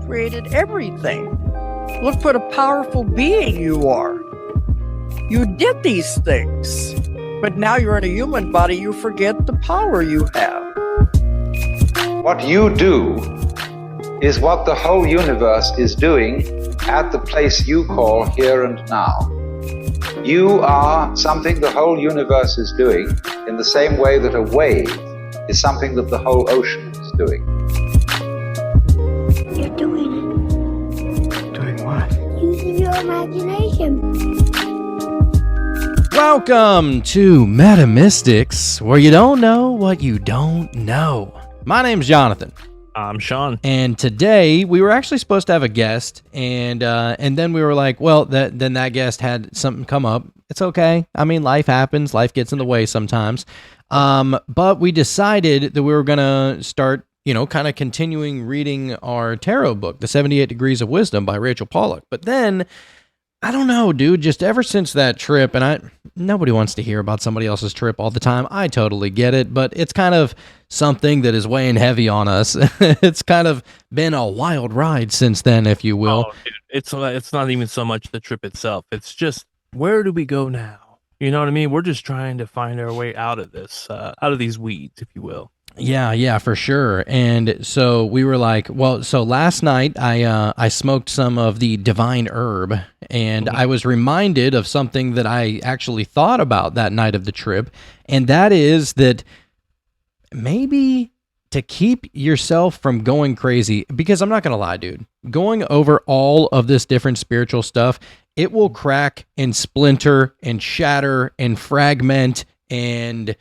created everything. Look what a powerful being you are. You did these things, but now you're in a human body, you forget the power you have. What you do is what the whole universe is doing at the place you call here and now. You are something the whole universe is doing in the same way that a wave is something that the whole ocean is doing. You're doing it. Doing what? Using your imagination. Welcome to Metamystics, where you don't know what you don't know. My name's Jonathan. I'm Sean. And today we were actually supposed to have a guest, and then we were like, well, then that guest had something come up. It's okay. I mean, life happens. Life gets in the way sometimes. But we decided that we were going to start, kind of continuing reading our tarot book, The 78 Degrees of Wisdom by Rachel Pollack. But then, I don't know, dude, just ever since that trip, and nobody wants to hear about somebody else's trip all the time. I totally get it, but it's kind of something that is weighing heavy on us. It's kind of been a wild ride since then, if you will. Oh, dude, it's not even so much the trip itself. It's just, where do we go now? You know what I mean? We're just trying to find our way out of this, out of these weeds, if you will. Yeah, for sure. And so we were like, well, so last night I smoked some of the divine herb, and I was reminded of something that I actually thought about that night of the trip, and that is that maybe to keep yourself from going crazy, because I'm not going to lie, dude, going over all of this different spiritual stuff, it will crack and splinter and shatter and fragment and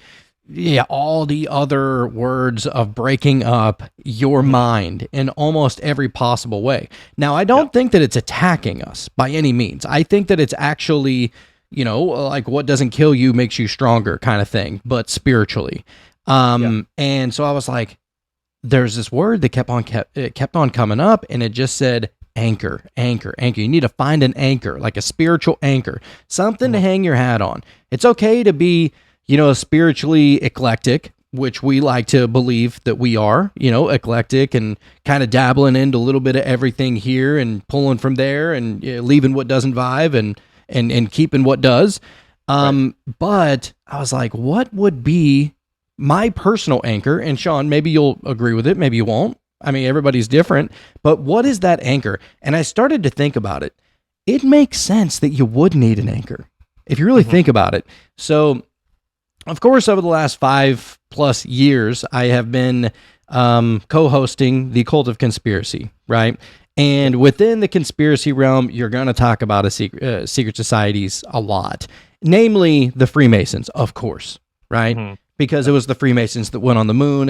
all the other words of breaking up your mind in almost every possible way. Now, I don't think that it's attacking us by any means. I think that it's actually, like what doesn't kill you makes you stronger kind of thing, but spiritually. And so I was like, there's this word that kept on coming up, and it just said anchor. You need to find an anchor, like a spiritual anchor, something to hang your hat on. It's okay to be, spiritually eclectic, which we like to believe that we are, eclectic and kind of dabbling into a little bit of everything here and pulling from there and leaving what doesn't vibe and keeping what does. Right. But I was like, what would be my personal anchor? And Sean, maybe you'll agree with it, maybe you won't. I mean, everybody's different, but what is that anchor? And I started to think about it. It makes sense that you would need an anchor if you really think about it. So, of course, over the last 5+ years, I have been co-hosting the Cult of Conspiracy, right? And within the conspiracy realm, you're going to talk about secret societies a lot, namely the Freemasons, of course, right? Because it was the Freemasons that went on the moon.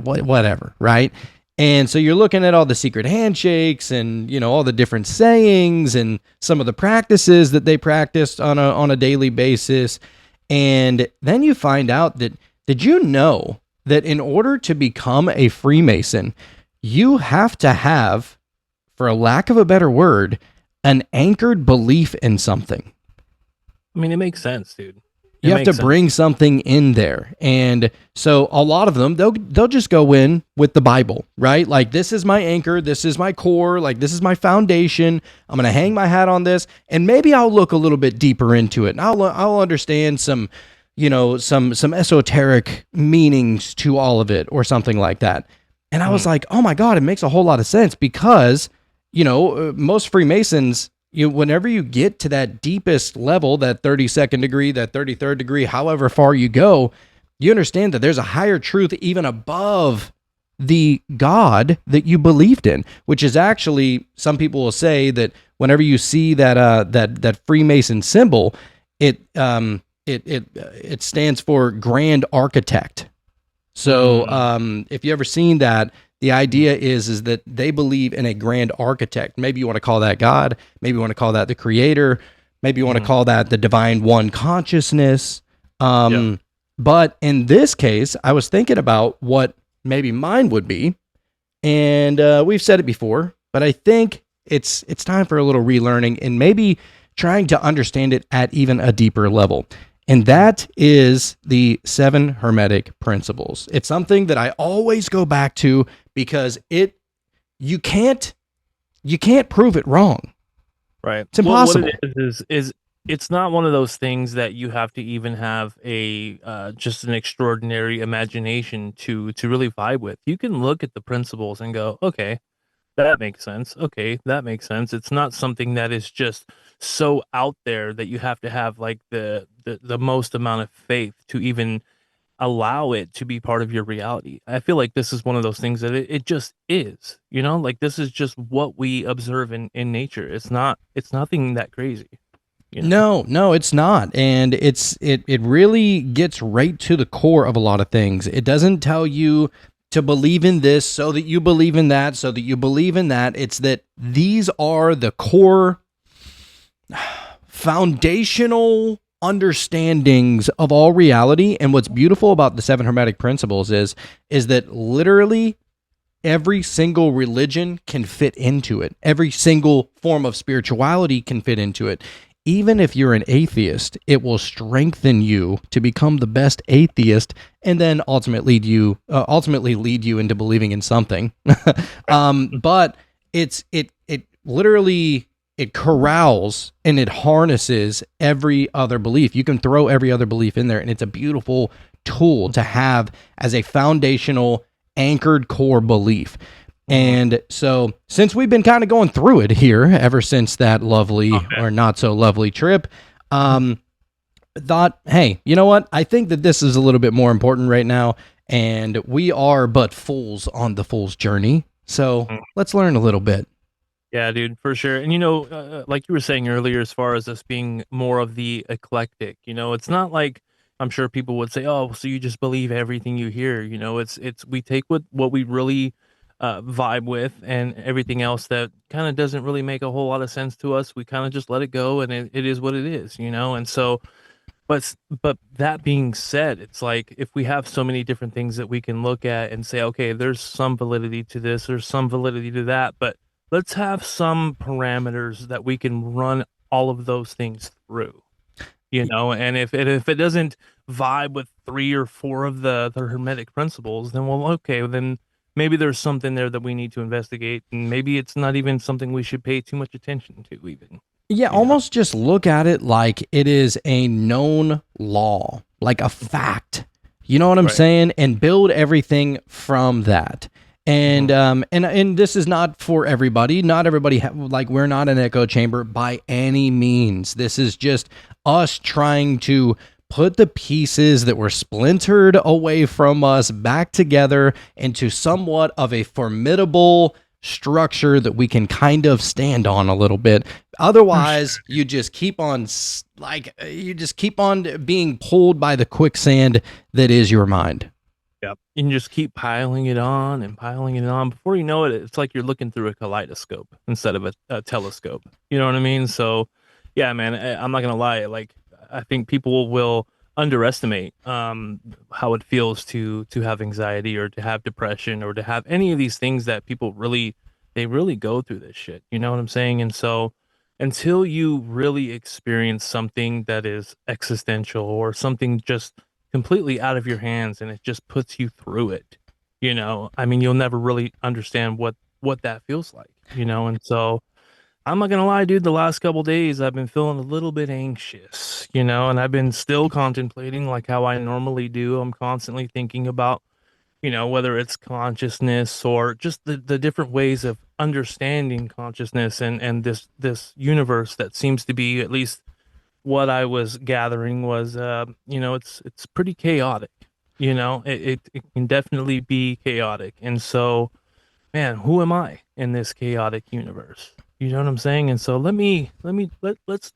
Whatever, right? And so you're looking at all the secret handshakes and, all the different sayings and some of the practices that they practiced on a daily basis. And then you find out that, did you know that in order to become a Freemason, you have to have, for a lack of a better word, an anchored belief in something? I mean, it makes sense, dude. You have to bring something in there. And so a lot of them, they'll just go in with the Bible, right? Like, this is my anchor, this is my core, like this is my foundation. I'm going to hang my hat on this, and maybe I'll look a little bit deeper into it, and I'll understand some esoteric meanings to all of it or something like that. And I was like, oh my God, it makes a whole lot of sense, because, most Freemasons, whenever you get to that deepest level, that 32nd degree, that 33rd degree, however far you go, you understand that there's a higher truth even above the God that you believed in, which is actually, some people will say that whenever you see that Freemason symbol, it stands for Grand Architect. So if you ever seen that, the idea is that they believe in a grand architect. Maybe you want to call that God. Maybe you want to call that the creator. Maybe you want to call that the divine one consciousness. But in this case, I was thinking about what maybe mine would be. And we've said it before, but I think it's time for a little relearning and maybe trying to understand it at even a deeper level. And that is the 7 Hermetic Principles. It's something that I always go back to because you can't you can't prove it wrong. Right. It's impossible. What it is it's not one of those things that you have to even have a just an extraordinary imagination to really vibe with. You can look at the principles and go, okay, that makes sense. Okay, that makes sense. It's not something that is just so out there that you have to have like the most amount of faith to even allow it to be part of your reality. I feel like this is one of those things that it just is, you know, like this is just what we observe in nature. It's nothing that crazy. You know? No, it's not. And it really gets right to the core of a lot of things. It doesn't tell you to believe in this so that you believe in that, so that you believe in that. It's that these are the core foundational understandings of all reality. And what's beautiful about the 7 Hermetic Principles is that literally every single religion can fit into it. Every single form of spirituality can fit into it. Even if you're an atheist, it will strengthen you to become the best atheist, and then ultimately lead you into believing in something. But it literally it corrals and it harnesses every other belief. You can throw every other belief in there, and it's a beautiful tool to have as a foundational anchored core belief. And so since we've been kind of going through it here ever since that lovely or not so lovely trip, thought, hey, you know what? I think that this is a little bit more important right now, and we are but fools on the fool's journey. So let's learn a little bit. Yeah, dude, for sure. And you know, like you were saying earlier, as far as us being more of the eclectic, you know, it's not like I'm sure people would say, "Oh, so you just believe everything you hear." You know, it's we take what we really vibe with, and everything else that kind of doesn't really make a whole lot of sense to us, we kind of just let it go, and it is what it is, you know. And so, but that being said, it's like if we have so many different things that we can look at and say, okay, there's some validity to this, there's some validity to that, but let's have some parameters that we can run all of those things through, you know. And if it doesn't vibe with 3 or 4 of the Hermetic Principles, then well, okay, then maybe there's something there that we need to investigate, and maybe it's not even something we should pay too much attention to even. Yeah, almost just look at it like it is a known law, like a fact. You know what I'm saying? And build everything from that. And and this is not for everybody. Not everybody like we're not an echo chamber by any means. This is just us trying to put the pieces that were splintered away from us back together into somewhat of a formidable structure that we can kind of stand on a little bit. Otherwise, you just keep on being pulled by the quicksand that is your mind. Yep. And just keep piling it on and piling it on. Before you know it, it's like you're looking through a kaleidoscope instead of a telescope. You know what I mean? So, yeah, man, I'm not gonna lie. Like, I think people will underestimate how it feels to have anxiety or to have depression or to have any of these things that people really go through this shit. You know what I'm saying? And so, until you really experience something that is existential or something just completely out of your hands and it just puts you through it, you know, I mean, you'll never really understand what that feels like, you know. And so I'm not gonna lie, dude, the last couple days I've been feeling a little bit anxious, you know, and I've been still contemplating like how I normally do. I'm constantly thinking about, you know, whether it's consciousness or just the different ways of understanding consciousness and this universe that seems to be, at least what I was gathering was, you know, it's pretty chaotic. You know, it can definitely be chaotic. And so, man, who am I in this chaotic universe? You know what I'm saying? And so let's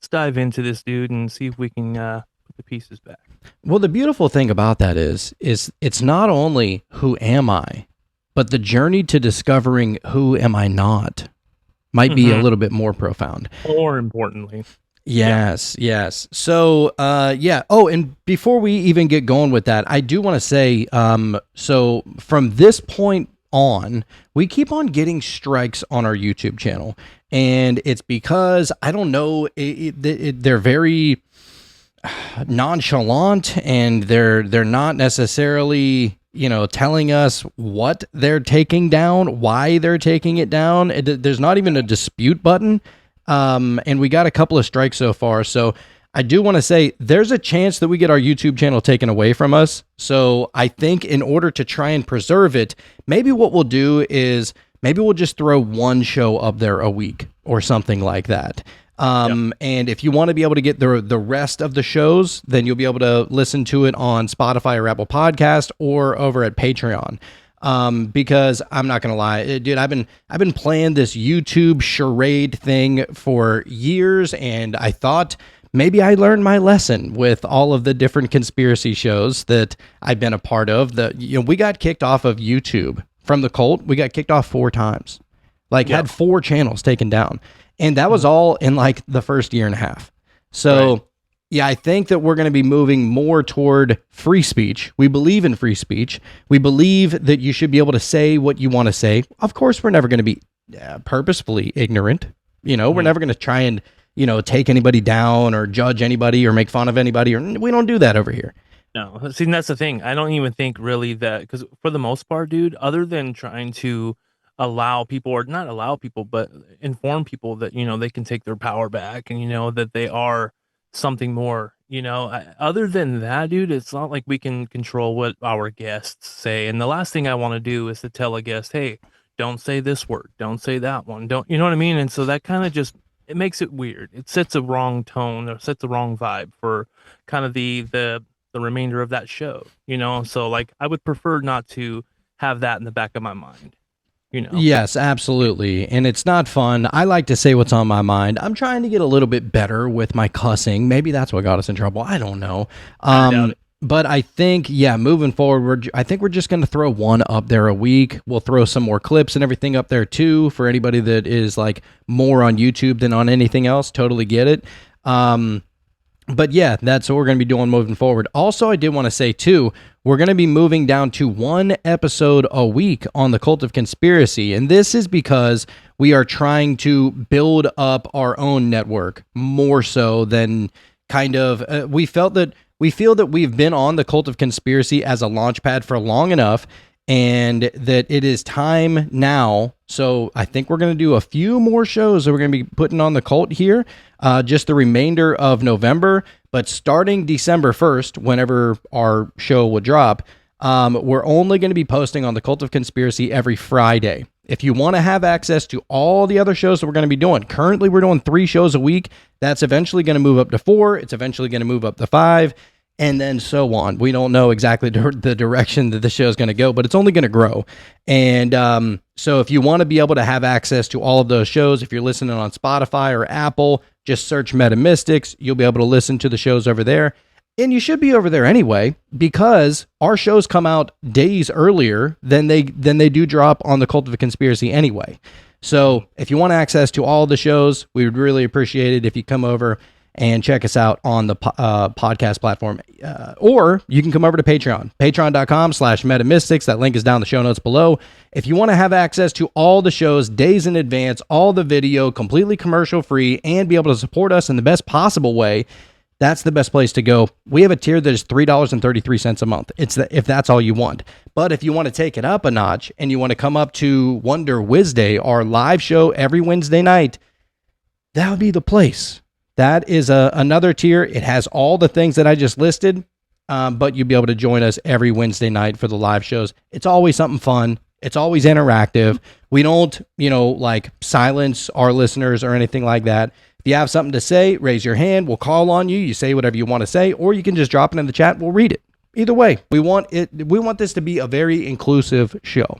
dive into this, dude, and see if we can put the pieces back. Well, the beautiful thing about that is it's not only who am I, but the journey to discovering who am I not might be a little bit more profound. More importantly. Yes. So, yeah. Oh, and before we even get going with that, I do want to say, so from this point on, we keep on getting strikes on our YouTube channel, and it's because, I don't know, they're very nonchalant, and they're not necessarily telling us what they're taking down, why they're taking it down. There's not even a dispute button. And we got a couple of strikes so far. So I do want to say there's a chance that we get our YouTube channel taken away from us. So I think in order to try and preserve it, maybe what we'll do is maybe we'll just throw one show up there a week or something like that. And if you want to be able to get the rest of the shows, then you'll be able to listen to it on Spotify or Apple Podcast or over at Patreon. Because I'm not gonna lie, dude, I've been playing this YouTube charade thing for years, and I thought maybe I learned my lesson with all of the different conspiracy shows that I've been a part of. We got kicked off of YouTube from the cult. We got kicked off 4 times, had 4 channels taken down, and that was all in like the first year and a half. So. Right. Yeah, I think that we're going to be moving more toward free speech. We believe in free speech. We believe that you should be able to say what you want to say. Of course, we're never going to be purposefully ignorant. We're never going to try and, take anybody down or judge anybody or make fun of anybody. We don't do that over here. No, see, that's the thing. I don't even think really that, because for the most part, dude, other than trying to allow people, or not allow people, but inform people that, they can take their power back and, that they are something more, other than that, dude, it's not like we can control what our guests say. And the last thing I want to do is to tell a guest, hey, don't say this word, don't say that one, don't, you know what I mean? And so that kind of just, it makes it weird. It sets a wrong tone or sets a wrong vibe for kind of the remainder of that show, so like I would prefer not to have that in the back of my mind. Yes, absolutely. And it's not fun. I like to say what's on my mind. I'm trying to get a little bit better with my cussing. Maybe that's what got us in trouble. I don't know. But I think, moving forward, I think we're just going to throw one up there a week. We'll throw some more clips and everything up there too for anybody that is like more on YouTube than on anything else. Totally get it. But yeah, that's what we're going to be doing moving forward. Also, I did want to say too, we're going to be moving down to 1 episode a week on the Cult of Conspiracy. And this is because we are trying to build up our own network more so than kind of, we feel that we've been on the Cult of Conspiracy as a launch pad for long enough, and that it is time now. So I think we're going to do a few more shows that we're going to be putting on the cult here, just the remainder of November. But starting December 1st, whenever our show will drop, we're only going to be posting on the Cult of Conspiracy every Friday. If you want to have access to all the other shows that we're going to be doing, currently we're doing 3 shows a week. That's eventually going to move up to 4. It's eventually going to move up to 5. And then so on. We don't know exactly the direction that the show is going to go, but it's only going to grow. And so if you want to be able to have access to all of those shows, if you're listening on Spotify or Apple, just search Metamystics. You'll be able to listen to the shows over there. And you should be over there anyway, because our shows come out days earlier than they do drop on the Cult of a Conspiracy anyway. So if you want access to all the shows, we would really appreciate it if you come over and check us out on the podcast platform. Or you can come over to Patreon, patreon.com/metamystics. That link is down in the show notes below. If you want to have access to all the shows days in advance, all the video, completely commercial free, and be able to support us in the best possible way, that's the best place to go. We have a tier that is $3.33 a month. If that's all you want. But if you want to take it up a notch and you want to come up to Wonder Wednesday, our live show every Wednesday night, that would be the place. That is another tier. It has all the things that I just listed, but you'll be able to join us every Wednesday night for the live shows. It's always something fun. It's always interactive. We don't, silence our listeners or anything like that. If you have something to say, raise your hand. We'll call on you. You say whatever you want to say, or you can just drop it in the chat. We'll read it. Either way, we want this to be a very inclusive show.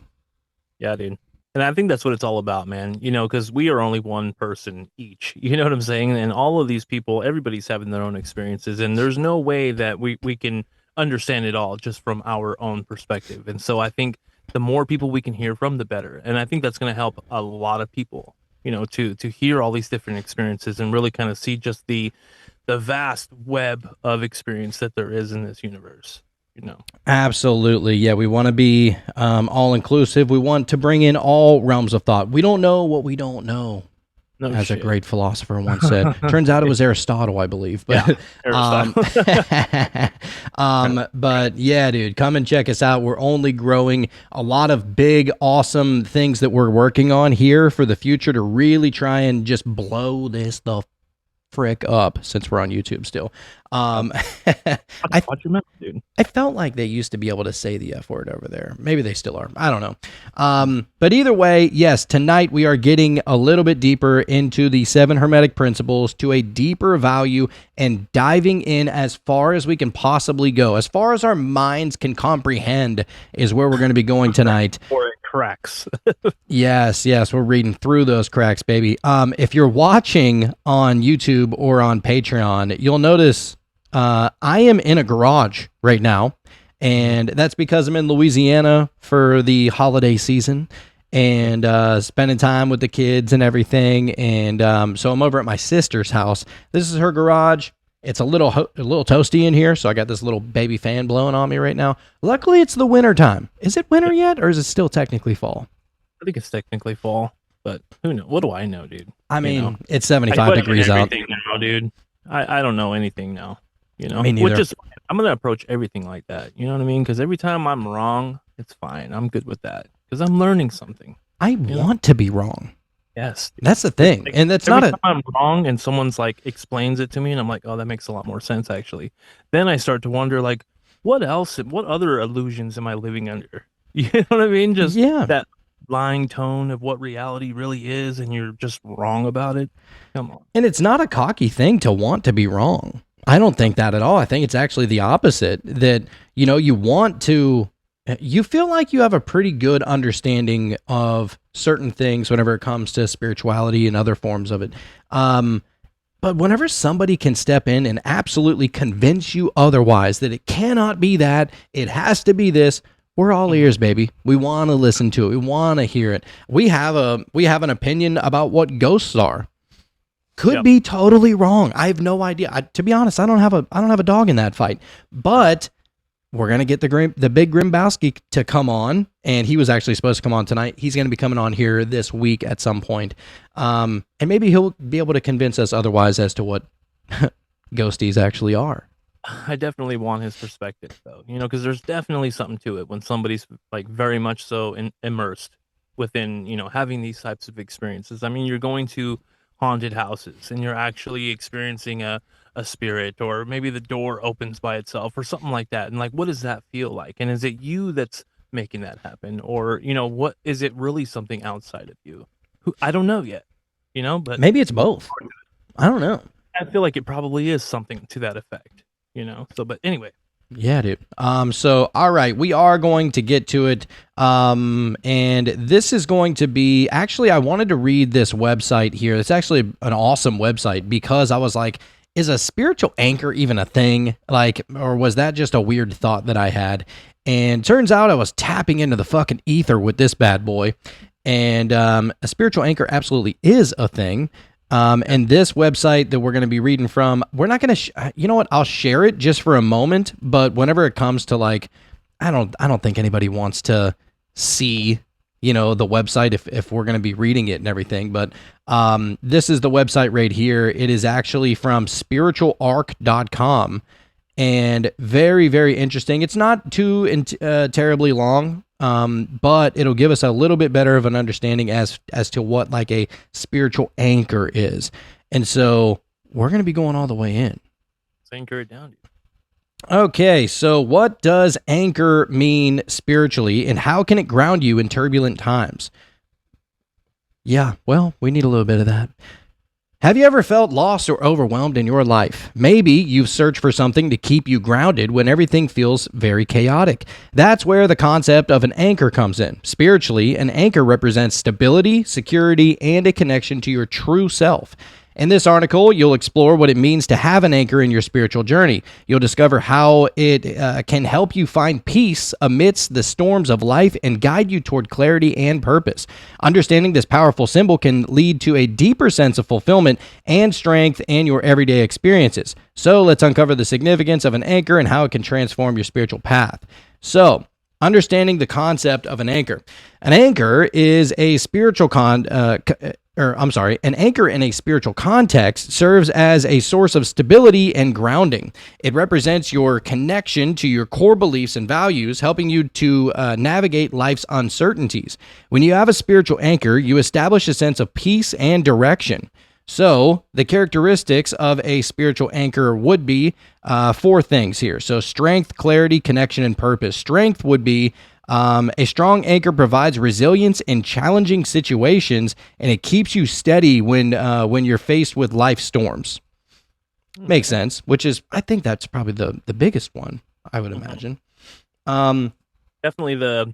Yeah, dude. And I think that's what it's all about, man. Because we are only one person each. You know what I'm saying? And all of these people, everybody's having their own experiences. And there's no way that we can understand it all just from our own perspective. And so I think the more people we can hear from, the better. And I think that's going to help a lot of people, to hear all these different experiences and really kind of see just the vast web of experience that there is in this universe. Absolutely. Yeah, we want to be all inclusive. We want to bring in all realms of thought. We don't know what we don't know. No as a shit. great philosopher once said. Turns out it was Aristotle, I believe. But but yeah, dude, come and check us out. We're only growing a lot of big, awesome things that we're working on here for the future to really try and just blow this the frick up, since we're on YouTube still. Watch your mouth, dude. I felt like they used to be able to say the F word over there. Maybe they still are. I don't know. But either way, yes, tonight we are getting a little bit deeper into the 7 Hermetic Principles to a deeper value and diving in as far as we can possibly go. As far as our minds can comprehend is where we're going to be going tonight. Or it cracks. Yes, we're reading through those cracks, baby. If you're watching on YouTube or on Patreon, you'll notice I am in a garage right now, and that's because I'm in Louisiana for the holiday season and spending time with the kids and everything. And so I'm over at my sister's house. This is her garage. It's a little toasty in here, so I got this little baby fan blowing on me right now. Luckily, it's the winter time. Is it winter yet, or is it still technically fall? I think it's technically fall, but who knows? What do I know, dude? I mean, You know? it's 75 degrees out. Now, dude. I don't know anything now. You know, Me neither. Which is, I'm gonna approach everything like that. You know what I mean? Because every time I'm wrong, it's fine. I'm good with that because I'm learning something. I want to be wrong. Yes, dude. That's the thing, Like, and that's every not time I'm wrong, and someone's like explains it to me, and I'm like, oh, that makes a lot more sense actually. Then I start to wonder, like, what other illusions am I living under? You know what I mean? Just that lying tone of what reality really is, and you're just wrong about it. Come on. And it's not a cocky thing to want to be wrong. I don't think that at all. I think it's actually the opposite, that, you know, you feel like you have a pretty good understanding of certain things whenever it comes to spirituality and other forms of it. But whenever somebody can step in and absolutely convince you otherwise, that it cannot be that, it has to be this, we're all ears, baby. We want to listen to it. We want to hear it. We have an opinion about what ghosts are. Could be totally wrong. I have no idea. To be honest, I don't have a dog in that fight. But we're gonna get the big Grimbowski to come on, and he was actually supposed to come on tonight. He's gonna be coming on here this week at some point, and maybe he'll be able to convince us otherwise as to what ghosties actually are. I definitely want his perspective, though. You know, because there's definitely something to it when somebody's like very much so immersed within, you know, having these types of experiences. I mean, you're going to haunted houses and you're actually experiencing a spirit, or maybe the door opens by itself or something like that, and like, what does that feel like? And is it you that's making that happen, or, you know, what is it really something outside of you? I don't know yet, you know, but maybe it's both. I don't know. I feel like it probably is something to that effect, you know. So, but anyway. Yeah, dude. So, all right, we are going to get to it. And this is going to be, actually, I wanted to read this website here. It's actually an awesome website, because I was like, is a spiritual anchor even a thing? Like, or was that just a weird thought that I had? And turns out I was tapping into the fucking ether with this bad boy. And a spiritual anchor absolutely is a thing. And this website that we're going to be reading from, we're not going to, you know what? I'll share it just for a moment. But whenever it comes to, like, I don't think anybody wants to see, you know, the website if we're going to be reading it and everything. But this is the website right here. It is actually from spiritualarc.com, and very, very interesting. It's not too terribly long. But it'll give us a little bit better of an understanding as to what like a spiritual anchor is. And so we're going to be going all the way in. Let's anchor it down, dude. Okay, so what does anchor mean spiritually, and how can it ground you in turbulent times? Yeah, well, we need a little bit of that. Have you ever felt lost or overwhelmed in your life? Maybe you've searched for something to keep you grounded when everything feels very chaotic. That's where the concept of an anchor comes in. Spiritually, an anchor represents stability, security, and a connection to your true self. In this article, you'll explore what it means to have an anchor in your spiritual journey. You'll discover how it can help you find peace amidst the storms of life and guide you toward clarity and purpose. Understanding this powerful symbol can lead to a deeper sense of fulfillment and strength in your everyday experiences. So let's uncover the significance of an anchor and how it can transform your spiritual path. So, understanding the concept of an anchor. An anchor is a spiritual an anchor in a spiritual context serves as a source of stability and grounding. It represents your connection to your core beliefs and values, helping you to navigate life's uncertainties. When you have a spiritual anchor, you establish a sense of peace and direction. So, the characteristics of a spiritual anchor would be 4 things here. So, strength, clarity, connection, and purpose. Strength would be a strong anchor provides resilience in challenging situations, and it keeps you steady when you're faced with life storms. Makes sense. Which is, I think that's probably the biggest one, I would imagine. Definitely the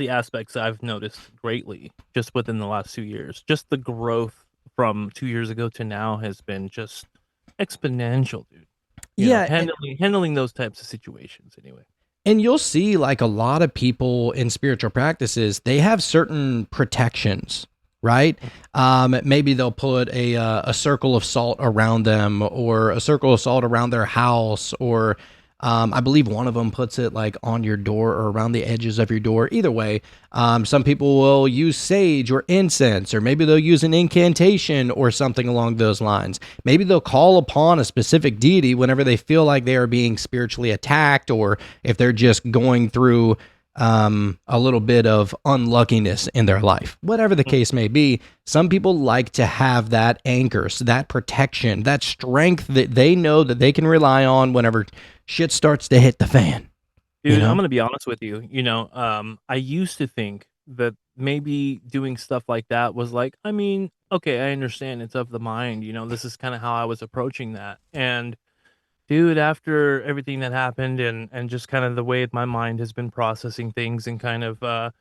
aspects I've noticed greatly just within the last 2 years. Just the growth from 2 years ago to now has been just exponential, dude. You know, handling those types of situations anyway. And you'll see, like, a lot of people in spiritual practices, they have certain protections, right? Maybe they'll put a circle of salt around them, or a circle of salt around their house, or I believe one of them puts it like on your door or around the edges of your door. Either way, some people will use sage or incense, or maybe they'll use an incantation or something along those lines. Maybe they'll call upon a specific deity whenever they feel like they are being spiritually attacked, or if they're just going through a little bit of unluckiness in their life. Whatever the case may be, some people like to have that anchor, so that protection, that strength that they know that they can rely on whenever shit starts to hit the fan. Dude, You know? I'm gonna be honest with you. I used to think that maybe doing stuff like that was like, I mean, okay, I understand it's of the mind. This is kind of how I was approaching that. And dude, after everything that happened and just kind of the way my mind has been processing things and kind of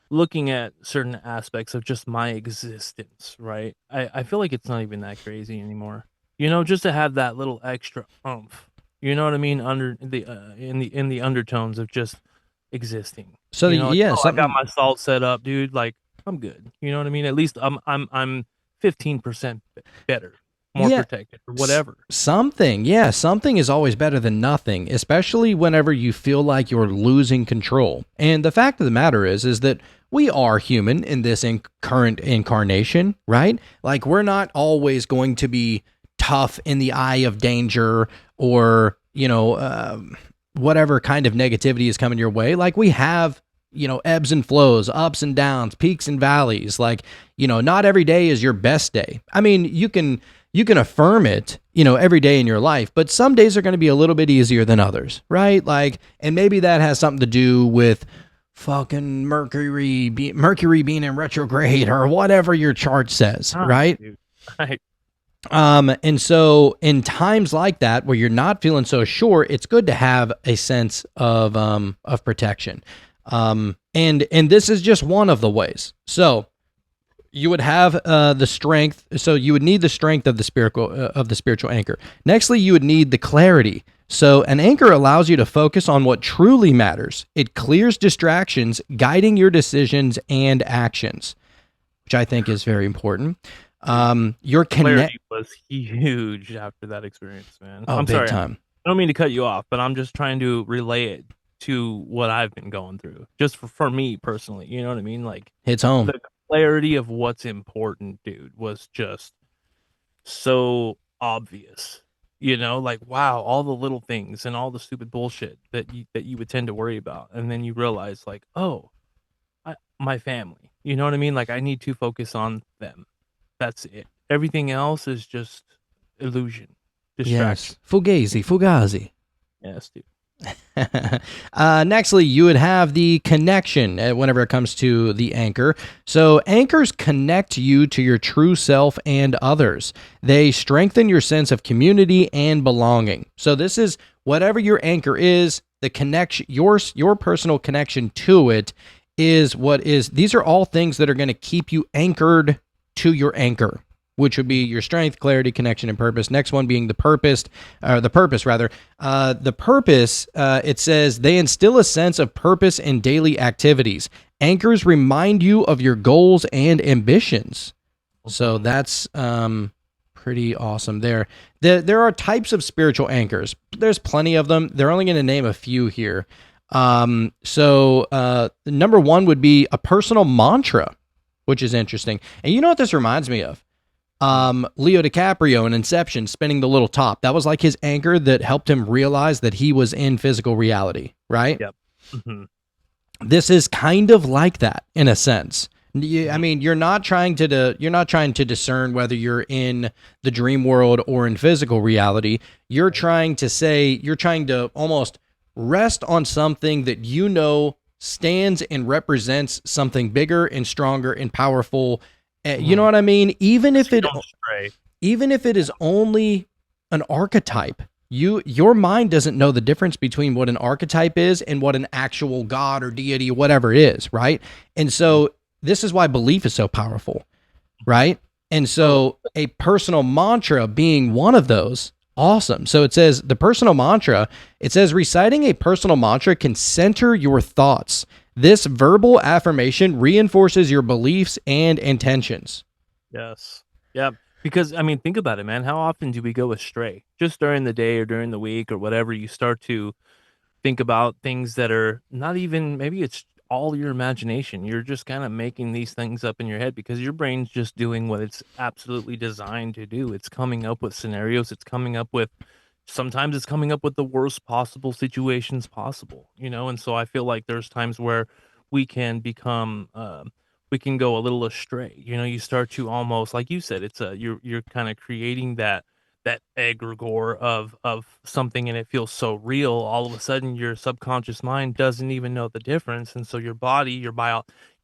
looking at certain aspects of just my existence, right? I feel like it's not even that crazy anymore. Just to have that little extra oomph. You know what I mean? Under the in the undertones of just existing. So yeah, I got my salt set up, dude. Like, I'm good. You know what I mean? At least I'm 15% better, more protected, or whatever. Something is always better than nothing, especially whenever you feel like you're losing control. And the fact of the matter is that we are human in this current incarnation, right? Like, we're not always going to be tough in the eye of danger, or whatever kind of negativity is coming your way. Like, we have ebbs and flows, ups and downs, peaks and valleys. Like, not every day is your best day. I mean, you can affirm it every day in your life, but some days are going to be a little bit easier than others, right? Like, and maybe that has something to do with fucking Mercury being in retrograde, or whatever your chart says, right? Dude. Right. And so in times like that where you're not feeling so sure, it's good to have a sense of protection. And this is just one of the ways. So you would have the strength. So you would need the strength of the spiritual anchor. Nextly, you would need the clarity. So an anchor allows you to focus on what truly matters. It clears distractions, guiding your decisions and actions, which I think is very important. Your clarity was huge after that experience, man. Oh, I'm big sorry. time. I don't mean to cut you off, but I'm just trying to relay it to what I've been going through, just for me personally. You know what I mean? Like, Hits home. the clarity of what's important, dude, was just so obvious. Like, wow, all the little things and all the stupid bullshit that you would tend to worry about, and then you realize, like, oh, my family. You know what I mean? Like, I need to focus on them. That's it. Everything else is just illusion, distraction. Yes. Fugazi. Yes, dude. Nextly, you would have the connection whenever it comes to the anchor. So anchors connect you to your true self and others. They strengthen your sense of community and belonging. So this is whatever your anchor is, the connection, your personal connection to it is what is. These are all things that are going to keep you anchored to your anchor, which would be your strength, clarity, connection, and purpose. Next one being the purpose. The purpose, it says, they instill a sense of purpose in daily activities. Anchors remind you of your goals and ambitions. So that's pretty awesome there. There are types of spiritual anchors. There's plenty of them. They're only going to name a few here. Number one would be a personal mantra, which is interesting. And you know what this reminds me of? Leo DiCaprio in Inception spinning the little top. That was like his anchor that helped him realize that he was in physical reality, right? Yep. Mm-hmm. This is kind of like that in a sense. I mean, you're not trying to discern whether you're in the dream world or in physical reality. You're trying to almost rest on something that you know stands and represents something bigger and stronger and powerful. You know what I mean? Even if it is only an archetype, your mind doesn't know the difference between what an archetype is and what an actual god or deity or whatever it is, right? And so this is why belief is so powerful, right? And so a personal mantra being one of those, awesome. So it says the personal mantra, it says reciting a personal mantra can center your thoughts. This verbal affirmation reinforces your beliefs and intentions. Yes. Yeah. Because, I mean, think about it, man. How often do we go astray? Just during the day or during the week or whatever, you start to think about things that are not even, maybe it's all your imagination. You're just kind of making these things up in your head because your brain's just doing what it's absolutely designed to do. It's coming up with scenarios. Sometimes it's coming up with the worst possible situations possible, And so I feel like there's times where we can become, we can go a little astray. You start to almost, like you said, you're kind of creating that egregore of something, and it feels so real. All of a sudden, your subconscious mind doesn't even know the difference, and so your body,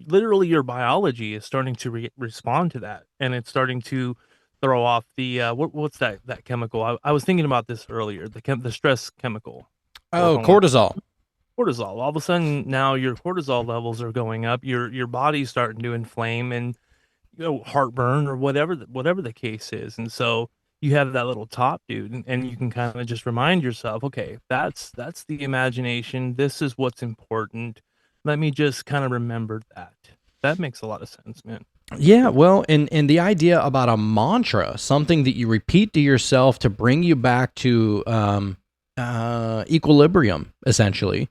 literally your biology is starting to respond to that, and it's starting to throw off the what's that chemical? I was thinking about this earlier. The stress chemical. Oh, cortisol. Cortisol. All of a sudden, now your cortisol levels are going up. Your body's starting to inflame, and heartburn or whatever the case is. And so you have that little top, dude, and you can kind of just remind yourself, okay, that's the imagination. This is what's important. Let me just kind of remember that. That makes a lot of sense, man. Yeah, well, and the idea about a mantra, something that you repeat to yourself to bring you back to equilibrium, essentially.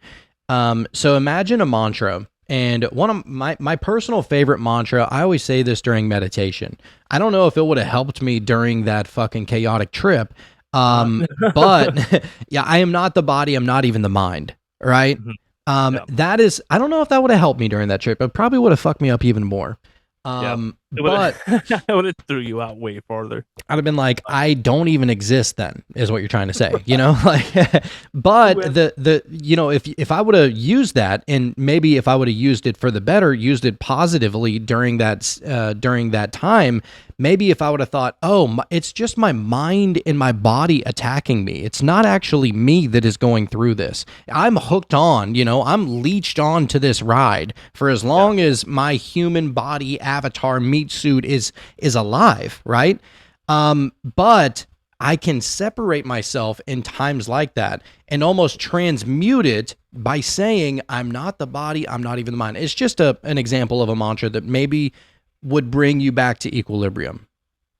So imagine a mantra, and one of my personal favorite mantra, I always say this during meditation. I don't know if it would have helped me during that fucking chaotic trip, but yeah, I am not the body, I'm not even the mind, right? That is, I don't know if that would have helped me during that trip. It probably would have fucked me up even more. But I would have threw you out way farther. I'd have been like, I don't even exist then, is what you're trying to say, like, but if I would have used that, and maybe if I would have used it for the better, used it positively during that time, maybe if I would have thought, it's just my mind and my body attacking me. It's not actually me that is going through this. I'm hooked on, I'm leeched on to this ride for as long as my human body avatar meat suit is alive, right? But I can separate myself in times like that and almost transmute it by saying, I'm not the body, I'm not even the mind. It's just an example of a mantra that maybe would bring you back to equilibrium.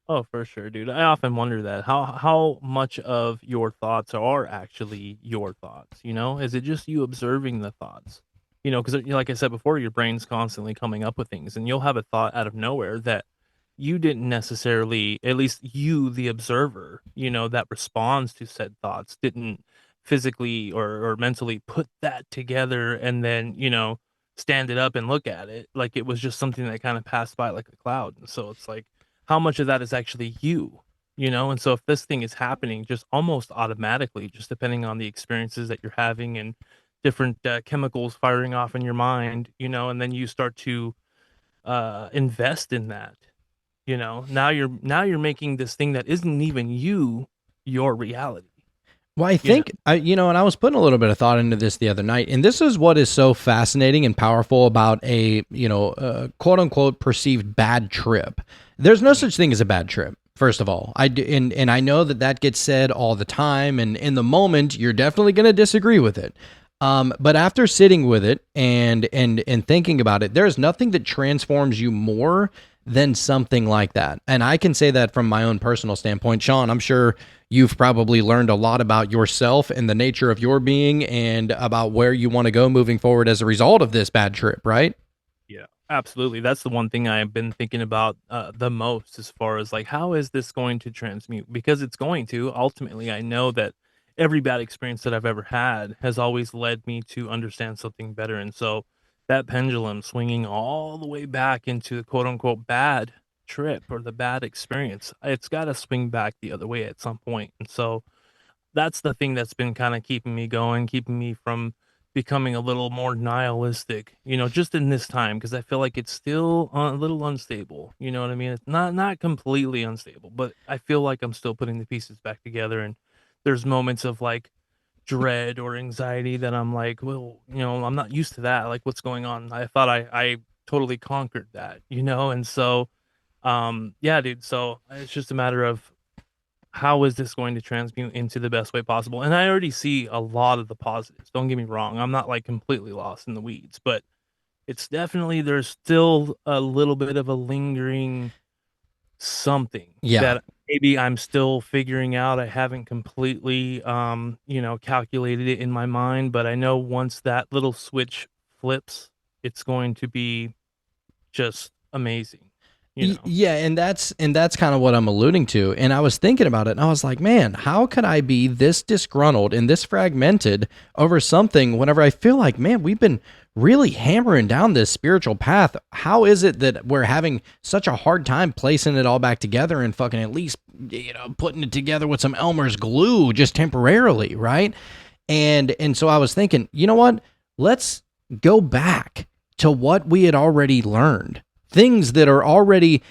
Oh, for sure, dude. I often wonder that how much of your thoughts are actually your thoughts, Is it just you observing the thoughts? Because like I said before, your brain's constantly coming up with things, and you'll have a thought out of nowhere that you didn't necessarily, at least you, the observer, that responds to said thoughts, didn't physically or mentally put that together and then, stand it up and look at it. Like it was just something that kind of passed by like a cloud. And so it's like, how much of that is actually you? And so if this thing is happening just almost automatically, just depending on the experiences that you're having and different chemicals firing off in your mind, and then you start to invest in that, now you're making this thing that isn't even you, your reality. Well, I think, and I was putting a little bit of thought into this the other night, and this is what is so fascinating and powerful about a quote unquote perceived bad trip. There's no such thing as a bad trip. First of all, I know that gets said all the time, and in the moment, you're definitely going to disagree with it. But after sitting with it and thinking about it, there's nothing that transforms you more than something like that. And I can say that from my own personal standpoint. Sean, I'm sure you've probably learned a lot about yourself and the nature of your being and about where you want to go moving forward as a result of this bad trip, right? Yeah, Absolutely. That's the one thing I've been thinking about the most as far as like, how is this going to transmute? Because it's going to. Ultimately, I know that every bad experience that I've ever had has always led me to understand something better. And so that pendulum swinging all the way back into the quote unquote bad trip or the bad experience, it's got to swing back the other way at some point. And so that's the thing that's been kind of keeping me going, keeping me from becoming a little more nihilistic, just in this time because I feel like it's still a little unstable. You know what I mean? It's not completely unstable, but I feel like I'm still putting the pieces back together. And there's moments of like dread or anxiety that I'm like, well, I'm not used to that. Like, what's going on? I thought I totally conquered that, and so yeah, dude. So it's just a matter of how is this going to transmute into the best way possible? And I already see a lot of the positives. Don't get me wrong. I'm not like completely lost in the weeds, but it's definitely there's still a little bit of a lingering something Yeah. that maybe I'm still figuring out. I haven't completely calculated it in my mind, but I know once that little switch flips, it's going to be just amazing. Yeah, and that's kind of what I'm alluding to. And I was thinking about it, and I was like, man, how could I be this disgruntled and this fragmented over something whenever I feel like, man, we've been really hammering down this spiritual path. How is it that we're having such a hard time placing it all back together and fucking at least, putting it together with some Elmer's glue just temporarily, right? And so I was thinking, you know what? Let's go back to what we had already learned. Things that are already,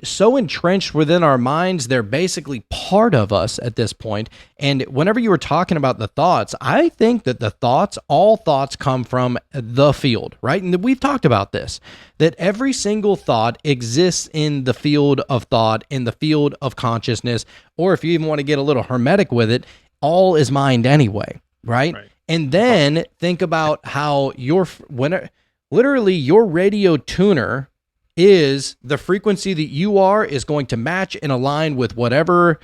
so entrenched within our minds, they're basically part of us at this point. And whenever you were talking about the thoughts, I think that all thoughts come from the field, right? And we've talked about this, that every single thought exists in the field of thought, in the field of consciousness, or if you even want to get a little hermetic with it, all is mind anyway, right? And then think about how literally your radio tuner is the frequency that you are is going to match and align with whatever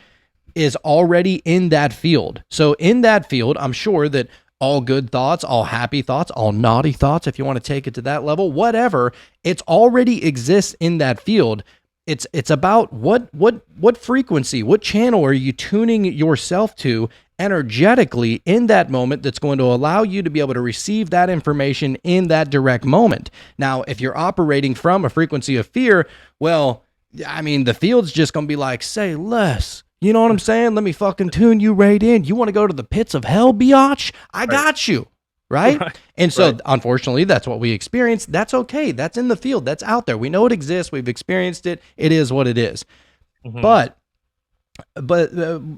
is already in that field. So in that field, I'm sure that all good thoughts, all happy thoughts, all naughty thoughts, if you want to take it to that level, whatever, it's already exists in that field. It's about what frequency, what channel are you tuning yourself to energetically in that moment that's going to allow you to be able to receive that information in that direct moment. Now, if you're operating from a frequency of fear, well, the field's just going to be like, say less. You know what I'm saying? Let me fucking tune you right in. You want to go to the pits of hell, biatch? I got you. Right? And so, unfortunately, that's what we experienced. That's okay. That's in the field. That's out there. We know it exists. We've experienced it. It is what it is. Mm-hmm. But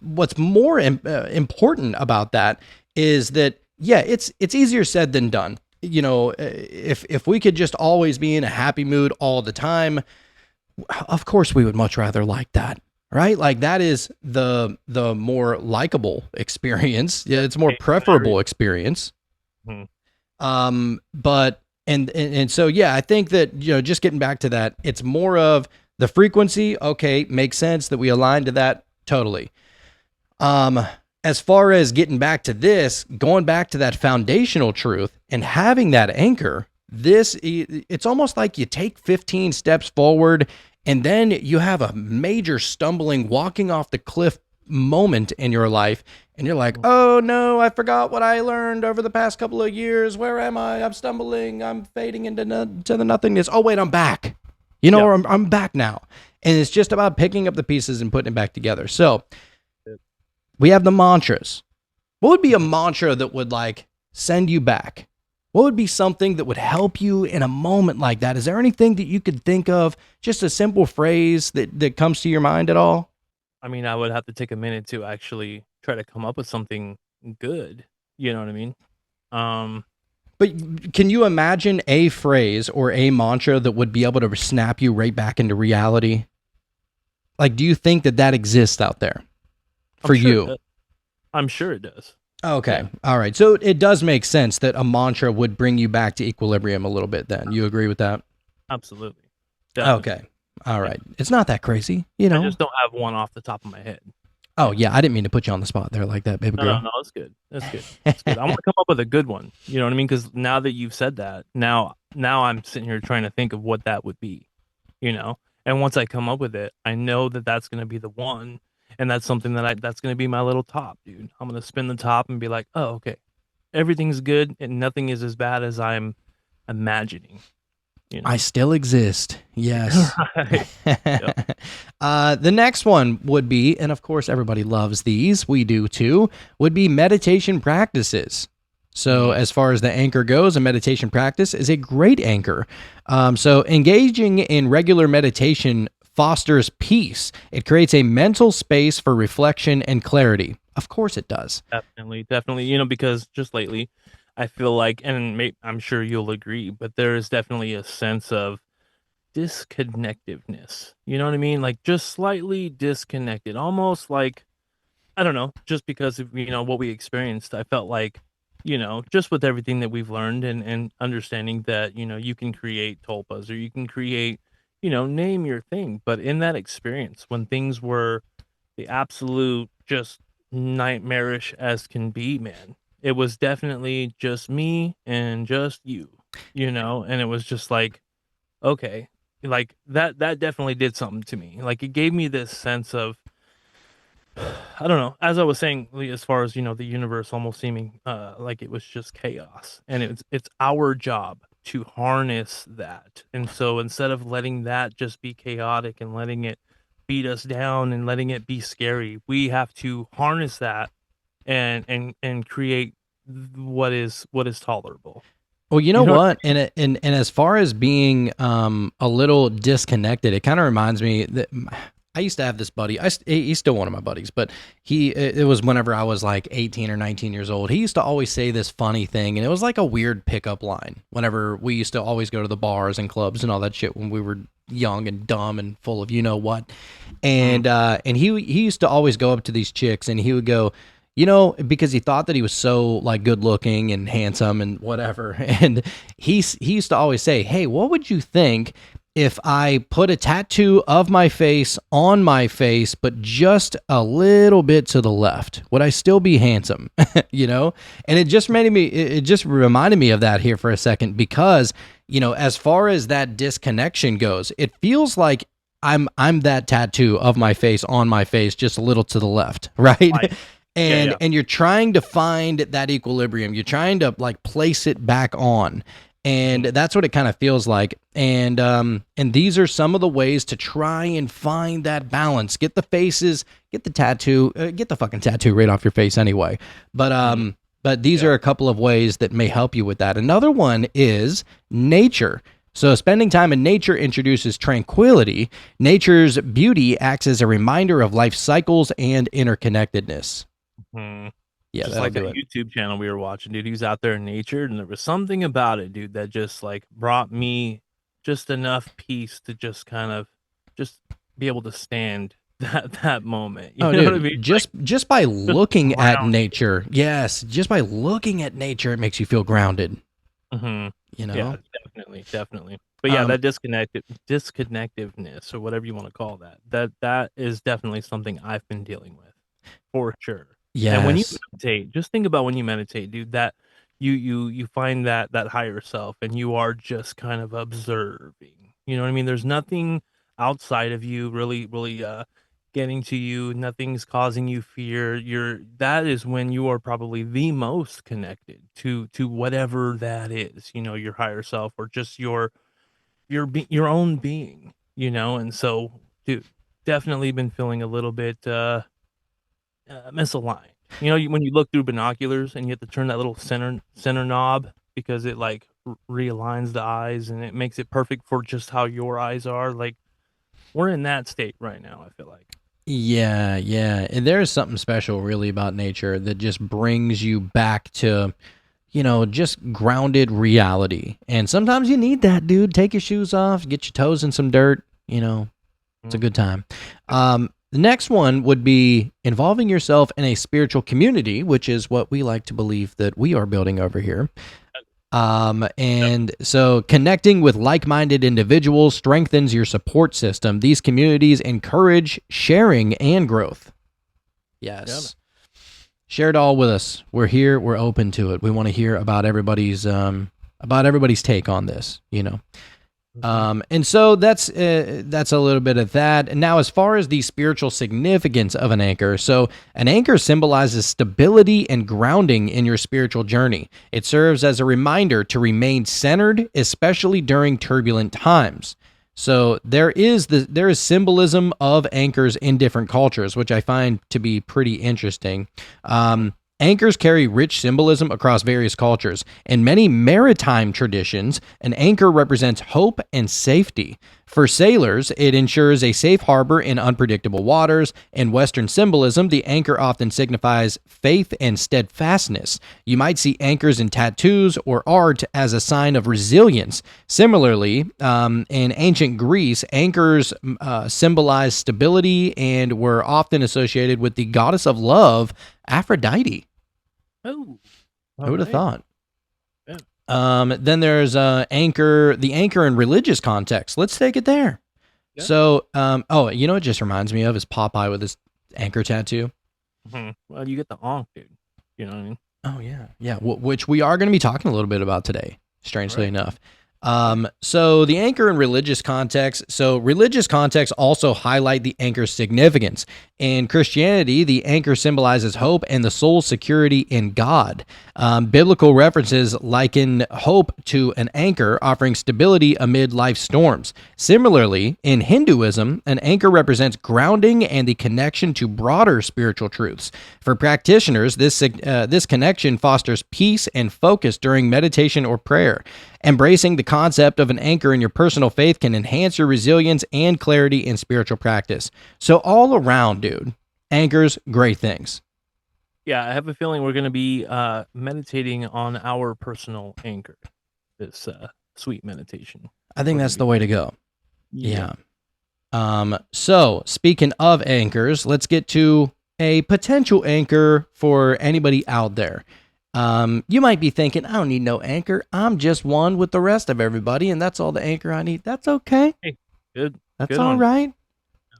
what's more important about that is that, yeah, it's easier said than done. If we could just always be in a happy mood all the time, of course we would much rather like that. Right? Like that is the more likable experience. Yeah, it's more preferable experience. Mm-hmm. But so yeah, I think that just getting back to that, it's more of the frequency. Okay, makes sense that we align to that totally. As far as getting back to this, going back to that foundational truth and having that anchor, it's almost like you take 15 steps forward and then you have a major stumbling, walking off the cliff moment in your life. And you're like, oh no, I forgot what I learned over the past couple of years. Where am I? I'm stumbling. I'm fading into the nothingness. Oh wait, I'm back. I'm back now. And it's just about picking up the pieces and putting it back together. So we have the mantras. What would be a mantra that would like send you back? What would be something that would help you in a moment like that? Is there anything that you could think of, just a simple phrase that comes to your mind at all? I would have to take a minute to actually try to come up with something good. You know what I mean? But can you imagine a phrase or a mantra that would be able to snap you right back into reality? Like, do you think that exists out there for you? I'm sure it does. Okay. Yeah. All right. So it does make sense that a mantra would bring you back to equilibrium a little bit then. You agree with that? Absolutely. Definitely. Okay. All right. It's not that crazy, I just don't have one off the top of my head. Oh yeah, I didn't mean to put you on the spot there like that, baby No, girl. no, that's good. That's good. That's good. I want to come up with a good one. You know what I mean? Because now that you've said that, now I'm sitting here trying to think of what that would be. You know, and once I come up with it, I know that that's going to be the one, and that's something that's going to be my little top, dude. I'm going to spin the top and be like, oh, okay, everything's good, and nothing is as bad as I'm imagining. You know? I still exist. Yes. Right. The next one would be, and of course everybody loves these, we do too, would be meditation practices. So as far as the anchor goes, a meditation practice is a great anchor. So engaging in regular meditation fosters peace. It creates a mental space for reflection and clarity. Of course it does. Definitely. You know, because just lately, I feel like, and I'm sure you'll agree, but there is definitely a sense of disconnectedness. You know what I mean? Like just slightly disconnected, almost like, I don't know, just because of, you know, what we experienced. I felt like, you know, just with everything that we've learned and understanding that, you know, you can create tulpas or you can create, you know, name your thing. But in that experience, when things were the absolute just nightmarish as can be, man, it was definitely just me and just you, you know, and it was just like, okay, like that definitely did something to me. Like it gave me this sense of, I don't know, as I was saying, as far as, you know, the universe almost seeming like it was just chaos, and it's our job to harness that. And so instead of letting that just be chaotic and letting it beat us down and letting it be scary, we have to harness that and create what is tolerable. Well, you know You know what? And as far as being a little disconnected, it kind of reminds me that I used to have this buddy. He's still one of my buddies, but it was whenever I was like 18 or 19 years old. He used to always say this funny thing, and it was like a weird pickup line whenever we used to always go to the bars and clubs and all that shit when we were young and dumb and full of you know what. And he used to always go up to these chicks and he would go, you know, because he thought that he was so like good looking and handsome and whatever. And he used to always say, hey, what would you think if I put a tattoo of my face on my face, but just a little bit to the left? Would I still be handsome? You know? And it just reminded me of that here for a second, because, you know, as far as that disconnection goes, it feels like I'm that tattoo of my face on my face, just a little to the left, right? And you're trying to find that equilibrium. You're trying to like place it back on. And that's what it kind of feels like. And these are some of the ways to try and find that balance. Get the faces, get the tattoo, get the fucking tattoo right off your face anyway. But these are a couple of ways that may help you with that. Another one is nature. So spending time in nature introduces tranquility. Nature's beauty acts as a reminder of life cycles and interconnectedness. Yeah, just like a YouTube channel we were watching, dude. He was out there in nature, and there was something about it, dude, that just like brought me just enough peace to just kind of just be able to stand that moment. You know what I mean? Just by looking at nature, yes, just by looking at nature, it makes you feel grounded. Mm-hmm. You know, yeah, definitely. But yeah, that disconnectiveness or whatever you want to call that is definitely something I've been dealing with for sure. Yes. And when you meditate, just think about when you meditate, dude, that you find that higher self and you are just kind of observing. You know what I mean? There's nothing outside of you really getting to you. Nothing's causing you fear. That is when you are probably the most connected to whatever that is, you know, your higher self or just your own being, you know. And so, dude, definitely been feeling a little bit misaligned. You know, when you look through binoculars and you have to turn that little center knob because it like realigns the eyes and it makes it perfect for just how your eyes are. Like we're in that state right now, I feel like. Yeah. And there is something special really about nature that just brings you back to, you know, just grounded reality. And sometimes you need that, dude. Take your shoes off, get your toes in some dirt, you know. It's a good time. The next one would be involving yourself in a spiritual community, which is what we like to believe that we are building over here. So connecting with like-minded individuals strengthens your support system. These communities encourage sharing and growth. Yes. Share it all with us. We're here. We're open to it. We want to hear about everybody's take on this, you know. And so that's a little bit of that. And now, as far as the spiritual significance of an anchor, so an anchor symbolizes stability and grounding in your spiritual journey. It serves as a reminder to remain centered, especially during turbulent times. So there is symbolism of anchors in different cultures, which I find to be pretty interesting. Anchors carry rich symbolism across various cultures. In many maritime traditions, an anchor represents hope and safety. For sailors, it ensures a safe harbor in unpredictable waters. In Western symbolism, the anchor often signifies faith and steadfastness. You might see anchors in tattoos or art as a sign of resilience. Similarly, in ancient Greece, anchors symbolized stability and were often associated with the goddess of love, Aphrodite. Oh, Who would have thought? Yeah. Then there's the anchor in religious context. Let's take it there. Yeah. So, you know what it just reminds me of is Popeye with his anchor tattoo. Well, you get the onk, dude. You know what I mean? Oh yeah, which we are going to be talking a little bit about today. Strangely enough. So the anchor in religious context. So religious contexts also highlight the anchor's significance. In Christianity, the anchor symbolizes hope and the soul's security in God. Biblical references liken hope to an anchor, offering stability amid life's storms. Similarly, in Hinduism, an anchor represents grounding and the connection to broader spiritual truths. For practitioners, this connection fosters peace and focus during meditation or prayer. Embracing the concept of an anchor in your personal faith can enhance your resilience and clarity in spiritual practice. So all around, dude, anchors, great things. Yeah, I have a feeling we're going to be meditating on our personal anchor. This sweet meditation. I think that's the way to go. Yeah. So speaking of anchors, let's get to a potential anchor for anybody out there. You might be thinking, I don't need no anchor. I'm just one with the rest of everybody, and that's all the anchor I need. That's okay. Hey, good. That's good all one. right.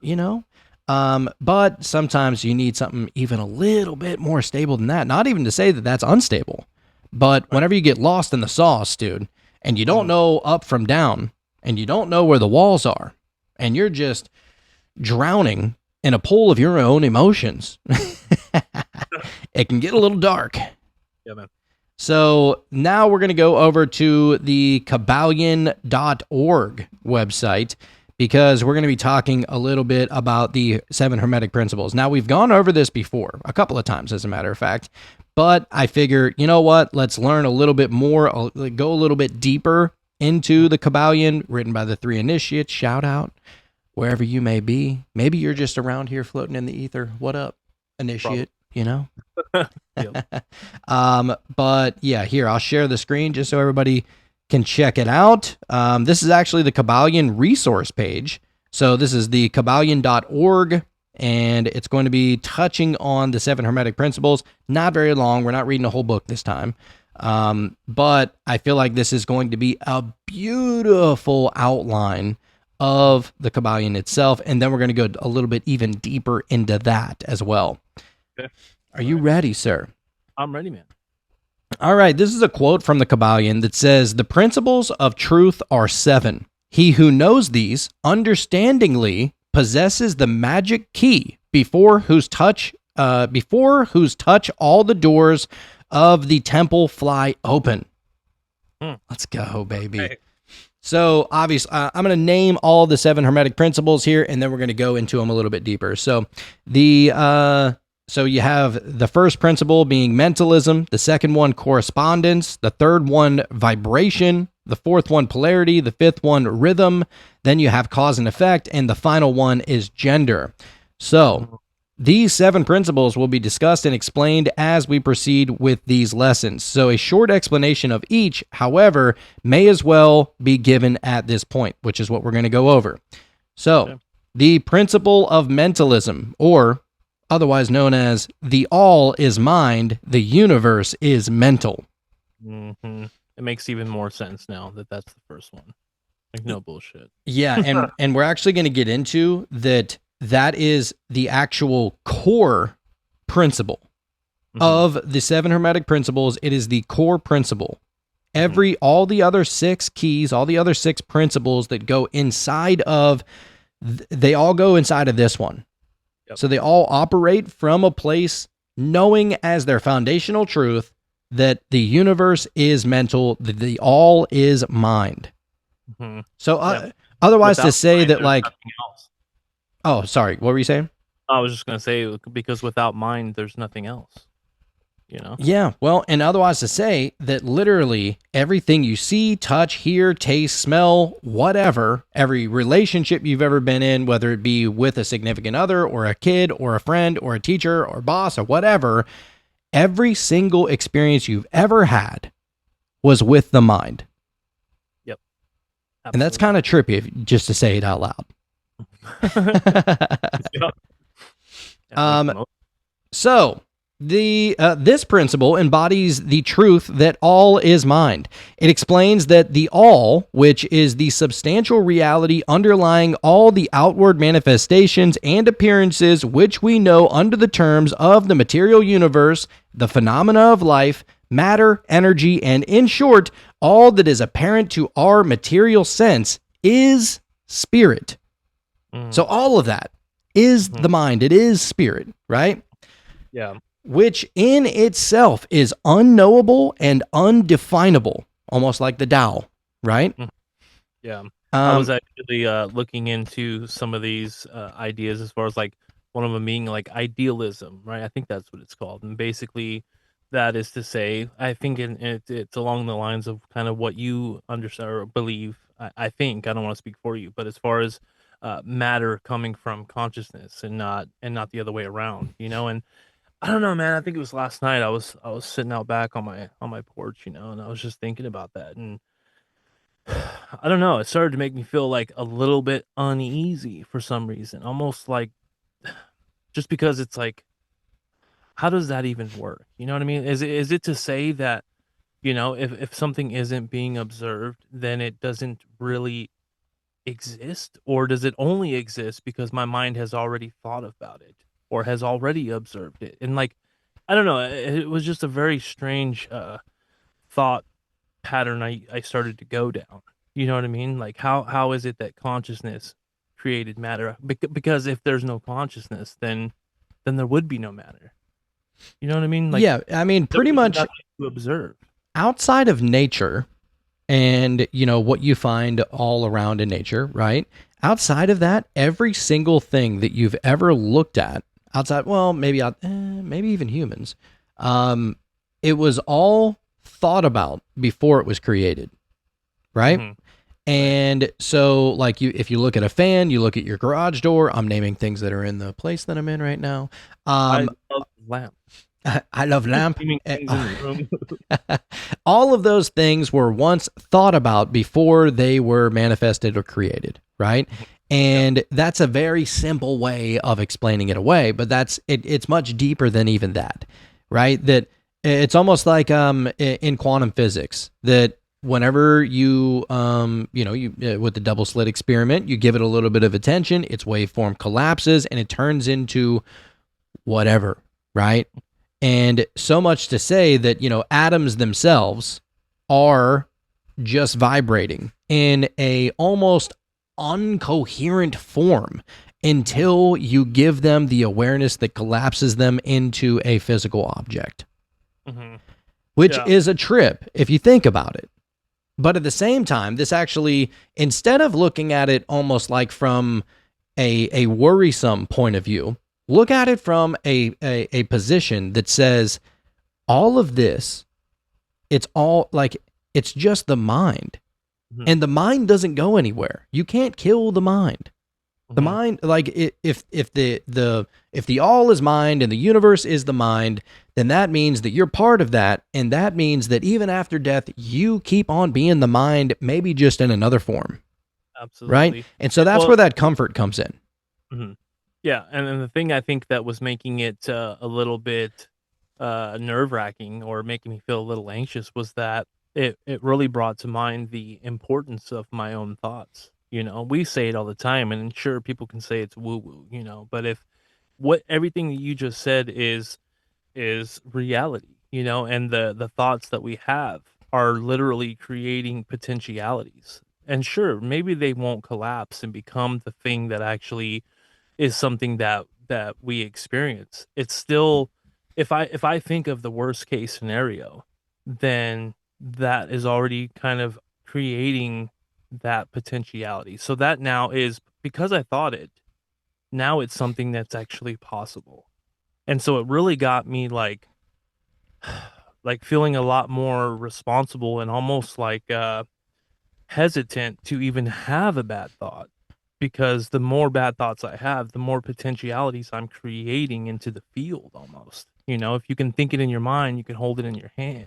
You know? But sometimes you need something even a little bit more stable than that. Not even to say that that's unstable, but whenever you get lost in the sauce, dude, and you don't know up from down, and you don't know where the walls are, and you're just drowning in a pool of your own emotions, it can get a little dark. Yeah, man. So now we're going to go over to the Kybalion.org website because we're going to be talking a little bit about the 7 Hermetic Principles. Now, we've gone over this before, a couple of times, as a matter of fact, but I figure, you know what? Let's learn a little bit more, go a little bit deeper into the Kybalion, written by the 3 Initiates. Shout out wherever you may be. Maybe you're just around here floating in the ether. What up, Initiate? You know? But yeah, here, I'll share the screen just so everybody can check it out. This is actually the Kybalion resource page. So this is the Kybalion.org, and it's going to be touching on the 7 Hermetic Principles. Not very long. We're not reading a whole book this time. But I feel like this is going to be a beautiful outline of the Kybalion itself. And then we're going to go a little bit even deeper into that as well. Okay. Are you ready, sir? I'm ready, man. All right, this is a quote from the Kybalion that says, "The principles of truth are 7. He who knows these understandingly possesses the magic key before whose touch all the doors of the temple fly open." Let's go, baby. Okay. So obviously, I'm going to name all the 7 Hermetic Principles here, and then we're going to go into them a little bit deeper. So So you have the first principle being mentalism, the second one correspondence, the third one vibration, the fourth one polarity, the fifth one rhythm, then you have cause and effect, and the final one is gender. So these 7 principles will be discussed and explained as we proceed with these lessons. So a short explanation of each, however, may as well be given at this point, which is what we're going to go over. So the principle of mentalism, or otherwise known as the all is mind, the universe is mental. Mm-hmm. It makes even more sense now that that's the first one. Like, no bullshit. Yeah, and we're actually going to get into that is the actual core principle Mhm. of the 7 Hermetic principles. It is the core principle. All the other 6 keys, all the other 6 principles that go inside of, they all go inside of this one. Yep. So they all operate from a place knowing as their foundational truth that the universe is mental, that the all is mind. Mhm. So Yep. otherwise Without to say mind, that there's like, nothing else. oh, sorry, what were you saying? I was just gonna say, because without mind, there's nothing else. You know? Yeah, well, and otherwise to say that literally everything you see, touch, hear, taste, smell, whatever, every relationship you've ever been in, whether it be with a significant other or a kid or a friend or a teacher or boss or whatever, every single experience you've ever had was with the mind. Yep. And that's kind of trippy just to say it out loud. Yep. So this principle embodies the truth that all is mind. It explains that the all, which is the substantial reality underlying all the outward manifestations and appearances which we know under the terms of the material universe, the phenomena of life, matter, energy, and in short, all that is apparent to our material sense is spirit. So all of that is the mind. It is spirit, right? Yeah. Which in itself is unknowable and undefinable, almost like the Tao, right? Yeah. I was actually looking into some of these ideas as far as like one of them being like idealism, right? I think that's what it's called. And basically, that is to say, I think it's along the lines of kind of what you understand or believe. I think I don't want to speak for you, but as far as matter coming from consciousness and not the other way around, you know. And I don't know, man. I think it was last night. I was sitting out back on my porch, you know, and I was just thinking about that. And I don't know. It started to make me feel like a little bit uneasy for some reason, almost like just because it's like, how does that even work? You know what I mean? Is it to say that, you know, if something isn't being observed, then it doesn't really exist, or does it only exist because my mind has already thought about it or has already observed it? And like, I don't know. It was just a very strange thought pattern I started to go down. You know what I mean? Like how is it that consciousness created matter? Because if there's no consciousness, then there would be no matter. You know what I mean? Like, yeah, I mean, pretty there's much nothing to observe. outside of nature and, you know, what you find all around in nature, right? Outside of that, every single thing that you've ever looked at outside, well, maybe even humans, it was all thought about before it was created, right? Mhm. And so, like, if you look at a fan, you look at your garage door. I'm naming things that are in the place that I'm in right now. I love lamp. I love lamp. Steaming things in the room. All of those things were once thought about before they were manifested or created, right? And that's a very simple way of explaining it away, but it's much deeper than even that, right? That it's almost like in quantum physics that whenever you with the double slit experiment, you give it a little bit of attention, its waveform collapses and it turns into whatever, right? And so much to say that, you know, atoms themselves are just vibrating in a almost uncoherent form until you give them the awareness that collapses them into a physical object, which is a trip if you think about it. But at the same time, this actually, instead of looking at it almost like from a worrisome point of view, look at it from a position that says all of this, it's all like, it's just the mind. And the mind doesn't go anywhere. You can't kill the mind. The mind, like if the all is mind and the universe is the mind, then that means that you're part of that, and that means that even after death, you keep on being the mind, maybe just in another form. Absolutely. Right? And so that's where that comfort comes in. Mm-hmm. Yeah, and the thing I think that was making it a little bit nerve-wracking or making me feel a little anxious was that it really brought to mind the importance of my own thoughts. You know, we say it all the time, and sure, people can say it's woo-woo, you know, but what everything that you just said is reality, and the thoughts that we have are literally creating potentialities. And sure, maybe they won't collapse and become the thing that actually is something that we experience. It's still, if I think of the worst case scenario, then that is already kind of creating that potentiality. So that now is, because I thought it, now it's something that's actually possible. And so it really got me like feeling a lot more responsible and almost like hesitant to even have a bad thought, because the more bad thoughts I have, the more potentialities I'm creating into the field almost. If you can think it in your mind, you can hold it in your hand.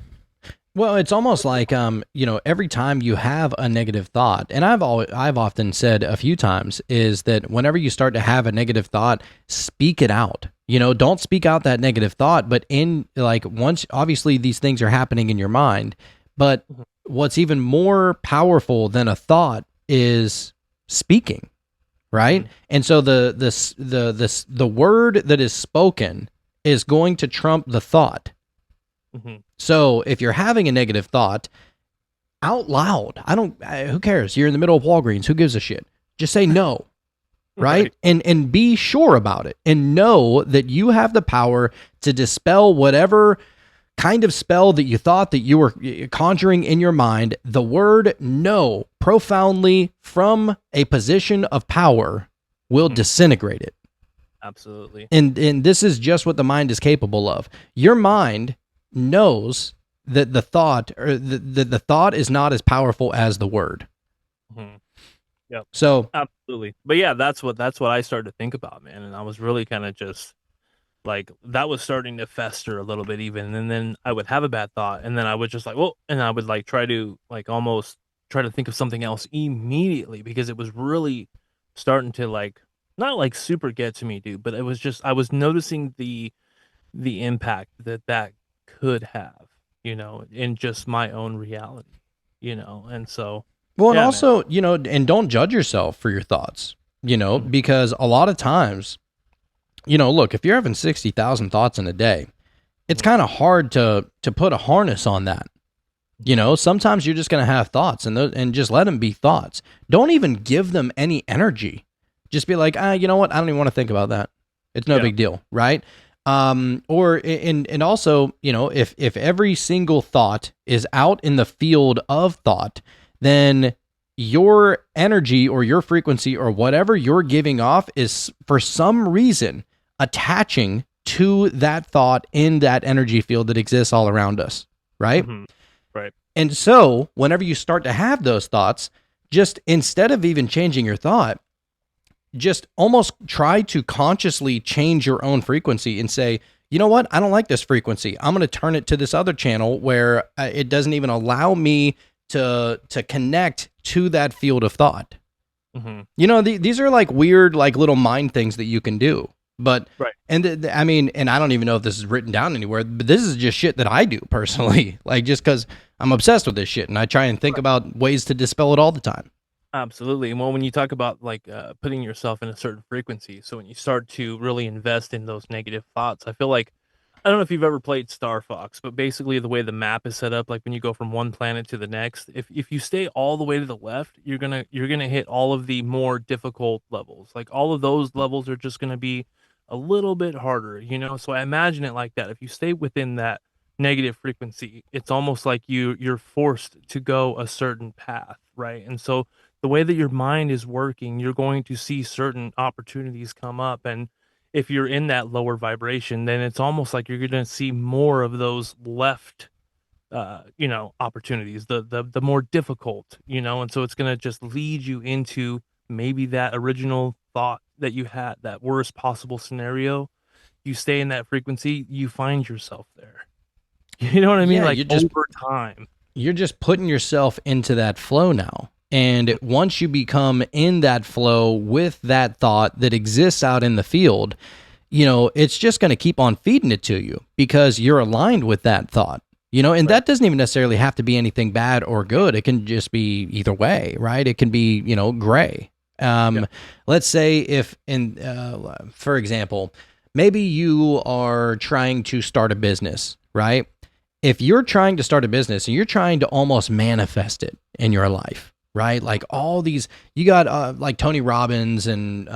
Well, it's almost like every time you have a negative thought, and I've often said a few times, is that whenever you start to have a negative thought, speak it out. Don't speak out that negative thought, but once obviously these things are happening in your mind, but what's even more powerful than a thought is speaking, right? And so the word that is spoken is going to trump the thought. So if you're having a negative thought out loud, who cares? You're in the middle of Walgreens. Who gives a shit? Just say no, right? And be sure about it, and know that you have the power to dispel whatever kind of spell that you thought that you were conjuring in your mind. The word no, profoundly from a position of power, will disintegrate it. Absolutely. And this is just what the mind is capable of. Your mind knows that the thought, or the thought, is not as powerful as the word. Yep. So absolutely. But yeah, that's what I started to think about, man. And I was really kind of just like, that was starting to fester a little bit even. And then I would have a bad thought, and then I would just like, well, and I would like try to like almost try to think of something else immediately, because it was really starting to like, not like super get to me, dude, but it was just, I was noticing the impact that could have, in just my own reality, and so. Well, and yeah, also, and don't judge yourself for your thoughts, because a lot of times, look, if you're having 60,000 thoughts in a day, it's kind of hard to put a harness on that. Sometimes you're just going to have thoughts, and just let them be thoughts. Don't even give them any energy. Just be like, you know what? I don't even want to think about that. It's no big deal, right? And also, if every single thought is out in the field of thought, then your energy or your frequency or whatever you're giving off is for some reason attaching to that thought in that energy field that exists all around us, right? Right. And so whenever you start to have those thoughts, just instead of even changing your thought, just almost try to consciously change your own frequency and say, you know what? I don't like this frequency. I'm going to turn it to this other channel where it doesn't even allow me to connect to that field of thought. These are like weird, like little mind things that you can do. But, right. And I mean, and I don't even know if this is written down anywhere, but this is just shit that I do personally, like just because I'm obsessed with this shit and I try and think about ways to dispel it all the time. Absolutely. Well, when you talk about like putting yourself in a certain frequency, so when you start to really invest in those negative thoughts, I feel like, I don't know if you've ever played Star Fox, but basically the way the map is set up, like when you go from one planet to the next, if you stay all the way to the left, you're gonna hit all of the more difficult levels. Like all of those levels are just gonna be a little bit harder, So I imagine it like that. If you stay within that negative frequency, it's almost like you're forced to go a certain path, right? And so the way that your mind is working, you're going to see certain opportunities come up. And if you're in that lower vibration, then it's almost like you're going to see more of those left, opportunities, the more difficult, and so it's going to just lead you into maybe that original thought that you had, that worst possible scenario. You stay in that frequency, you find yourself there. You know what I mean? Yeah, like over time. You're just putting yourself into that flow now. And once you become in that flow with that thought that exists out in the field, it's just going to keep on feeding it to you because you're aligned with that thought, and right. That doesn't even necessarily have to be anything bad or good. It can just be either way, right? It can be, gray. Let's say if for example, maybe you are trying to start a business, right? If you're trying to start a business and you're trying to almost manifest it in your life, right? Like all these, you got like Tony Robbins and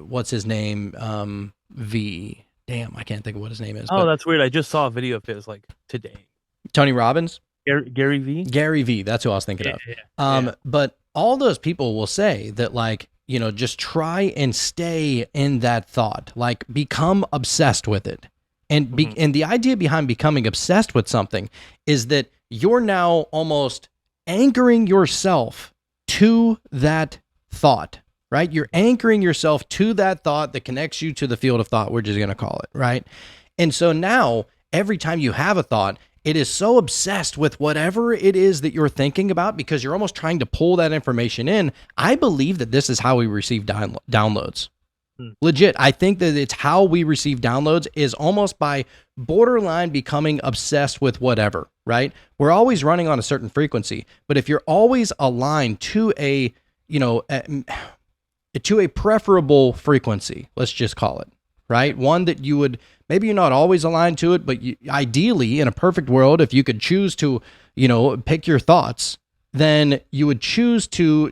what's his name? Damn, I can't think of what his name is. Oh, but that's weird. I just saw a video of his like today. Tony Robbins? Gary V. Gary V. That's who I was thinking of. Yeah. But all those people will say that, like, you know, just try and stay in that thought, like become obsessed with it. And and the idea behind becoming obsessed with something is that you're now almost anchoring yourself to that thought, right? You're anchoring yourself to that thought that connects you to the field of thought, we're just going to call it, right? And so now every time you have a thought, it is so obsessed with whatever it is that you're thinking about because you're almost trying to pull that information in. I believe that this is how we receive downloads. Legit. I think that it's how we receive downloads is almost by borderline becoming obsessed with whatever, right? We're always running on a certain frequency, but if you're always aligned to a, you know, to a preferable frequency, let's just call it, right? One that you would, maybe you're not always aligned to it, but ideally in a perfect world, if you could choose to, you know, pick your thoughts, then you would choose to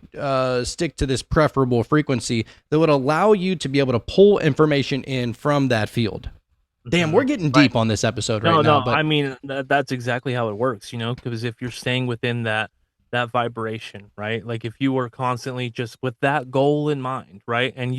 stick to this preferable frequency that would allow you to be able to pull information in from that field. Damn, we're getting deep on this episode right now. But I mean, that's exactly how it works, you know, because if you're staying within that vibration, right? Like if you were constantly just with that goal in mind, right? And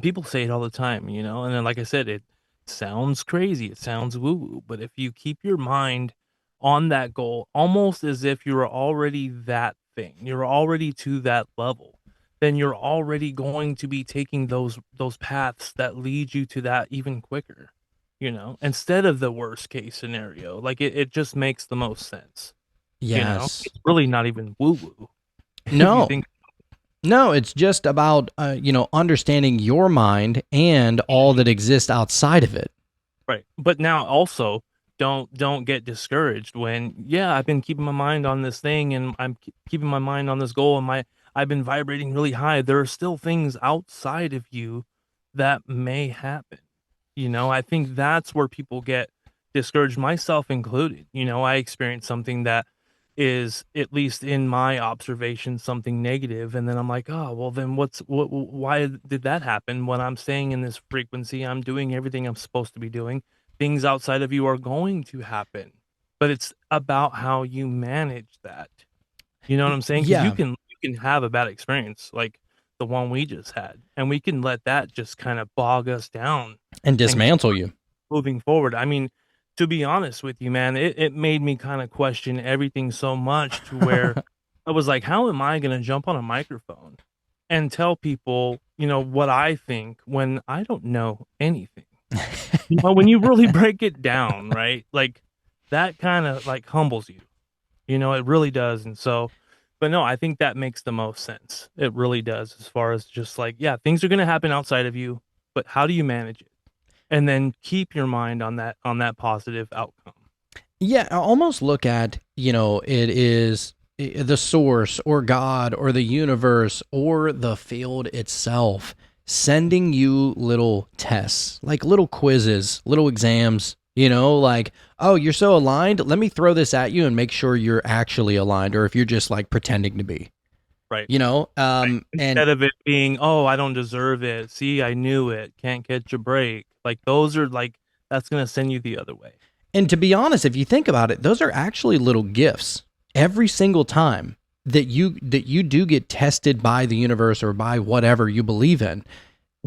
people say it all the time, you know, and then like I said, it sounds crazy, it sounds woo-woo, but if you keep your mind on that goal, almost as if you're already that thing, you're already to that level, then you're already going to be taking those paths that lead you to that even quicker, you know, instead of the worst case scenario. Like it just makes the most sense. Yes. You know? It's really not even woo-woo. No. No, it's just about, you know, understanding your mind and all that exists outside of it. Right. But now also, don't get discouraged when, I've been keeping my mind on this thing and I'm keeping my mind on this goal and I've been vibrating really high. There are still things outside of you that may happen. You know, I think that's where people get discouraged, myself included. You know, I experienced something that is, at least in my observation, something negative, and then I'm like, oh well, then why did that happen? When I'm staying in this frequency, I'm doing everything I'm supposed to be doing, things outside of you are going to happen, but it's about how you manage that. You know what I'm saying? 'Cause Yeah. you can have a bad experience like the one we just had, and we can let that just kind of bog us down And dismantle you. moving forward. I mean, to be honest with you, man, it made me kind of question everything so much to where I was like, how am I going to jump on a microphone and tell people, you know, what I think when I don't know anything? You know, when you really break it down, right? Like that kind of like humbles you, you know, it really does. And so, but no, I think that makes the most sense. It really does, as far as just like, things are going to happen outside of you, but how do you manage it? And then keep your mind on that positive outcome. Yeah, I almost look at, you know, it is the source or God or the universe or the field itself sending you little tests, like little quizzes, little exams, you know, like, oh, you're so aligned. Let me throw this at you and make sure you're actually aligned, or if you're just like pretending to be. Right. You know, Right. Instead of it being, oh, I don't deserve it. See, I knew it. Can't catch a break. Like those are like, that's going to send you the other way. And to be honest, if you think about it, those are actually little gifts. Every single time that you do get tested by the universe or by whatever you believe in,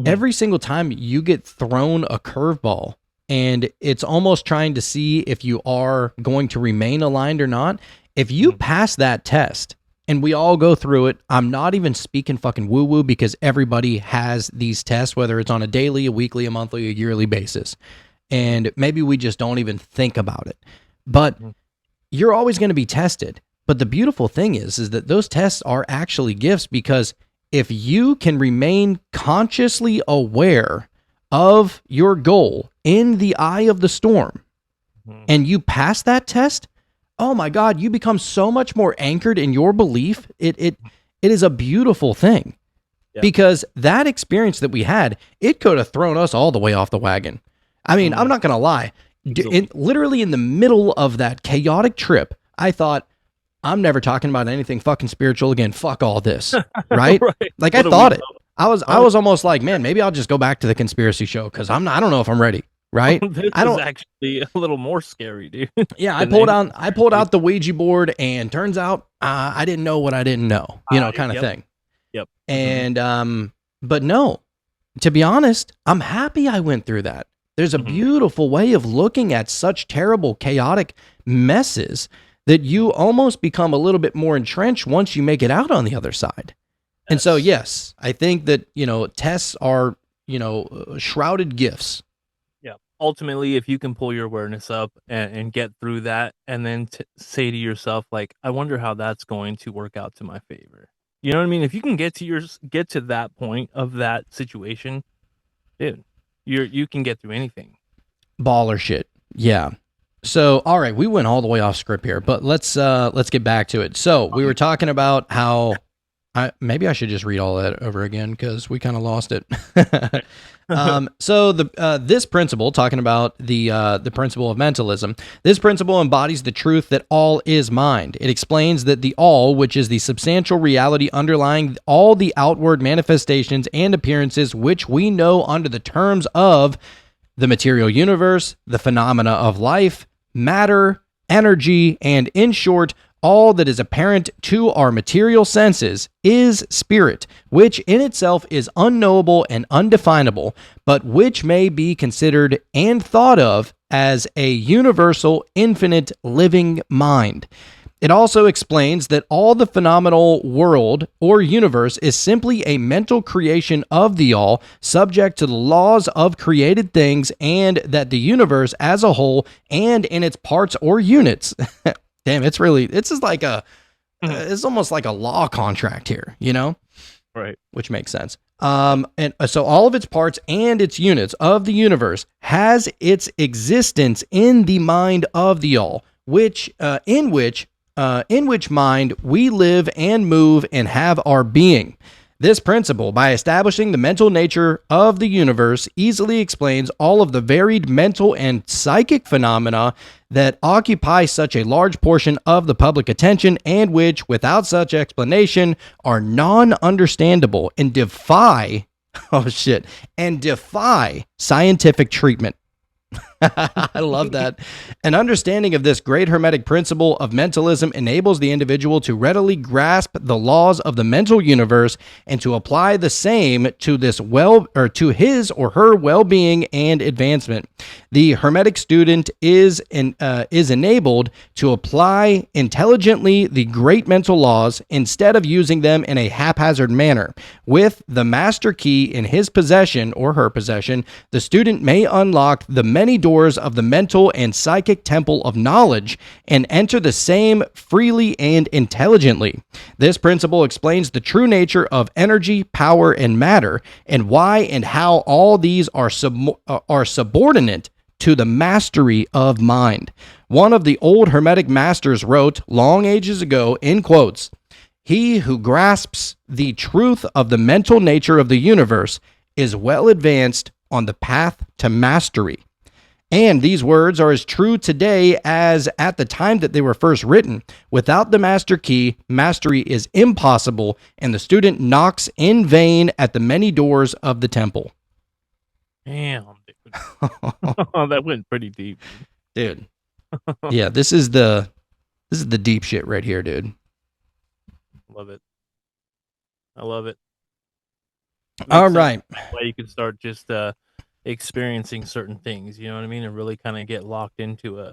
every single time you get thrown a curveball, and it's almost trying to see if you are going to remain aligned or not. If you pass that test, and we all go through it, I'm not even speaking fucking woo-woo, because everybody has these tests, whether it's on a daily, a weekly, a monthly, a yearly basis. And maybe we just don't even think about it. But you're always going to be tested. But the beautiful thing is that those tests are actually gifts, because if you can remain consciously aware of your goal in the eye of the storm, and you pass that test, oh my God, you become so much more anchored in your belief. It is a beautiful thing. Yeah. because that experience that we had, it could have thrown us all the way off the wagon. I mean, I'm not going to lie. Literally in the middle of that chaotic trip, I thought, I'm never talking about anything fucking spiritual again. Fuck all this. Right? Right. Like What I a thought it. weirdo. I was almost like, man, maybe I'll just go back to the conspiracy show because I don't know if I'm ready. Right? This I don't is actually a little more scary, dude. Yeah, I than pulled out the Ouija board, and turns out I didn't know what I didn't know, kind of Yep. thing. Yep. And but no, to be honest, I'm happy I went through that. There's a Mhm. beautiful way of looking at such terrible, chaotic messes that you almost become a little bit more entrenched once you make it out on the other side. And so, yes, I think that tests are shrouded gifts. Yeah. Ultimately, if you can pull your awareness up and get through that, and then say to yourself, like, I wonder how that's going to work out to my favor. You know what I mean? If you can get to that point of that situation, dude, you can get through anything. Baller shit. Yeah. So, all right, we went all the way off script here, but let's get back to it. So, we were talking about how maybe I should just read all that over again because we kind of lost it. So this principle, talking about the principle of mentalism, this principle embodies the truth that all is mind. It explains that the all, which is the substantial reality underlying all the outward manifestations and appearances which we know under the terms of the material universe, the phenomena of life, matter, energy, and in short, all that is apparent to our material senses is spirit, which in itself is unknowable and undefinable, but which may be considered and thought of as a universal, infinite, living mind. It also explains that all the phenomenal world or universe is simply a mental creation of the all, subject to the laws of created things, and that the universe as a whole and in its parts or units damn, it's like it's almost like a law contract here, Right. Which makes sense. And so all of its parts and its units of the universe has its existence in the mind of the all, in which mind we live and move and have our being. This principle, by establishing the mental nature of the universe, easily explains all of the varied mental and psychic phenomena that occupy such a large portion of the public attention and which, without such explanation, are non-understandable and defy scientific treatment. I love that. An understanding of this great hermetic principle of mentalism enables the individual to readily grasp the laws of the mental universe and to apply the same to to his or her well-being and advancement. The hermetic student is enabled to apply intelligently the great mental laws instead of using them in a haphazard manner. With the master key in his possession or her possession, the student may unlock the many doors of the mental and psychic temple of knowledge and enter the same freely and intelligently. This principle explains the true nature of energy, power, and matter, and why and how all these are subordinate to the mastery of mind. One of the old Hermetic masters wrote long ages ago, in quotes, "He who grasps the truth of the mental nature of the universe is well advanced on the path to mastery." And these words are as true today as at the time that they were first written. Without the master key, mastery is impossible, and the student knocks in vain at the many doors of the temple. Damn, dude. That went pretty deep. Dude. Yeah, this is the deep shit right here, dude. Love it. I love it. All right. Why you can start just experiencing certain things, you know what I mean, and really kind of get locked into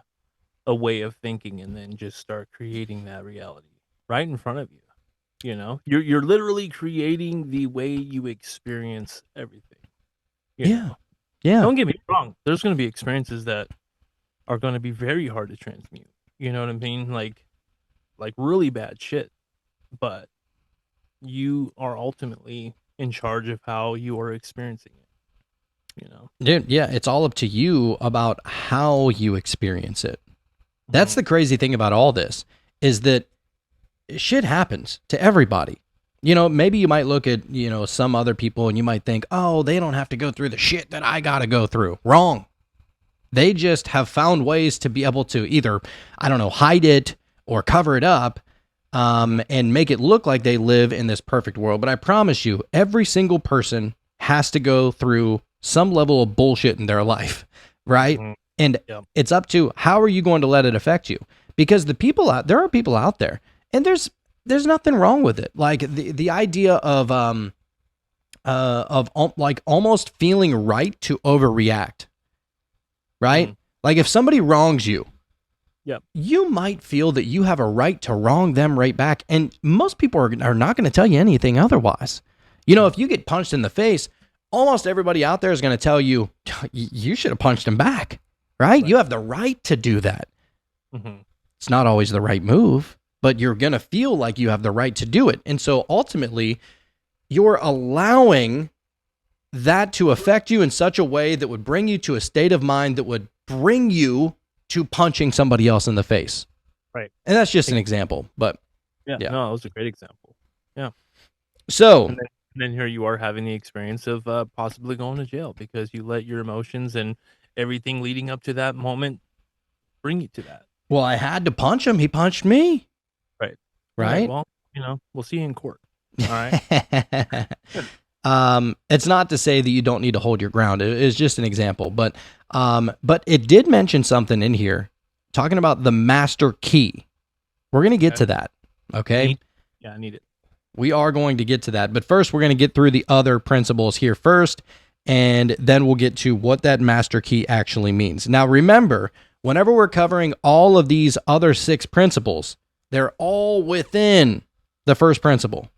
a way of thinking, and then just start creating that reality right in front of you. You're literally creating the way you experience everything. Yeah. Yeah. Don't get me wrong. There's going to be experiences that are going to be very hard to transmute. You know what I mean? Like really bad shit. But you are ultimately in charge of how you are experiencing it. Dude, yeah, it's all up to you about how you experience it. That's the crazy thing about all this, is that shit happens to everybody. You know, maybe you might look at, you know, some other people and you might think, oh, they don't have to go through the shit that I got to go through. Wrong. They just have found ways to be able to either, I don't know, hide it or cover it up, and make it look like they live in this perfect world. But I promise you, every single person has to go through some level of bullshit in their life, right? Mhm. And Yep. it's up to how are you going to let it affect you? Because there are people out there, and there's nothing wrong with it. Like the idea of like almost feeling right to overreact, right? Mhm. Like if somebody wrongs you, Yep. you might feel that you have a right to wrong them right back. And most people are not going to tell you anything otherwise. You know, if you get punched in the face, almost everybody out there is going to tell you, you should have punched him back, right? You have the right to do that. Mhm. It's not always the right move, but you're going to feel like you have the right to do it. And so ultimately, you're allowing that to affect you in such a way that would bring you to a state of mind that would bring you to punching somebody else in the face. Right. And that's just an example. But Yeah. Yeah. No, that was a great example. so, And then here you are having the experience of possibly going to jail because you let your emotions and everything leading up to that moment bring you to that. well, I had to punch him. He punched me. Right. Right. Well, we'll see you in court. All right. It's not to say that you don't need to hold your ground. It's just an example, but it did mention something in here talking about the master key. We're going to get Okay. to that. Okay. Yeah, I need it. We are going to get to that, but first we're going to get through the other principles here first, and then we'll get to what that master key actually means. Now, remember, whenever we're covering all of these other 6 principles, they're all within the first principle.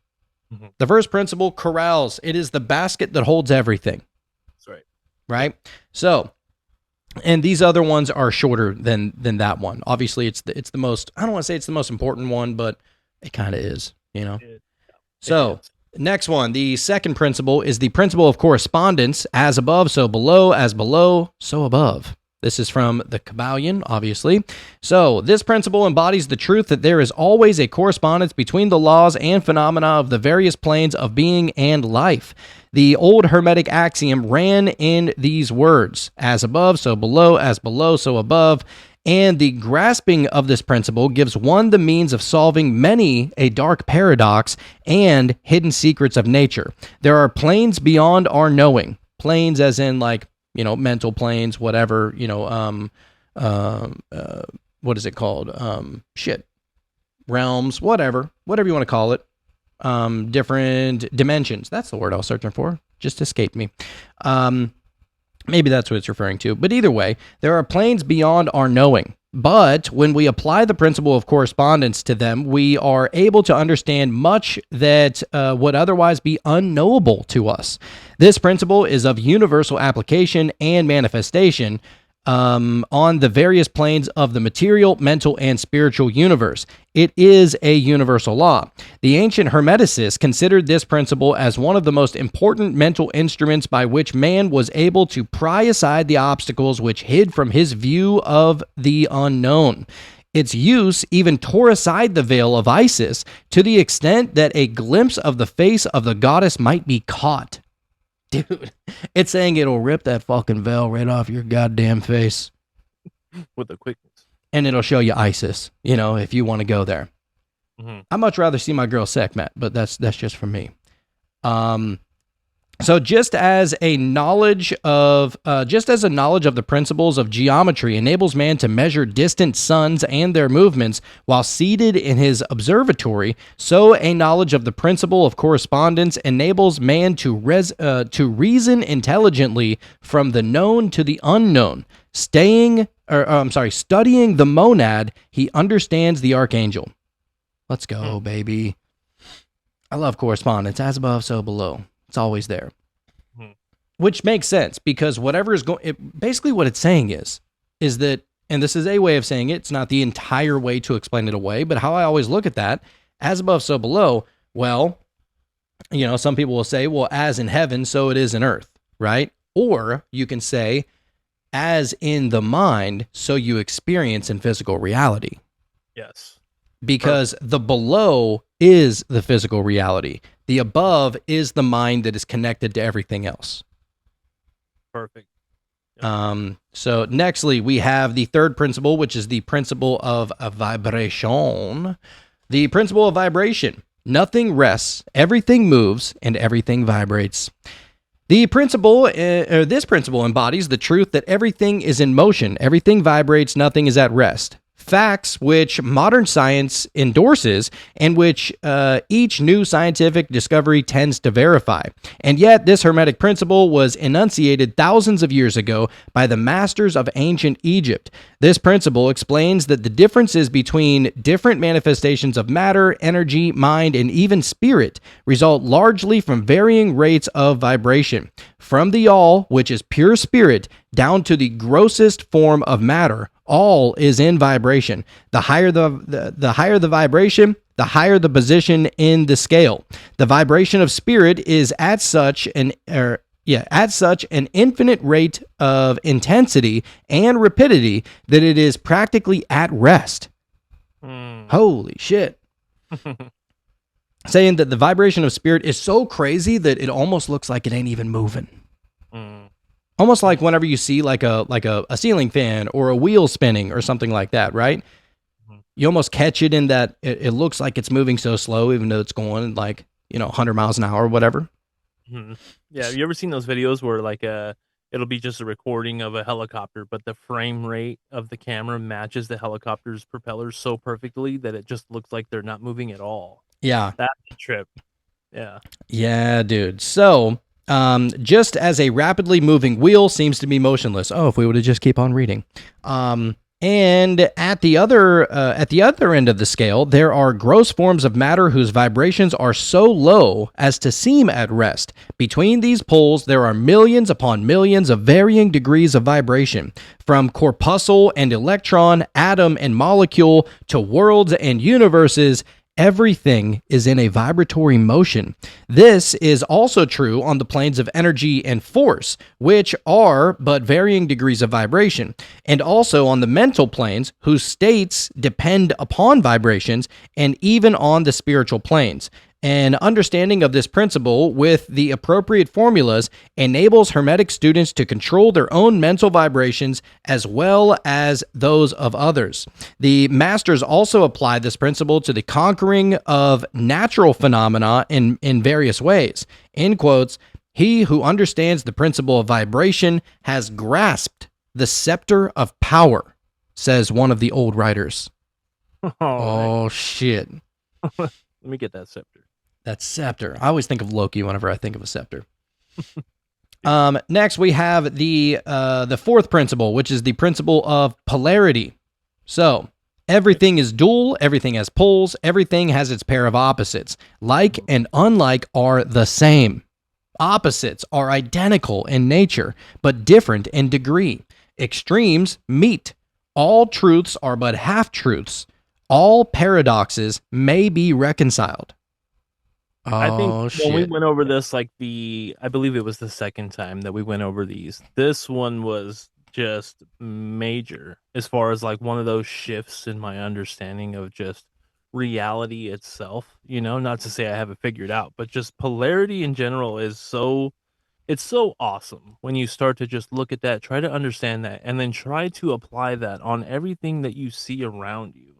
Mhm. The first principle corrals. It is the basket that holds everything, That's right. right? So, and these other ones are shorter than that one. Obviously, it's the most, I don't want to say it's the most important one, but it kind of is, you know? So, next one, the second principle is the principle of correspondence, as above, so below, so above. This is from the Kabbalion, obviously. So, this principle embodies the truth that there is always a correspondence between the laws and phenomena of the various planes of being and life. The old Hermetic axiom ran in these words, as above, so below, so above. And the grasping of this principle gives one the means of solving many a dark paradox and hidden secrets of nature. There are planes beyond our knowing. Planes as in like, you know, mental planes, whatever, you know, what is it called? Realms, whatever you want to call it. Different dimensions. That's the word I was searching for. Just escaped me. Maybe that's what it's referring to. But either way, there are planes beyond our knowing. But when we apply the principle of correspondence to them, we are able to understand much that would otherwise be unknowable to us. This principle is of universal application and manifestation on the various planes of the material, mental, and spiritual universe. It is a universal law. The ancient Hermeticists considered this principle as one of the most important mental instruments by which man was able to pry aside the obstacles which hid from his view of the unknown. Its use even tore aside the veil of Isis to the extent that a glimpse of the face of the goddess might be caught. Dude, it's saying it'll rip that fucking veil right off your goddamn face. With the quickness. And it'll show you ISIS, you know, if you want to go there. Mhm. I'd much rather see my girl Sekhmet, but that's just for me. So just as a knowledge of the principles of geometry enables man to measure distant suns and their movements while seated in his observatory, so a knowledge of the principle of correspondence enables man to reason intelligently from the known to the unknown. Studying the monad, he understands the archangel. Let's go, baby. I love correspondence. As above, so below. It's always there. Which makes sense because whatever is going, basically what it's saying is that, and this is a way of saying it, it's not the entire way to explain it away, but how I always look at that, as above, so below, well, you know, some people will say, well, as in heaven, so it is in earth, right? Or you can say, as in the mind, so you experience in physical reality. Yes. Because the below is the physical reality. The above is the mind that is connected to everything else. Perfect. So nextly, we have the third principle, which is the principle of a vibration. The principle of vibration. Nothing rests, everything moves, and everything vibrates. The principle, or this principle embodies the truth that everything is in motion, everything vibrates, nothing is at rest. Facts which modern science endorses and which each new scientific discovery tends to verify. And yet, this Hermetic principle was enunciated thousands of years ago by the masters of ancient Egypt. This principle explains that the differences between different manifestations of matter, energy, mind, and even spirit result largely from varying rates of vibration. From the all, which is pure spirit, down to the grossest form of matter, all is in vibration. The higher the higher the vibration, the higher the position in the scale. The vibration of spirit is at such an infinite rate of intensity and rapidity that it is practically at rest. Holy shit. Saying that the vibration of spirit is so crazy that it almost looks like it ain't even moving. Almost like whenever you see like a ceiling fan or a wheel spinning or something like that, right? You almost catch it in that it looks like it's moving so slow, even though it's going like, 100 miles an hour or whatever. Yeah, have you ever seen those videos where like it'll be just a recording of a helicopter, but the frame rate of the camera matches the helicopter's propellers so perfectly that it just looks like they're not moving at all. Yeah. That's a trip. Yeah. Yeah, dude. So, just as a rapidly moving wheel seems to be motionless. Oh, if we would have just keep on reading. And at the other end of the scale, there are gross forms of matter whose vibrations are so low as to seem at rest. Between these poles, there are millions upon millions of varying degrees of vibration, from corpuscle and electron, atom and molecule, to worlds and universes. Everything is in a vibratory motion. This is also true on the planes of energy and force, which are but varying degrees of vibration, and also on the mental planes, whose states depend upon vibrations, and even on the spiritual planes. An understanding of this principle with the appropriate formulas enables Hermetic students to control their own mental vibrations as well as those of others. The masters also apply this principle to the conquering of natural phenomena in various ways. In quotes, he who understands the principle of vibration has grasped the scepter of power, says one of the old writers. Oh, shit. Let me get that scepter. That scepter. I always think of Loki whenever I think of a scepter. Next, we have the fourth principle, which is the principle of polarity. So, everything is dual, everything has poles, everything has its pair of opposites. Like and unlike are the same. Opposites are identical in nature, but different in degree. Extremes meet. All truths are but half-truths. All paradoxes may be reconciled. I think when we went over this, I believe it was the second time that we went over these. This one was just major as far as like one of those shifts in my understanding of just reality itself. Not to say I have it figured out, but just polarity in general is it's so awesome when you start to just look at that, try to understand that, and then try to apply that on everything that you see around you.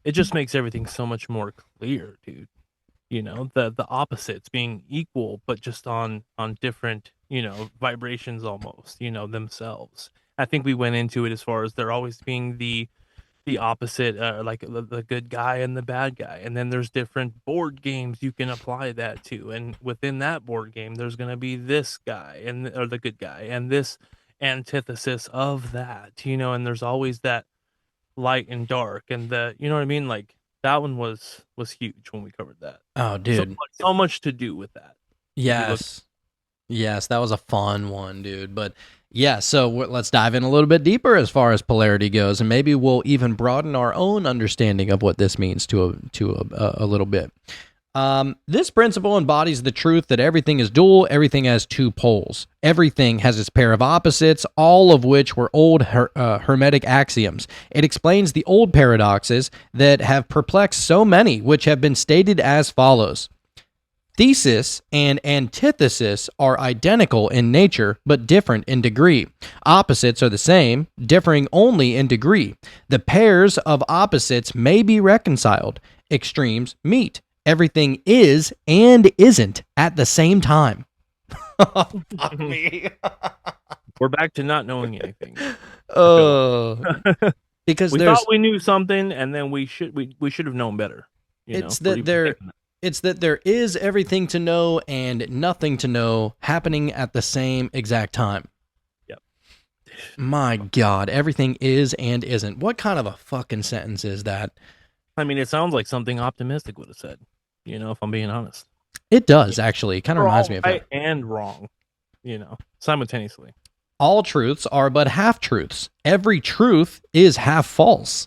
It just makes everything so much more clear, dude. The opposites being equal, but just on different, vibrations almost, themselves. I think we went into it as far as there always being the opposite, like the good guy and the bad guy. And then there's different board games you can apply that to. And within that board game, there's going to be this guy or the good guy and this antithesis of that, and there's always that light and dark, and you know what I mean? Like that one was huge when we covered that. Oh, dude, so much to do with that. Yes, that was a fun one, dude. But yeah, so let's dive in a little bit deeper as far as polarity goes, and maybe we'll even broaden our own understanding of what this means to a little bit. This principle embodies the truth that everything is dual, everything has two poles. Everything has its pair of opposites, all of which were old Hermetic axioms. It explains the old paradoxes that have perplexed so many, which have been stated as follows. Thesis and antithesis are identical in nature, but different in degree. Opposites are the same, differing only in degree. The pairs of opposites may be reconciled. Extremes meet. Everything is and isn't at the same time. Fuck me. We're back to not knowing anything. Because We there's thought we knew something, and then we should have known better. It's for that even there thinking that. it's that there is everything to know and nothing to know happening at the same exact time. Yep. My God, everything is and isn't. What kind of a fucking sentence is that? I mean, it sounds like something optimistic would have said. If I'm being honest. It does, actually. It kind of reminds me of right that. and wrong. Simultaneously. All truths are but half truths. Every truth is half false.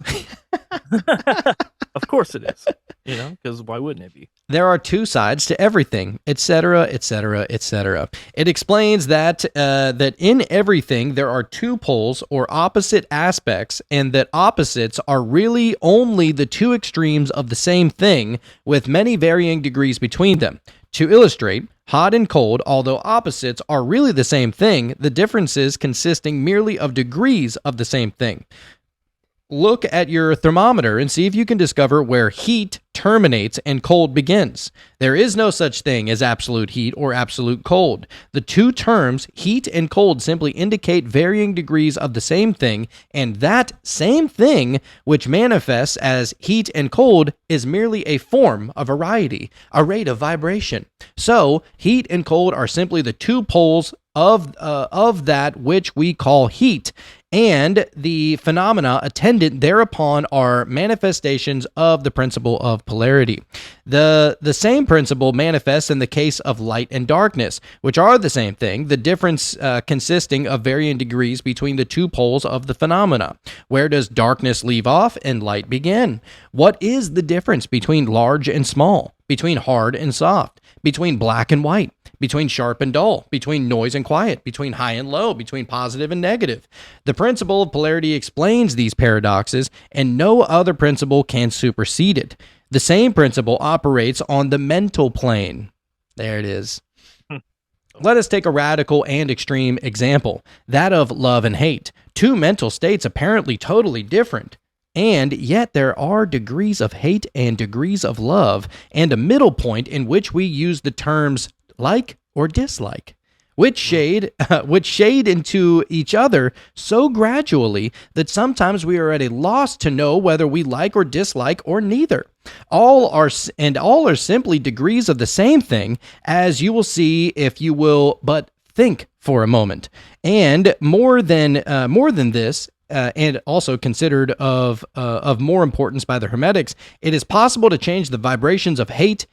Of course it is. Because why wouldn't it be? There are two sides to everything, etc., etc., etc. It explains that that in everything there are two poles or opposite aspects, and that opposites are really only the two extremes of the same thing, with many varying degrees between them. To illustrate, hot and cold, although opposites are really the same thing, the differences consisting merely of degrees of the same thing. Look at your thermometer and see if you can discover where heat terminates and cold begins. There is no such thing as absolute heat or absolute cold. The two terms, heat and cold, simply indicate varying degrees of the same thing, and that same thing, which manifests as heat and cold, is merely a form, a variety, a rate of vibration. So, heat and cold are simply the two poles of that which we call heat, and the phenomena attendant thereupon are manifestations of the principle of polarity. The same principle manifests in the case of light and darkness, which are the same thing, the difference consisting of varying degrees between the two poles of the phenomena. Where does darkness leave off and light begin? What is the difference between large and small, between hard and soft, between black and white, between sharp and dull, between noise and quiet, between high and low, between positive and negative? The principle of polarity explains these paradoxes, and no other principle can supersede it. The same principle operates on the mental plane. There it is. Let us take a radical and extreme example, that of love and hate. Two mental states apparently totally different. And yet there are degrees of hate and degrees of love, and a middle point in which we use the terms like or dislike, which shade into each other so gradually that sometimes we are at a loss to know whether we like or dislike or neither. All are simply degrees of the same thing, as you will see if you will but think for a moment. And more than this, and also considered of more importance by the Hermetics, it is possible to change the vibrations of hate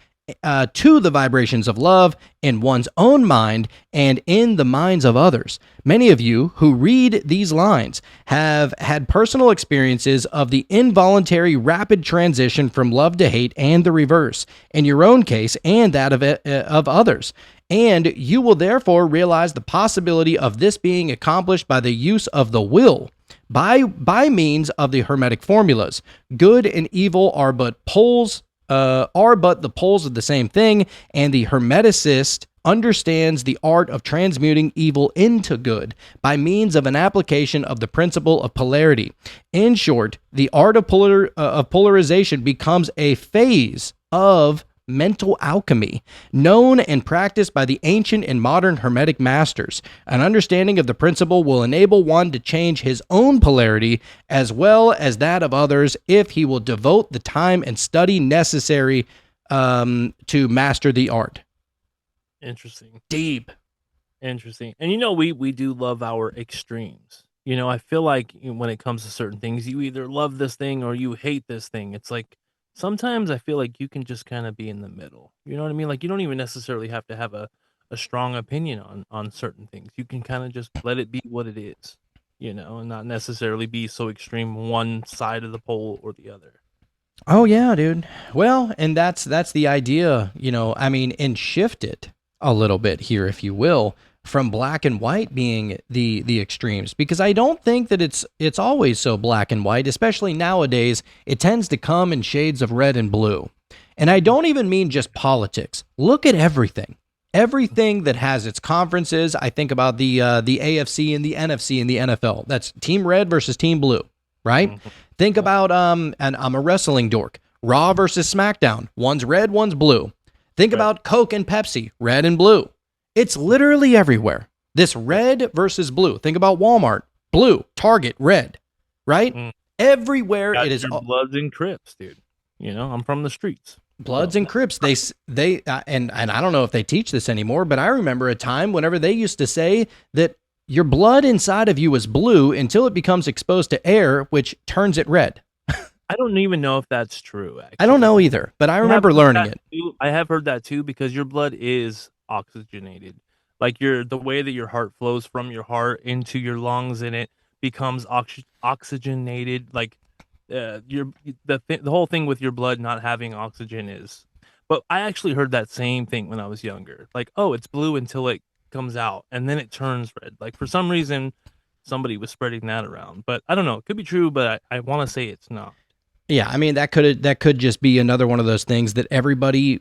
to the vibrations of love in one's own mind and in the minds of others. Many of you who read these lines have had personal experiences of the involuntary rapid transition from love to hate and the reverse, in your own case and that of others. And you will therefore realize the possibility of this being accomplished by the use of the will, by means of the Hermetic formulas. Good and evil are but the poles of the same thing, and the Hermeticist understands the art of transmuting evil into good by means of an application of the principle of polarity. In short, the art of polarization becomes a phase of mental alchemy, known and practiced by the ancient and modern Hermetic masters. An understanding of the principle will enable one to change his own polarity as well as that of others if he will devote the time and study necessary to master the art. Interesting. Deep. Interesting. And we do love our extremes. I feel like when it comes to certain things, you either love this thing or you hate this thing. It's like sometimes I feel like you can just kind of be in the middle. You know what I mean? Like you don't even necessarily have to have a strong opinion on certain things. You can kind of just let it be what it is, and not necessarily be so extreme one side of the pole or the other. Oh yeah, dude. Well, and that's the idea, I mean, and shift it a little bit here, if you will, from black and white being the extremes, because I don't think that it's always so black and white, especially nowadays. It tends to come in shades of red and blue. And I don't even mean just politics. Look at everything. Everything that has its conferences. I think about the AFC and the NFC and the NFL. That's Team Red versus Team Blue, right? Think about and I'm a wrestling dork. Raw versus SmackDown. One's red, one's blue. Think about Coke and Pepsi, red and blue. It's literally everywhere. This red versus blue. Think about Walmart, blue, Target, red, right? Everywhere Got it is. your Bloods and Crips, dude. I'm from the streets. Bloods and Crips. They and I don't know if they teach this anymore, but I remember a time whenever they used to say that your blood inside of you is blue until it becomes exposed to air, which turns it red. I don't even know if that's true. Actually. I don't know either, but I remember learning it. I have heard that too, because your blood is oxygenated. Like the way that your heart flows from your heart into your lungs, and it becomes oxygenated. Like the whole thing with your blood not having oxygen is. But I actually heard that same thing when I was younger. Like, oh, it's blue until it comes out, and then it turns red. Like, for some reason, somebody was spreading that around. But I don't know. It could be true, but I want to say it's not. Yeah, I mean, that could just be another one of those things that everybody,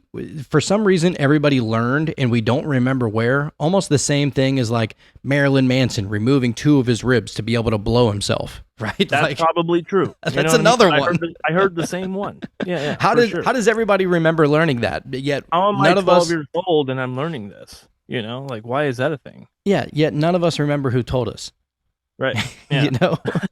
for some reason, everybody learned and we don't remember where. Almost the same thing as like Marilyn Manson removing 2 of his ribs to be able to blow himself, right? That's probably true. That's another one. I heard the same one. Yeah. How does everybody remember learning that? Yet I'm none like of 12 us years old and I'm learning this. Like, why is that a thing? Yeah, yet none of us remember who told us. Right. Yeah.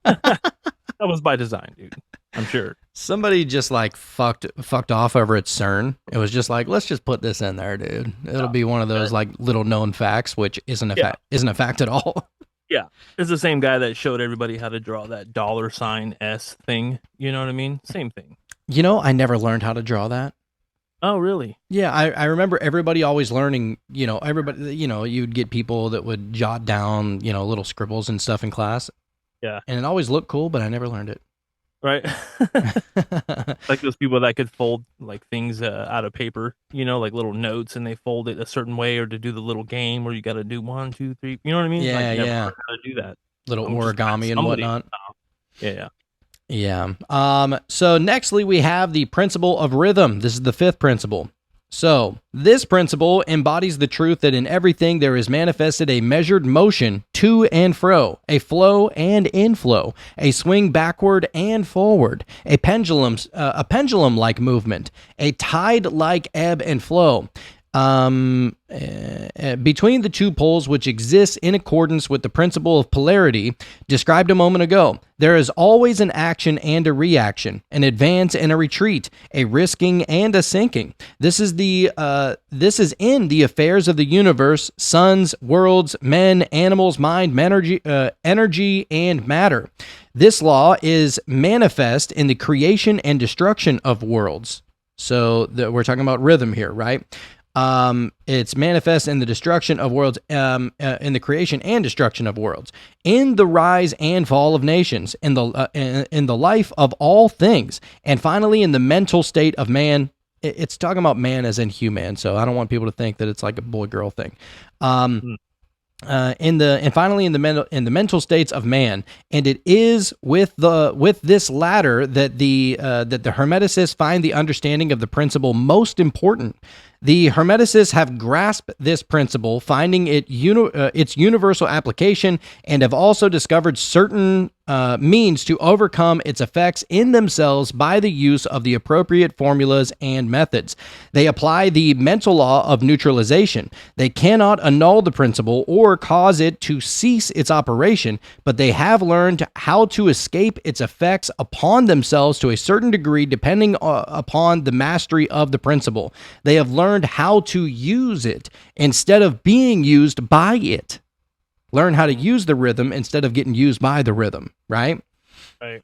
That was by design, dude. I'm sure. Somebody just like fucked off over at CERN. It was just like, let's just put this in there, dude. It'll be one of those like little known facts, which isn't a fact at all. Yeah, it's the same guy that showed everybody how to draw that $S thing. You know what I mean? Same thing. I never learned how to draw that. Oh, really? Yeah, I remember everybody always learning. Everybody. You'd get people that would jot down, little scribbles and stuff in class. Yeah, and it always looked cool, but I never learned it. Right. Like those people that could fold like things out of paper, like little notes, and they fold it a certain way, or to do the little game where you got to do 1, 2, 3. You know what I mean? Yeah, like, yeah. How to do that? Little origami and whatnot. Yeah. Yeah. So nextly, we have the principle of rhythm. This is the 5th principle. So, this principle embodies the truth that in everything there is manifested a measured motion to and fro, a flow and inflow, a swing backward and forward, a pendulum-like movement, a tide-like ebb and flow. Between the 2 poles which exist in accordance with the principle of polarity described a moment ago, there is always an action and a reaction, an advance and a retreat, a risking and a sinking. This is in the affairs of the universe, suns, worlds, men, animals, mind, energy, and matter. This law is manifest in the creation and destruction of worlds. So we're talking about rhythm here, right? It's manifest in the destruction of worlds, in the creation and destruction of worlds, in the rise and fall of nations, in the life of all things, and finally in the mental state of man. It's talking about man as in human, so I don't want people to think that it's like a boy-girl thing. Finally in the mental states of man, and it is with this latter that the Hermeticists find the understanding of the principle most important. The Hermeticists have grasped this principle, finding its universal application, and have also discovered certain means to overcome its effects in themselves by the use of the appropriate formulas and methods. They apply the mental law of neutralization. They cannot annul the principle or cause it to cease its operation, but they have learned how to escape its effects upon themselves to a certain degree, depending upon the mastery of the principle. They have learned how to use it instead of being used by it. Learn how to use the rhythm instead of getting used by the rhythm, right? Right.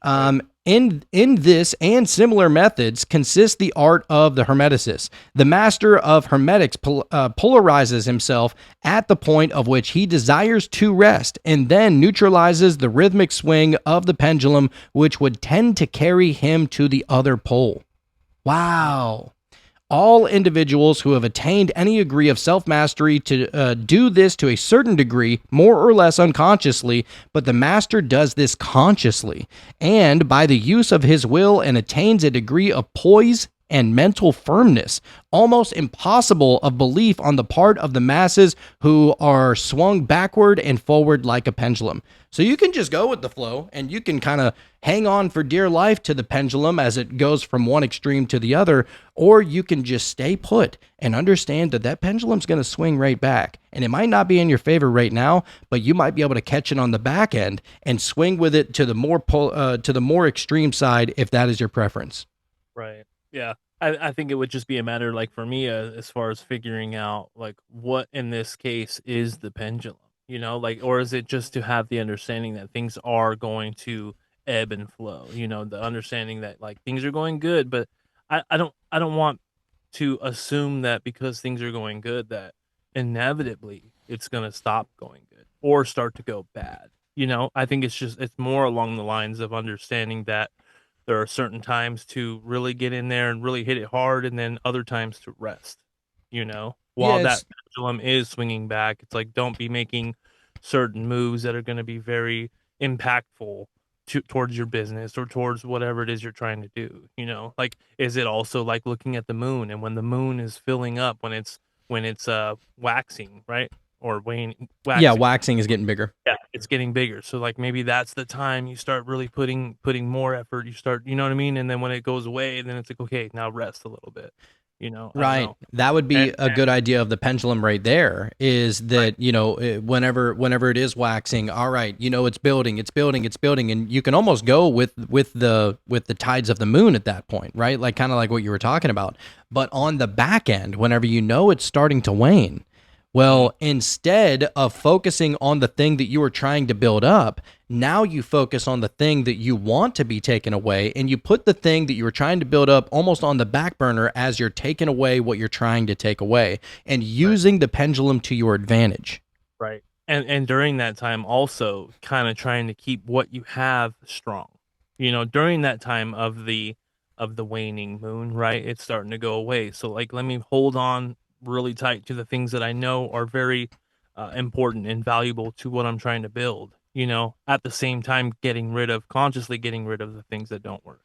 In this and similar methods consists the art of the Hermeticist. The master of Hermetics polarizes himself at the point of which he desires to rest, and then neutralizes the rhythmic swing of the pendulum, which would tend to carry him to the other pole. Wow. All individuals who have attained any degree of self mastery to do this to a certain degree, more or less unconsciously, but the master does this consciously and by the use of his will and attains a degree of poise and mental firmness, almost impossible of belief on the part of the masses who are swung backward and forward like a pendulum. So you can just go with the flow and you can kind of hang on for dear life to the pendulum as it goes from one extreme to the other, or you can just stay put and understand that that pendulum's going to swing right back. And it might not be in your favor right now, but you might be able to catch it on the back end and swing with it to the more extreme side if that is your preference. Right. Yeah. I think it would just be a matter, like for me, as far as figuring out like what in this case is the pendulum, like, or is it just to have the understanding that things are going to ebb and flow, the understanding that like things are going good, but I don't want to assume that because things are going good that inevitably it's going to stop going good or start to go bad. I think it's more along the lines of understanding that there are certain times to really get in there and really hit it hard, and then other times to rest. While Yeah, that pendulum is swinging back, it's like don't be making certain moves that are going to be very impactful towards your business or towards whatever it is you're trying to do. Like is it also like looking at the moon, and when the moon is filling up, when it's waxing, right? Or yeah, waxing. waxing is getting bigger. Yeah, it's getting bigger. So like maybe that's the time you start really putting more effort. You start, you know what I mean? And then when it goes away, then it's like, okay, now rest a little bit. I don't Right. know. That would be And, a good idea of the pendulum right there is that, right. whenever it is waxing, all right, it's building, it's building, it's building. And you can almost go with the tides of the moon at that point, right? Like kind of like what you were talking about. But on the back end, whenever it's starting to wane, well, instead of focusing on the thing that you were trying to build up, now you focus on the thing that you want to be taken away, and you put the thing that you were trying to build up almost on the back burner as you're taking away what you're trying to take away and using the pendulum to your advantage. Right. And during that time also kind of trying to keep what you have strong. During that time of the waning moon, right? It's starting to go away. So like let me hold on really tight to the things that I know are very important and valuable to what I'm trying to build, at the same time consciously getting rid of the things that don't work,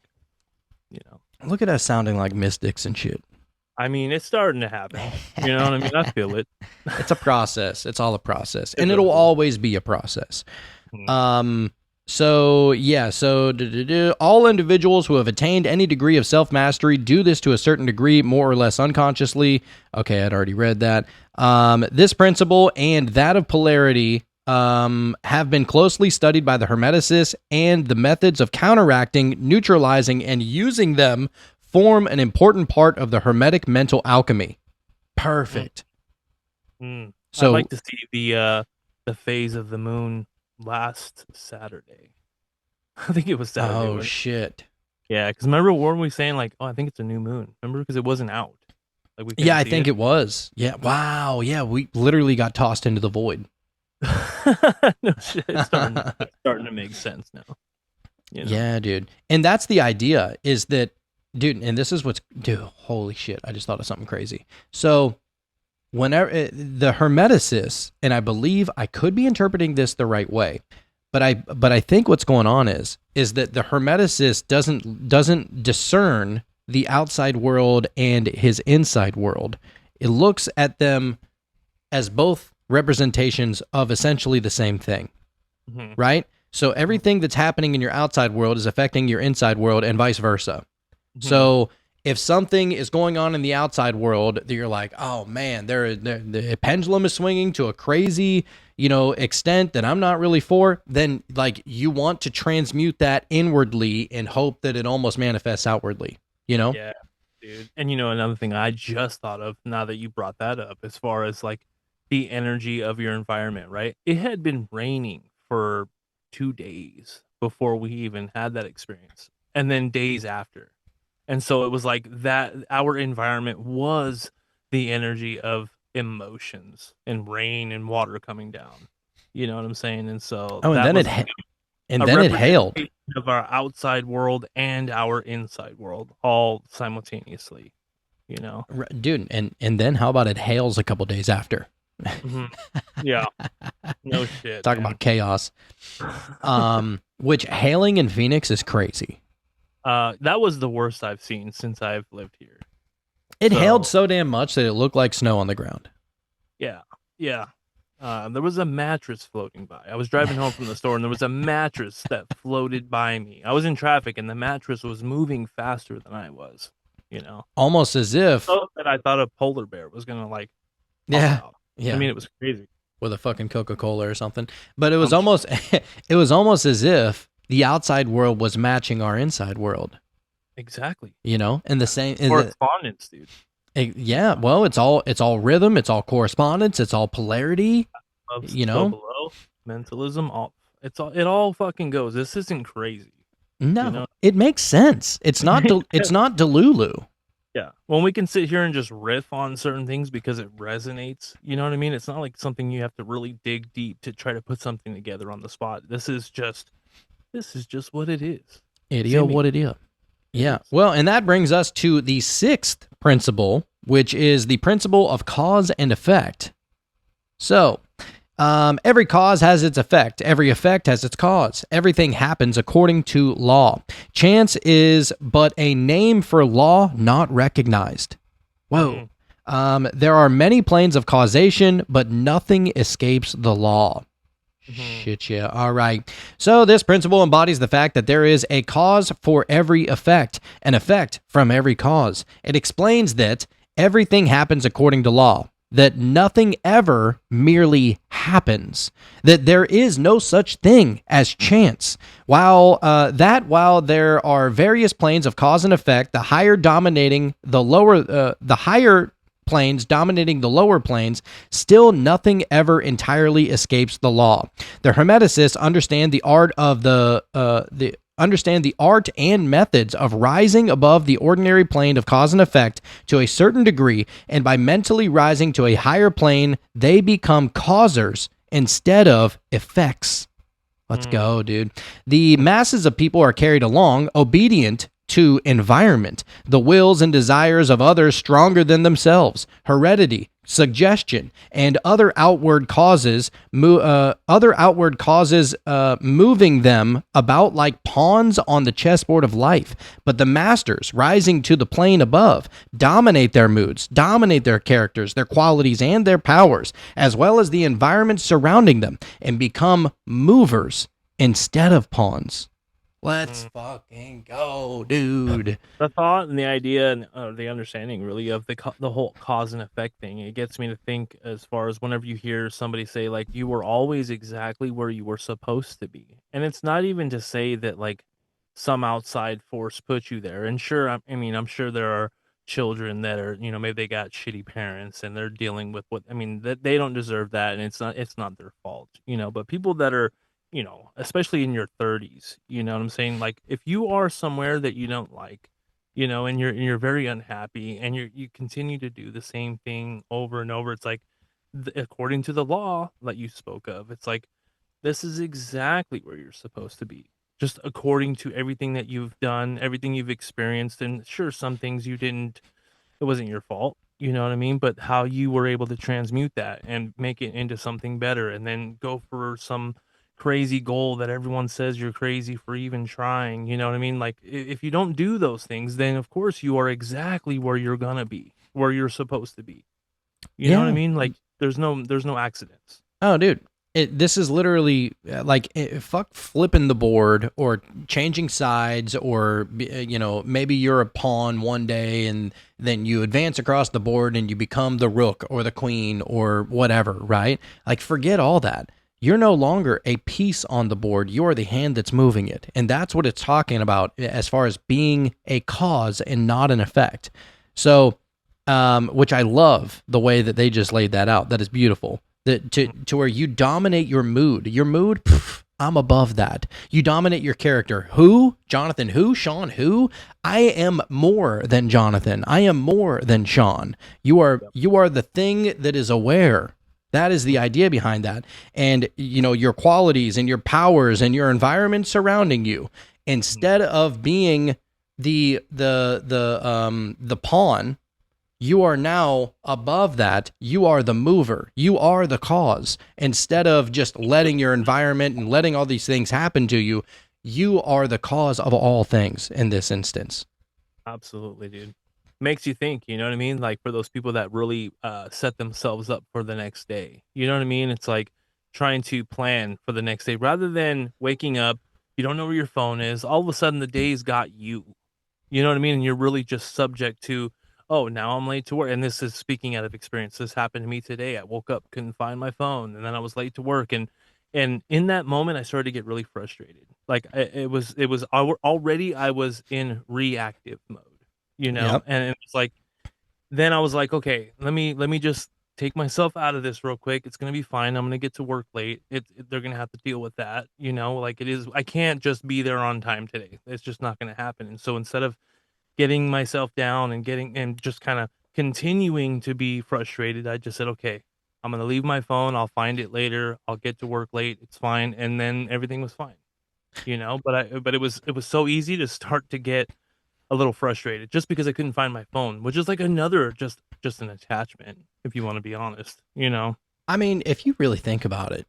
you know. Look at us sounding like mystics and shit. I mean, it's starting to happen. You know what I mean? I feel it. It's a process. It's all a process, It and really it'll is. always be a process. Mhm. So yeah, so all individuals who have attained any degree of self-mastery do this to a certain degree, more or less unconsciously. Okay, I'd already read that. This principle and that of polarity have been closely studied by the Hermeticists, and the methods of counteracting, neutralizing, and using them form an important part of the Hermetic mental alchemy. Perfect. I'd So like to see the phase of the moon last Saturday. I think it was Saturday. oh wasn't it? shit. Yeah, because remember weren't we saying like, oh, I think it's a new moon. Remember because it wasn't out. Like we Yeah, I couldn't think see it was. Yeah. Wow. Yeah, we literally got tossed into the void. No shit. It's starting to make sense now. Yeah, dude. And that's the idea is that, dude, and this is dude, holy shit. I just thought of something crazy. So, whenever the Hermeticists, and I believe I could be interpreting this the right way, but I think what's going on is that the Hermeticist doesn't discern the outside world and his inside world. It looks at them as both representations of essentially the same thing, Mhm. right? So everything that's happening in your outside world is affecting your inside world and vice versa. So if something is going on in the outside world that you're like, oh man, the pendulum is swinging to a crazy, extent that I'm not really for, then like you want to transmute that inwardly and hope that it almost manifests outwardly, Yeah, dude. And another thing I just thought of now that you brought that up, as far as like the energy of your environment, right? It had been raining for 2 days before we even had that experience, and then days after. And so it was like that our environment was the energy of emotions and rain and water coming down. You know what I'm saying? And so Oh, and that then was And a then it hailed. representation of our outside world and our inside world all simultaneously. You know, Dude, and then how about it hails a couple days after? yeah, no shit. Talk man. about chaos. Which hailing in Phoenix is crazy. That was the worst I've seen since I've lived here. It So- hailed so damn much that it looked like snow on the ground. Yeah, yeah. There was a mattress floating by. I was driving home from the store, and there was a mattress that floated by me. I was in traffic, and the mattress was moving faster than I was. You know, Almost as if, so that I thought a polar bear was gonna like. pop yeah, out. yeah, I mean, it was crazy. with a fucking Coca-Cola or something. But it was almost, it was almost as if the outside world was matching our inside world. Exactly. You know, and the same. Correspondence, dude. Yeah, well, it's all rhythm, it's all correspondence, it's all polarity. Above, You know? below, mentalism. It all fucking goes. This isn't crazy. No, You know? it makes sense. It's not it's not Delulu. Yeah. When we can sit here and just riff on certain things because it resonates, you know what I mean? It's not like something you have to really dig deep to try to put something together on the spot. This is just what it is. Idiot, Jimmy. what idiot. Yeah. Well, and that brings us to the sixth principle, which is the principle of cause and effect. So, every cause has its effect. Every effect has its cause. Everything happens according to law. Chance is but a name for law not recognized. Whoa. There are many planes of causation, but nothing escapes the law. Shit, yeah. All right. So this principle embodies the fact that there is a cause for every effect, an effect from every cause. It explains that everything happens according to law, that nothing ever merely happens, that there is no such thing as chance. While there are various planes of cause and effect, the higher dominating the lower, the higher planes dominating the lower planes, still nothing ever entirely escapes the law. The Hermeticists understand the art and methods of rising above the ordinary plane of cause and effect to a certain degree, and by mentally rising to a higher plane, they become causers instead of effects. Let's go, dude. The masses of people are carried along, obedient to environment, the wills and desires of others stronger than themselves, heredity, suggestion, and other outward causes moving them about like pawns on the chessboard of life. But the masters, rising to the plane above, dominate their moods, dominate their characters, their qualities, and their powers, as well as the environment surrounding them, and become movers instead of pawns. Let's fucking go, dude. The thought and the idea and the understanding really of the whole cause and effect thing, it gets me to think as far as whenever you hear somebody say like you were always exactly where you were supposed to be. And it's not even to say that like some outside force put you there. And sure, I'm sure there are children that are, you know, maybe they got shitty parents and they're dealing with that they don't deserve that, and it's not their fault, you know, but people that are, you know, especially in your 30s, you know what I'm saying? Like if you are somewhere that you don't like, you know, and you're very unhappy and you continue to do the same thing over and over, it's like according to the law that you spoke of, it's like this is exactly where you're supposed to be. Just according to everything that you've done, everything you've experienced, and sure, some things it wasn't your fault, you know what I mean? But how you were able to transmute that and make it into something better, and then go for some crazy goal that everyone says you're crazy for even trying, you know what I mean? Like if you don't do those things, then of course you are exactly where you're gonna be, where you're supposed to be. You know what I mean? Like there's no accidents. Oh, dude. This is literally fuck flipping the board or changing sides, or, you know, maybe you're a pawn one day and then you advance across the board and you become the rook or the queen or whatever, right? Like forget all that. You're no longer a piece on the board. You're the hand that's moving it. And that's what it's talking about as far as being a cause and not an effect. So, which I love the way that they just laid that out. That is beautiful. To where you dominate your mood. Your mood, I'm above that. You dominate your character. Who? Jonathan who? Sean who? I am more than Jonathan. I am more than Sean. You are the thing that is aware That is the idea behind that. And, your qualities and your powers and your environment surrounding you, instead of being the pawn, you are now above that. You are the mover. You are the cause. Instead of just letting your environment and letting all these things happen to you, you are the cause of all things in this instance. Absolutely, dude. Makes you think, you know what I mean? Like for those people that really set themselves up for the next day. You know what I mean? It's like trying to plan for the next day rather than waking up, you don't know where your phone is. All of a sudden the day's got you. You know what I mean? And you're really just subject to, oh, now I'm late to work. And this is speaking out of experience. This happened to me today. I woke up, couldn't find my phone, and then I was late to work. And in that moment, I started to get really frustrated. Like it was already I was in reactive mode, Yep. and it's like, then I was like, okay, let me just take myself out of this real quick. It's gonna be fine. I'm gonna get to work late. They're gonna have to deal with that, like it is. I can't just be there on time today. It's just not gonna happen. And so instead of getting myself down and just kind of continuing to be frustrated, I just said, okay, I'm gonna leave my phone. I'll find it later. I'll get to work late. It's fine. And then everything was fine, but it was so easy to start to get a little frustrated just because I couldn't find my phone, which is like another just an attachment, if you want to be honest. I mean, if you really think about it,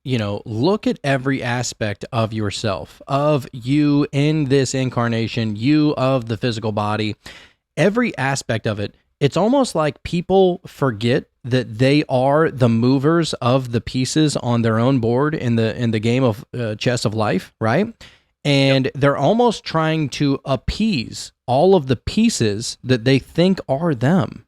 look at every aspect of yourself, of you in this incarnation, you of the physical body, every aspect of it. It's almost like people forget that they are the movers of the pieces on their own board in the game of chess of life, right? And they're almost trying to appease all of the pieces that they think are them.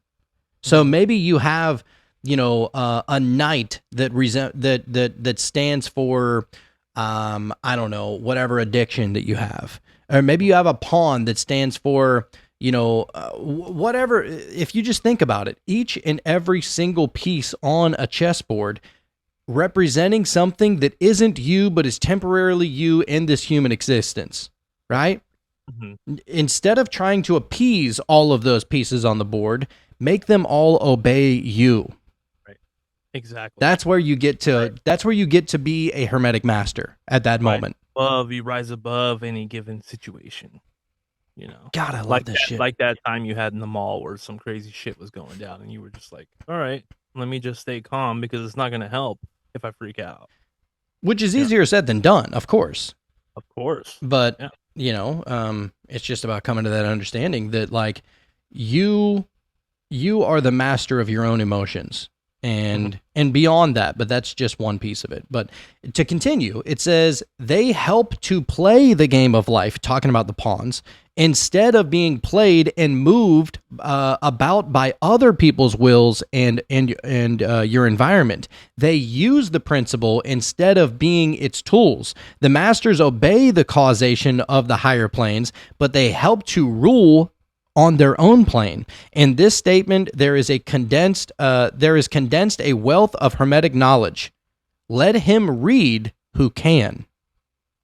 So maybe you have, a knight that stands for, I don't know, whatever addiction that you have, or maybe you have a pawn that stands for, whatever. If you just think about it, each and every single piece on a chessboard representing something that isn't you, but is temporarily you in this human existence, right? Mm-hmm. Instead of trying to appease all of those pieces on the board, make them all obey you. Right. Exactly. That's where you get to. Right. That's where you get to be a hermetic master at that moment. You rise above any given situation. God, I love this shit. Like that time you had in the mall where some crazy shit was going down, and you were just like, "All right, let me just stay calm because it's not going to help if I freak out." Which is easier said than done, of course. Of course. But it's just about coming to that understanding that like you are the master of your own emotions. And beyond that, but that's just one piece of it. But to continue, it says they help to play the game of life, talking about the pawns, instead of being played and moved about by other people's wills and your environment. They use the principle instead of being its tools. The masters obey the causation of the higher planes, but they help to rule on their own plane. In this statement, there is condensed a wealth of hermetic knowledge. Let him read who can.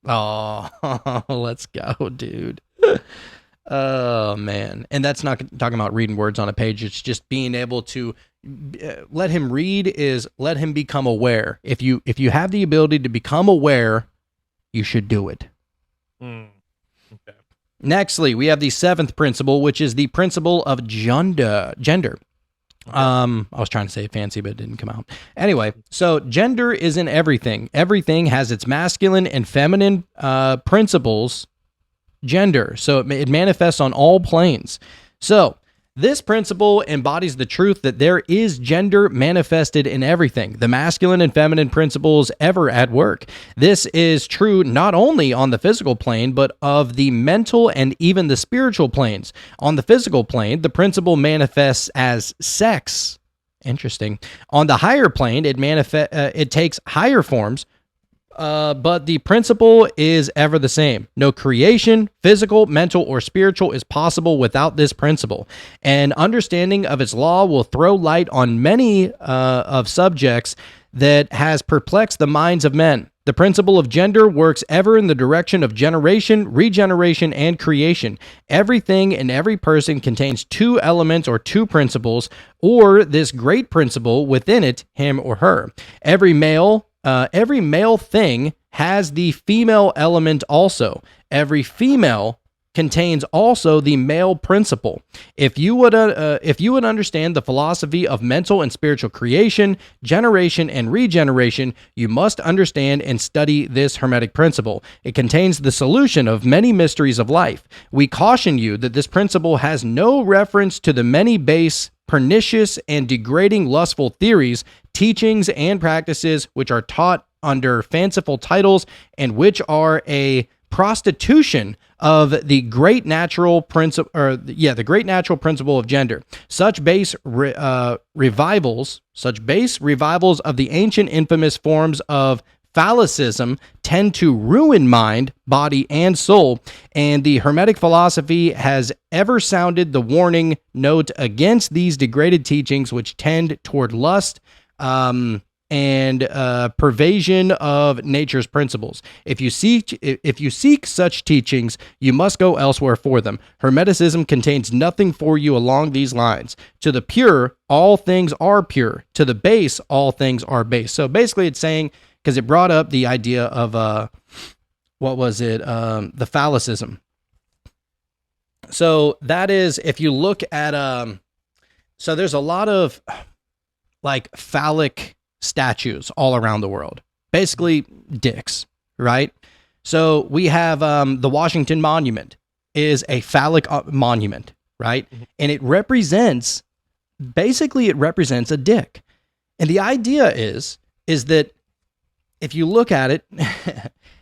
Oh, let's go, dude. Oh man. And that's not talking about reading words on a page. It's just being able to let him read is let him become aware. If you have the ability to become aware, you should do it. Okay. Nextly, we have the seventh principle, which is the principle of gender. I was trying to say it fancy, but it didn't come out. Anyway, so gender is in everything. Everything has its masculine and feminine principles, gender. So it manifests on all planes. So this principle embodies the truth that there is gender manifested in everything, the masculine and feminine principles ever at work. This is true not only on the physical plane, but of the mental and even the spiritual planes. On the physical plane, the principle manifests as sex. Interesting. On the higher plane, it takes higher forms, but the principle is ever the same. No creation, physical, mental, or spiritual is possible without this principle. An understanding of its law will throw light on many of subjects that has perplexed the minds of men. The principle of gender works ever in the direction of generation, regeneration, and creation. Everything and every person contains two elements or two principles, or this great principle within it, him or her. Every male thing has the female element also. Every female contains also the male principle. If you would understand the philosophy of mental and spiritual creation, generation, and regeneration, you must understand and study this Hermetic principle. It contains the solution of many mysteries of life. We caution you that this principle has no reference to the many base, pernicious, and degrading lustful theories, teachings, and practices which are taught under fanciful titles and which are a prostitution of the great natural principle, the great natural principle of gender. Such base revivals of the ancient infamous forms of phallicism tend to ruin mind, body, and soul, and the Hermetic philosophy has ever sounded the warning note against these degraded teachings which tend toward lust, and pervasion of nature's principles. If you seek such teachings, you must go elsewhere for them. Hermeticism contains nothing for you along these lines. To the pure, all things are pure. To the base, all things are base. So basically, it's saying, because it brought up the idea of the phallicism. So that is, if you look at so there's a lot of like phallic statues all around the world, basically dicks, right? So we have the Washington Monument is a phallic monument, right? Mm-hmm. And it represents a dick. And the idea is that if you look at it,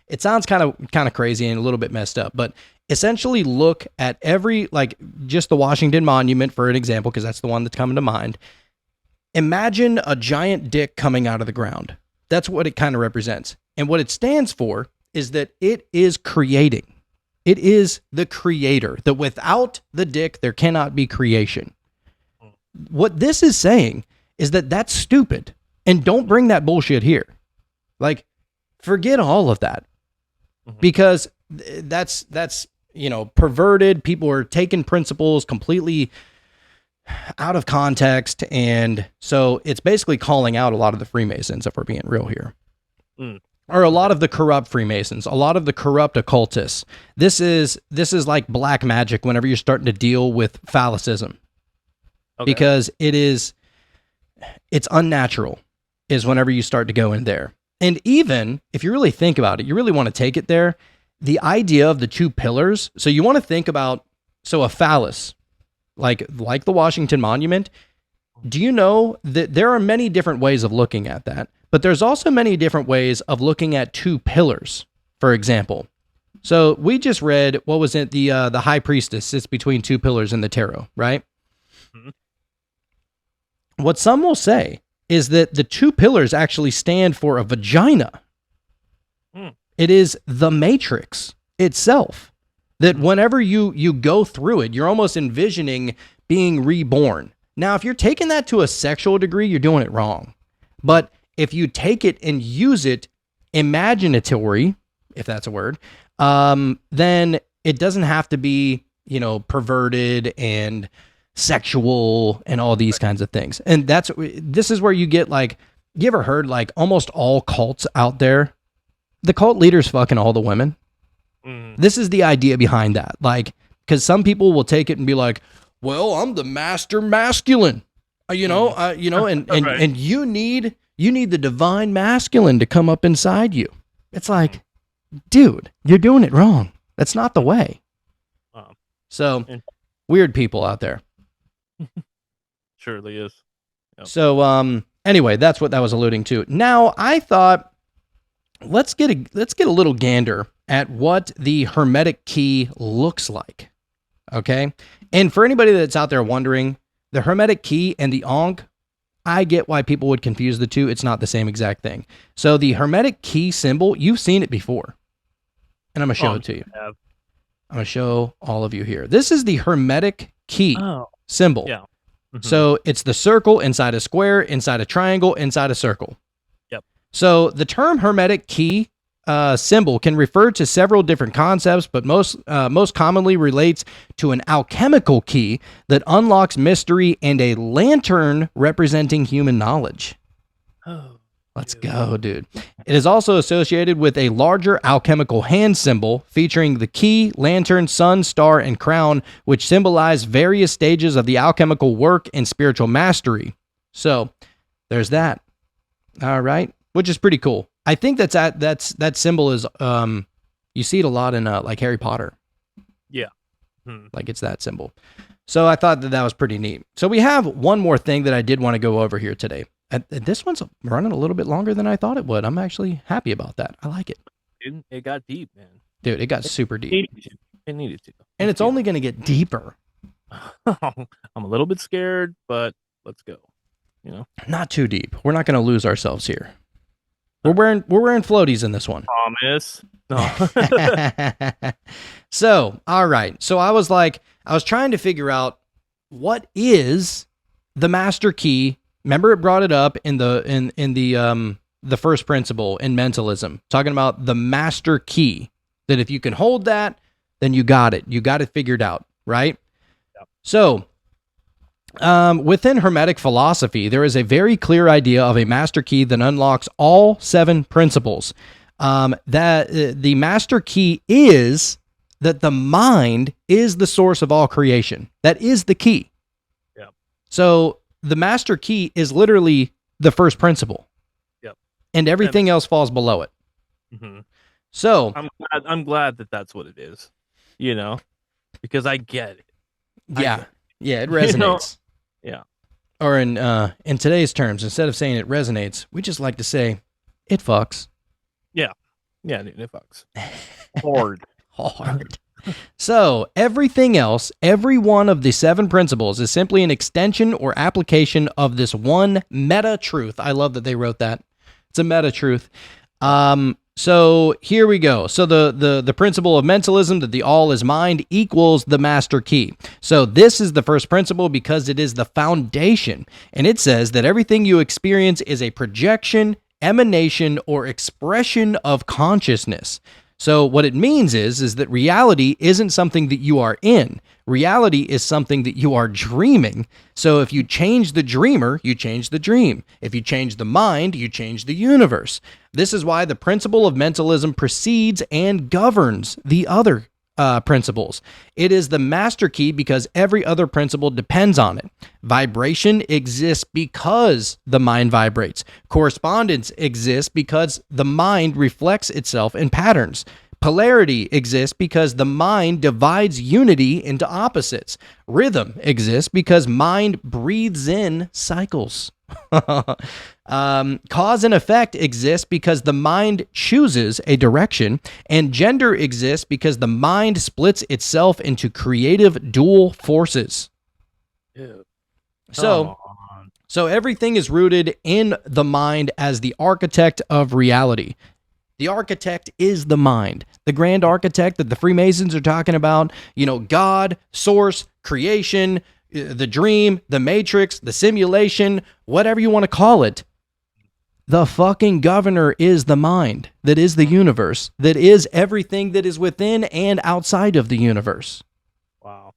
it sounds kind of crazy and a little bit messed up, but essentially look at every, like just the Washington Monument for an example, because that's the one that's coming to mind. Imagine a giant dick coming out of the ground. That's what it kind of represents. And what it stands for is that it is creating. It is the creator. That without the dick, there cannot be creation. What this is saying is that that's stupid. And don't bring that bullshit here. Like, forget all of that. Because that's perverted. People are taking principles completely out of context, and so it's basically calling out a lot of the Freemasons, if we're being real here, or a lot of the corrupt Freemasons, a lot of the corrupt occultists. This is like black magic whenever you're starting to deal with phallicism, because it's unnatural, is whenever you start to go in there. And even if you really think about it, you really want to take it there. The idea of the two pillars. So you want to think about, a phallus. Like the Washington Monument, do you know that there are many different ways of looking at that? But there's also many different ways of looking at two pillars, for example. So we just read, what was it? The High Priestess sits between two pillars in the tarot, right? Mm-hmm. What some will say is that the two pillars actually stand for a vagina. It is the matrix itself. That whenever you go through it, you're almost envisioning being reborn. Now, if you're taking that to a sexual degree, you're doing it wrong. But if you take it and use it imaginatory, if that's a word, then it doesn't have to be, perverted and sexual and all these kinds of things. And this is where you get like, you ever heard like almost all cults out there, the cult leaders fucking all the women? This is the idea behind that. Like, because some people will take it and be like, well, I'm the master masculine, and right. and you need the divine masculine to come up inside you. It's like, dude, you're doing it wrong. That's not the way. So weird people out there. Surely is. Yep. So, anyway, that's what that was alluding to. Now, I thought, let's get a little gander at what the Hermetic key looks like. Okay? And for anybody that's out there wondering, the Hermetic key and the Ankh, I get why people would confuse the two. It's not the same exact thing. So the Hermetic key symbol, you've seen it before. And I'm going to show it to you. I'm going to show all of you here. This is the Hermetic key symbol. Yeah. Mm-hmm. So it's the circle inside a square, inside a triangle, inside a circle. Yep. So the term Hermetic key symbol can refer to several different concepts, but most commonly relates to an alchemical key that unlocks mystery and a lantern representing human knowledge. Oh, Let's go, dude. It is also associated with a larger alchemical hand symbol featuring the key, lantern, sun, star, and crown, which symbolize various stages of the alchemical work and spiritual mastery. So there's that. All right, which is pretty cool. I think that symbol is you see it a lot in like Harry Potter. Yeah. Like it's that symbol. So I thought that was pretty neat. So we have one more thing that I did want to go over here today. This one's running a little bit longer than I thought it would. I'm actually happy about that. I like it. It got deep, man. Dude, it got super deep. It needed to. And it's only going to get deeper. I'm a little bit scared, but let's go. You know, Not too deep. We're not going to lose ourselves here. We're wearing floaties in this one. promise. No. So, all right. So I was trying to figure out what is the master key. Remember, it brought it up in the first principle in mentalism, talking about the master key. That if you can hold that, then you got it. You got it figured out, right? Yep. So, within Hermetic philosophy, there is a very clear idea of a master key that unlocks all 7 principles. That the master key is that the mind is the source of all creation. That is the key. Yep. So the master key is literally the first principle. Yep. And everything else falls below it. Mm-hmm. So I'm glad that that's what it is. You know, because I get it. yeah, it resonates. You know? Yeah. Or in today's terms, instead of saying it resonates, we just like to say it fucks. Yeah, dude, it fucks. Hard. So everything else, every one of the 7 principles is simply an extension or application of this one meta truth. I love that they wrote that. It's a meta truth. So here we go. So the principle of mentalism, that the all is mind, equals the master key. So this is the first principle because it is the foundation. And it says that everything you experience is a projection, emanation, or expression of consciousness. So what it means is that reality isn't something that you are in. Reality is something that you are dreaming. So if you change the dreamer, you change the dream. If you change the mind, you change the universe. This is why the principle of mentalism precedes and governs the other principles. It is the master key because every other principle depends on it. Vibration exists because the mind vibrates. Correspondence exists because the mind reflects itself in patterns. Polarity exists because the mind divides unity into opposites. Rhythm exists because mind breathes in cycles. Cause and effect exists because the mind chooses a direction, and gender exists because the mind splits itself into creative dual forces. Dude, So everything is rooted in the mind as the architect of reality. The architect is the mind. The grand architect that the Freemasons are talking about, God, source, creation, the dream, the matrix, the simulation, whatever you want to call it. The fucking governor is the mind, that is the universe, that is everything that is within and outside of the universe. wow.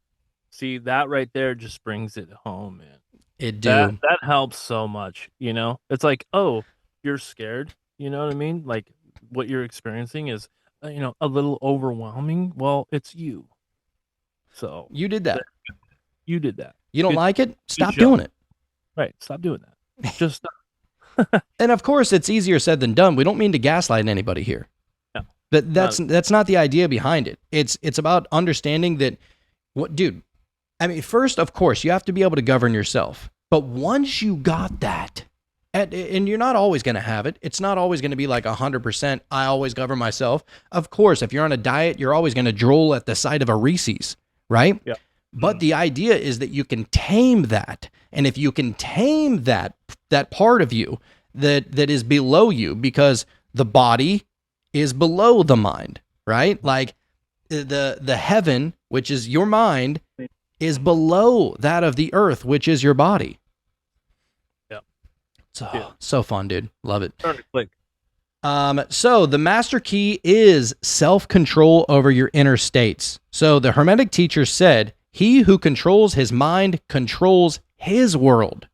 See, that right there just brings it home, man. It do. That helps so much, It's like, oh, you're scared, you know what I mean? Like what you're experiencing is, a little overwhelming. Well, it's you. So You did that. you did that. You don't Good- like it? Stop job. doing it. Right. Stop doing that. Just stop. And of course, it's easier said than done. We don't mean to gaslight anybody here. No. But that's not the idea behind it. It's about understanding that first, of course, you have to be able to govern yourself. But once you got that, and you're not always going to have it. It's not always going to be like 100%, I always govern myself. Of course, if you're on a diet, you're always going to drool at the sight of a Reese's, right? Yeah. But the idea is that you can tame that. And if you can tame that part of you that is below you, because the body is below the mind, right? Like the heaven, which is your mind, is below that of the earth, which is your body. Yeah. So fun, dude. Love it. Starting to click. So the master key is self-control over your inner states. So the Hermetic teacher said, he who controls his mind controls his world.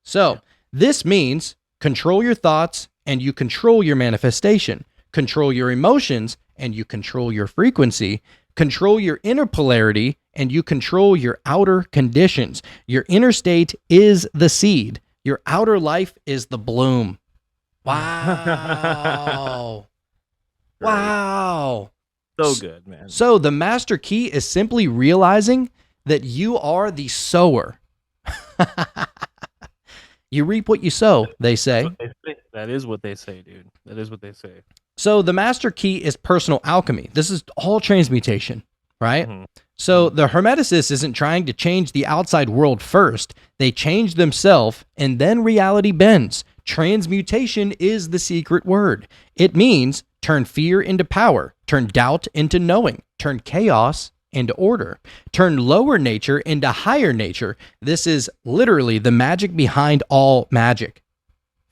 So this means control your thoughts and you control your manifestation. Control your emotions and you control your frequency. Control your inner polarity and you control your outer conditions. Your inner state is the seed. Your outer life is the bloom. Wow. Wow. So good, man. So the master key is simply realizing that you are the sower. You reap what you sow, they say. That is what they say, dude. That is what they say. So the master key is personal alchemy. This is all transmutation, right? Mhm. So the Hermeticist isn't trying to change the outside world first. They change themselves and then reality bends. Transmutation is the secret word. It means turn fear into power, turn doubt into knowing, turn chaos into order, turn lower nature into higher nature. This is literally the magic behind all magic.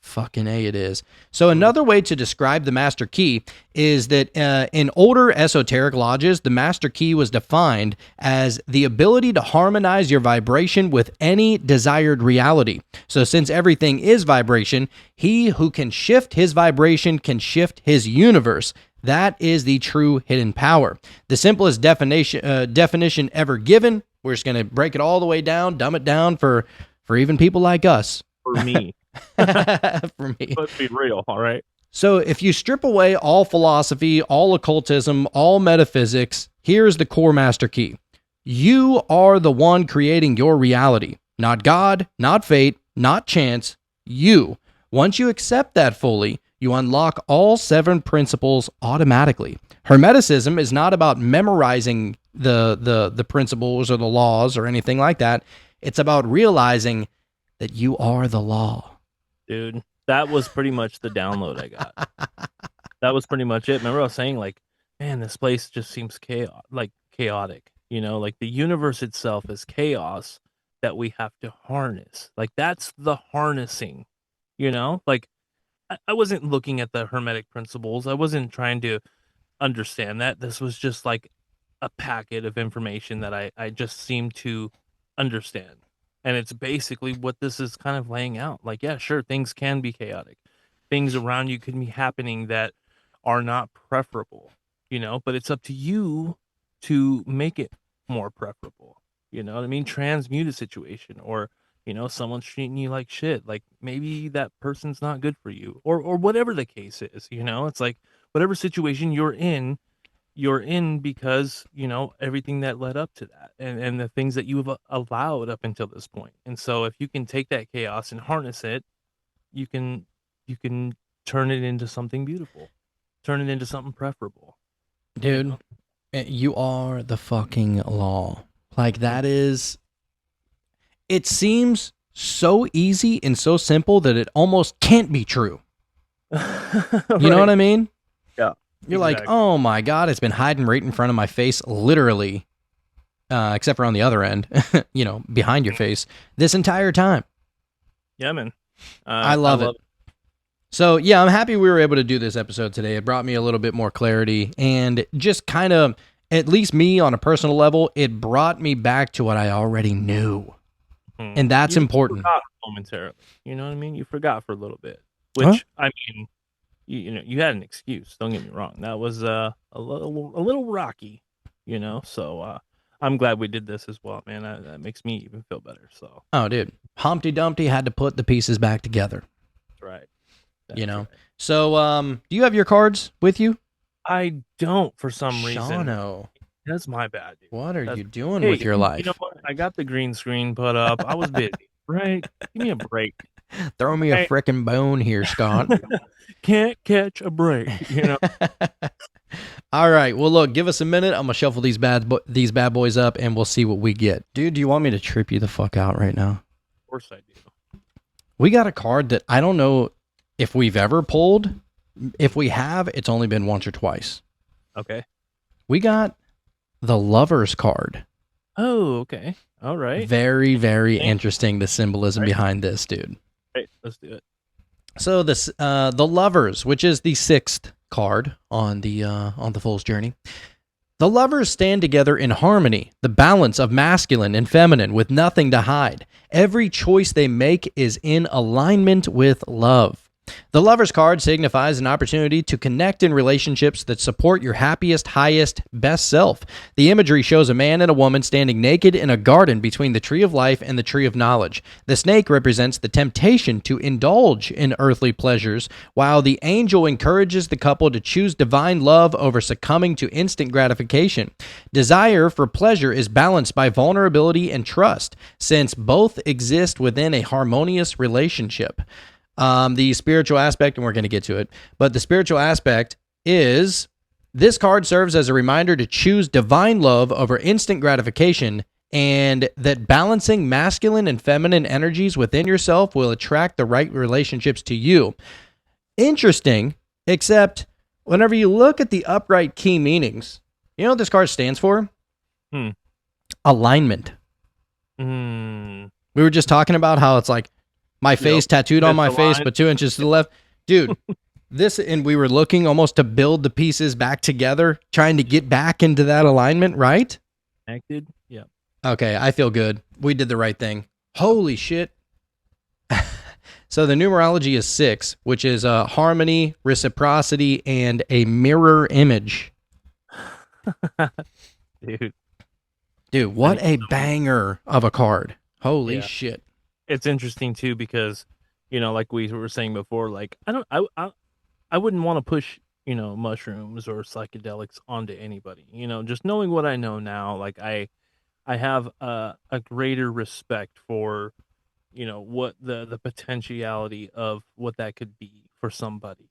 Fucking A, it is. So another way to describe the master key is that in older esoteric lodges, the master key was defined as the ability to harmonize your vibration with any desired reality. So since everything is vibration, he who can shift his vibration can shift his universe. That is the true hidden power. The simplest definition ever given. We're just going to break it all the way down, dumb it down for even people like us. For me. For me. Let's be real, all right? So if you strip away all philosophy, all occultism, all metaphysics, here's the core master key. You are the one creating your reality. Not God, not fate, not chance. You. Once you accept that fully, you unlock all 7 principles automatically. Hermeticism is not about memorizing the principles or the laws or anything like that. It's about realizing that you are the law. Dude, that was pretty much the download I got. That was pretty much it. Remember I was saying, like, man, this place just seems chaotic. You know, like the universe itself is chaos that we have to harness. Like that's the harnessing, you know? Like I wasn't looking at the Hermetic principles. I wasn't trying to understand that. This was just like a packet of information that I just seemed to understand. And it's basically what this is kind of laying out. Like, yeah, sure, things can be chaotic. Things around you can be happening that are not preferable, you know, but it's up to you to make it more preferable. You know what I mean? Transmute a situation, or, you know, someone's treating you like shit. Like maybe that person's not good for you, or whatever the case is, you know, it's like whatever situation you're in because, you know, everything that led up to that and the things that you've allowed up until this point. And so if you can take that chaos and harness it, you can turn it into something beautiful, turn it into something preferable. Dude, you are the fucking law. Like that is, it seems so easy and so simple that it almost can't be true. You know what I mean? Yeah. You're like, oh my God, it's been hiding right in front of my face, literally, except for on the other end, you know, behind your face, this entire time. Yeah, man. I love it. So, yeah, I'm happy we were able to do this episode today. It brought me a little bit more clarity and just kind of, at least me on a personal level, it brought me back to what I already knew. And that's important. Forgot momentarily. You know what I mean? You forgot for a little bit, which, I mean, you know, you had an excuse. Don't get me wrong. That was a little rocky, you know. So I'm glad we did this as well, man. That makes me even feel better. So. Oh, dude, Humpty Dumpty had to put the pieces back together. That's right. You know. Right. So, do you have your cards with you? I don't, for some reason. Shauno. That's my bad, dude. What are you doing with your life? You know what? I got the green screen put up. I was busy, right? Give me a break. Throw me a frickin' bone here, Scott. Can't catch a break, you know. All right. Well, look, give us a minute. I'm gonna shuffle these bad boys up, and we'll see what we get. Dude, do you want me to trip you the fuck out right now? Of course I do. We got a card that I don't know if we've ever pulled. If we have, it's only been once or twice. Okay. We got the Lover's card. Oh, okay. All right. Very, very interesting, the symbolism behind this, dude. Right, let's do it. So this the Lovers, which is the 6th card on the Fool's Journey. The lovers stand together in harmony, the balance of masculine and feminine with nothing to hide. Every choice they make is in alignment with love. The Lover's card signifies an opportunity to connect in relationships that support your happiest, highest, best self. The imagery shows a man and a woman standing naked in a garden between the tree of life and the tree of knowledge. The snake represents the temptation to indulge in earthly pleasures, while the angel encourages the couple to choose divine love over succumbing to instant gratification. Desire for pleasure is balanced by vulnerability and trust, since both exist within a harmonious relationship. The spiritual aspect, and we're going to get to it, but the spiritual aspect is this card serves as a reminder to choose divine love over instant gratification, and that balancing masculine and feminine energies within yourself will attract the right relationships to you. Interesting, except whenever you look at the upright key meanings, you know what this card stands for? Alignment. We were just talking about how it's like, my face tattooed on my face, but 2 inches to the left. Dude, and we were looking almost to build the pieces back together, trying to get back into that alignment, right? Connected? Yeah. Okay, I feel good. We did the right thing. Holy shit. So the numerology is 6, which is harmony, reciprocity, and a mirror image. Dude, what a banger of a card. Holy shit. It's interesting too because, like we were saying before, like I wouldn't want to push, mushrooms or psychedelics onto anybody. Just knowing what I know now, like I have a greater respect for, what the potentiality of what that could be for somebody.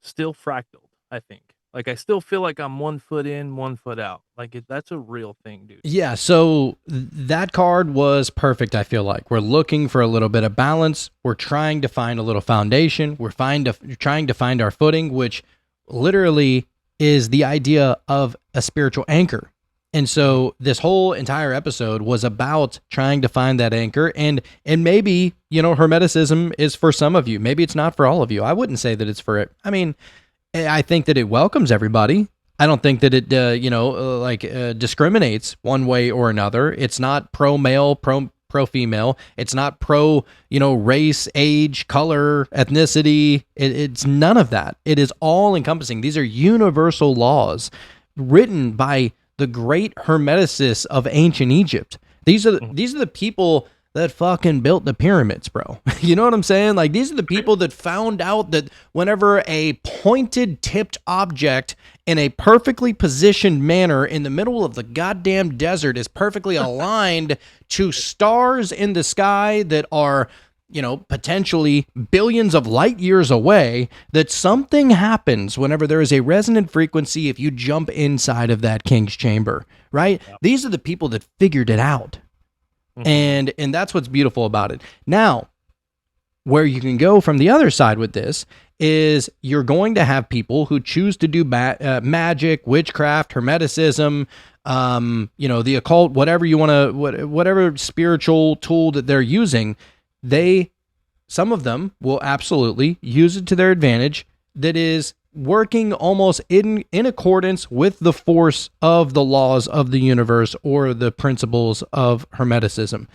Still fractaled, I think. Like, I still feel like I'm 1 foot in, 1 foot out. Like, that's a real thing, dude. Yeah, so that card was perfect, I feel like. We're looking for a little bit of balance. We're trying to find a little foundation. We're trying to find our footing, which literally is the idea of a spiritual anchor. And so this whole entire episode was about trying to find that anchor. And maybe, Hermeticism is for some of you. Maybe it's not for all of you. I wouldn't say that it's for it. I mean, I think that it welcomes everybody. I don't think that it, discriminates one way or another. It's not pro-male, pro-female. It's not race, age, color, ethnicity. It's none of that. It is all-encompassing. These are universal laws written by the great Hermeticists of ancient Egypt. These are the people that fucking built the pyramids, bro. You know what I'm saying? Like, these are the people that found out that whenever a pointed tipped object in a perfectly positioned manner in the middle of the goddamn desert is perfectly aligned to stars in the sky that are, potentially billions of light years away, that something happens whenever there is a resonant frequency if you jump inside of that king's chamber, right? Yep. These are the people that figured it out. And that's what's beautiful about it. Now, where you can go from the other side with this is you're going to have people who choose to do magic, witchcraft, hermeticism, the occult, whatever you want to, whatever spiritual tool that they're using. Some of them will absolutely use it to their advantage. That is working almost in accordance with the force of the laws of the universe or the principles of Hermeticism.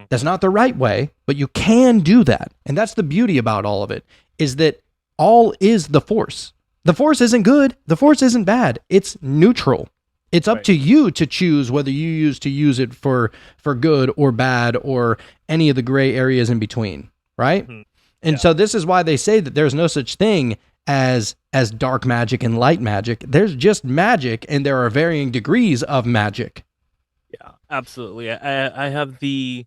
That's not the right way, but you can do that. And that's the beauty about all of it, is that all is the force. The force isn't good. The force isn't bad. It's neutral. It's up to you to choose whether you use it for good or bad or any of the gray areas in between, right? And so this is why they say that there's no such thing as dark magic and light magic. There's just magic, and there are varying degrees of magic. Yeah, absolutely. I have the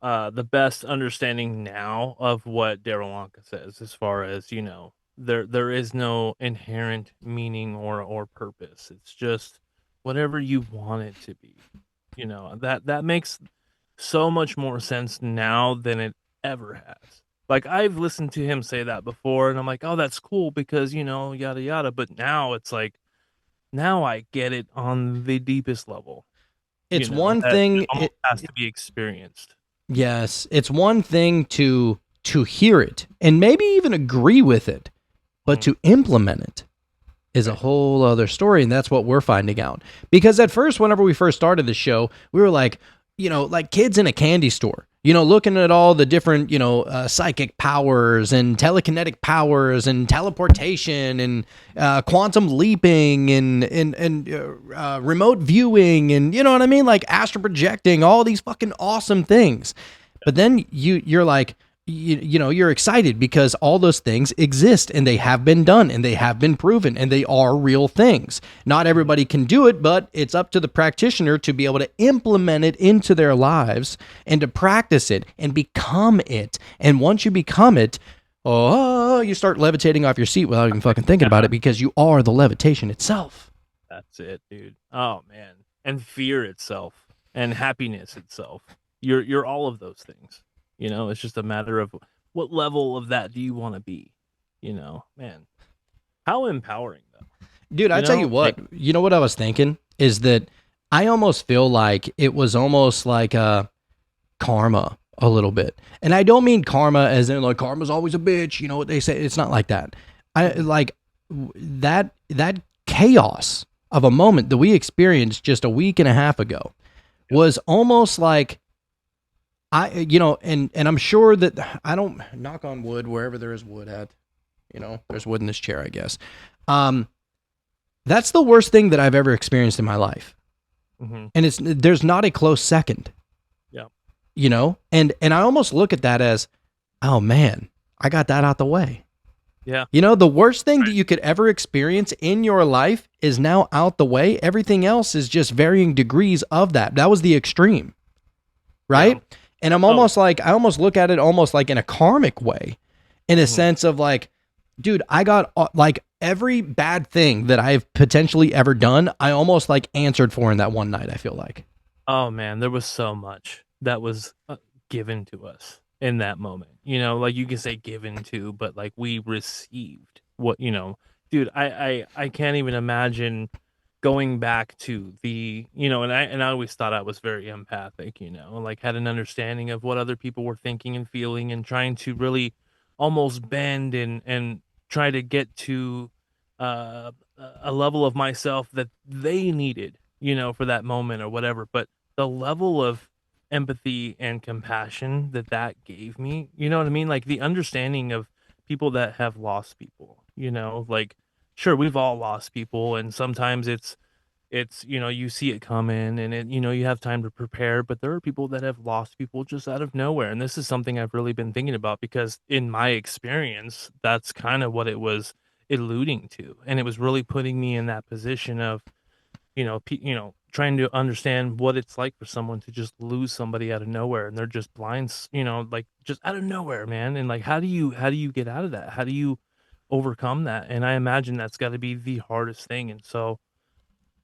best understanding now of what Darryl Anka says, as far as, there is no inherent meaning or purpose. It's just whatever you want it to be. That makes so much more sense now than it ever has. Like, I've listened to him say that before, and I'm like, oh, that's cool because, yada, yada. But now it's like, now I get it on the deepest level. It's one thing. It has to be experienced. Yes. It's one thing to to hear it and maybe even agree with it, but to implement it is a whole other story. And that's what we're finding out. Because at first, whenever we first started the show, we were like, like kids in a candy store, looking at all the different, psychic powers and telekinetic powers and teleportation and quantum leaping and remote viewing and, you know what I mean? Like astral projecting, all these fucking awesome things. But then you're like, you're excited because all those things exist and they have been done and they have been proven and they are real things. Not everybody can do it, but it's up to the practitioner to be able to implement it into their lives and to practice it and become it. And once you become it, you start levitating off your seat without even fucking thinking about it because you are the levitation itself. That's it, dude. Oh man. And fear itself and happiness itself. You're all of those things. It's just a matter of what level of that do you want to be? Man, how empowering though. Dude, I tell you what, what I was thinking is that I almost feel like it was almost like karma a little bit. And I don't mean karma as in like karma's always a bitch, you know what they say. It's not like that. I like that chaos of a moment that we experienced just a week and a half ago was almost like and I'm sure that I don't knock on wood wherever there is wood at, there's wood in this chair, I guess. That's the worst thing that I've ever experienced in my life. Mm-hmm. And there's not a close second. Yeah. And I almost look at that as, oh man, I got that out the way. Yeah. The worst thing that you could ever experience in your life is now out the way. Everything else is just varying degrees of that. That was the extreme. Right? Yeah. And I'm almost I almost look at it almost like in a karmic way, in a sense of like, dude, I got like every bad thing that I've potentially ever done, I almost like answered for in that one night, I feel like. Oh man, there was so much that was given to us in that moment. Like you can say given to, but like we received what, dude, I can't even imagine going back to the, and I always thought I was very empathic, like had an understanding of what other people were thinking and feeling and trying to really almost bend and try to get to a level of myself that they needed, for that moment or whatever. But the level of empathy and compassion that gave me, you know what I mean? Like the understanding of people that have lost people, like, sure, we've all lost people, and sometimes it's you see it coming, and you have time to prepare. But there are people that have lost people just out of nowhere, and this is something I've really been thinking about because in my experience, that's kind of what it was alluding to, and it was really putting me in that position of, trying to understand what it's like for someone to just lose somebody out of nowhere, and they're just blind, like just out of nowhere, man. And like, how do you get out of that? How do you overcome that? And I imagine that's got to be the hardest thing. And so,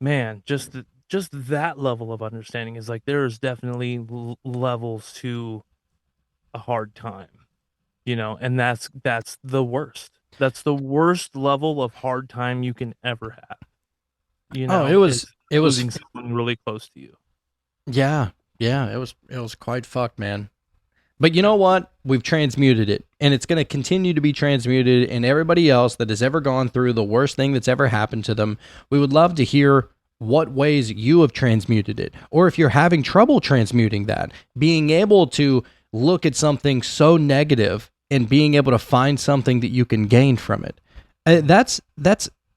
man, just that level of understanding is like, there's definitely levels to a hard time, and that's the worst. That's the worst level of hard time you can ever have. It was losing someone really close to you. Yeah, it was quite fucked, man. But you know what? We've transmuted it, and it's going to continue to be transmuted. And everybody else that has ever gone through the worst thing that's ever happened to them, we would love to hear what ways you have transmuted it, or if you're having trouble transmuting that, being able to look at something so negative and being able to find something that you can gain from it. That's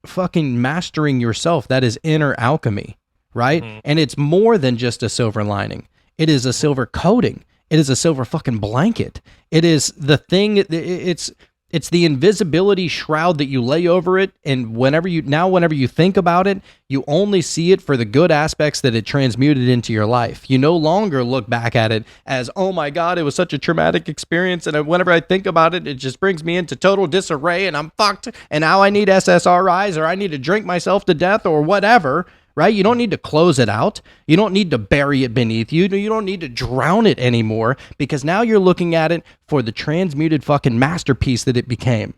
fucking mastering yourself. That is inner alchemy, right? Mm-hmm. And it's more than just a silver lining. It is a silver coating. It is a silver fucking blanket. It is the thing. It's the invisibility shroud that you lay over it. And whenever you think about it, you only see it for the good aspects that it transmuted into your life. You no longer look back at it as, oh my God, it was such a traumatic experience. And whenever I think about it, it just brings me into total disarray and I'm fucked. And now I need SSRIs or I need to drink myself to death or whatever. Right? You don't need to close it out. You don't need to bury it beneath you. You don't need to drown it anymore because now you're looking at it for the transmuted fucking masterpiece that it became.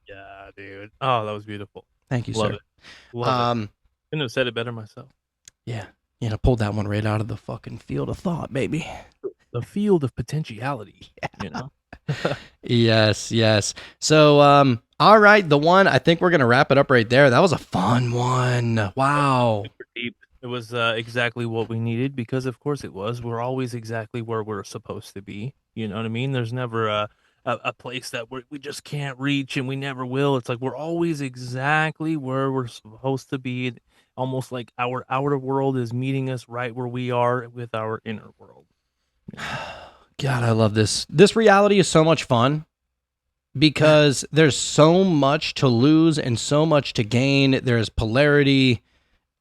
Yeah, dude. Oh, that was beautiful. Thank you, Love sir. It. Love it. Couldn't have said it better myself. Yeah. Pulled that one right out of the fucking field of thought, baby. The field of potentiality, Yes, yes. So, all right, the one, I think we're gonna wrap it up right there. That was a fun one. Wow. Super deep. It was exactly what we needed because, of course, it was. We're always exactly where we're supposed to be. You know what I mean? There's never a place that we just can't reach, and we never will. It's like we're always exactly where we're supposed to be. Almost like our outer world is meeting us right where we are with our inner world. God, I love this. This reality is so much fun because there's so much to lose and so much to gain. There's polarity.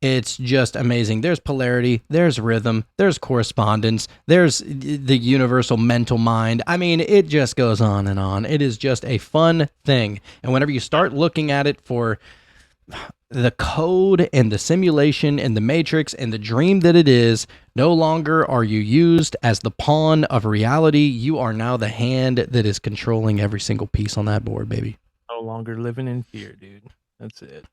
It's just amazing. There's polarity, there's rhythm, there's correspondence, there's the universal mental mind. I mean, it just goes on and on. It is just a fun thing. And whenever you start looking at it for the code and the simulation and the matrix and the dream that it is, no longer are you used as the pawn of reality. You are now the hand that is controlling every single piece on that board, baby. No longer living in fear, dude. That's it.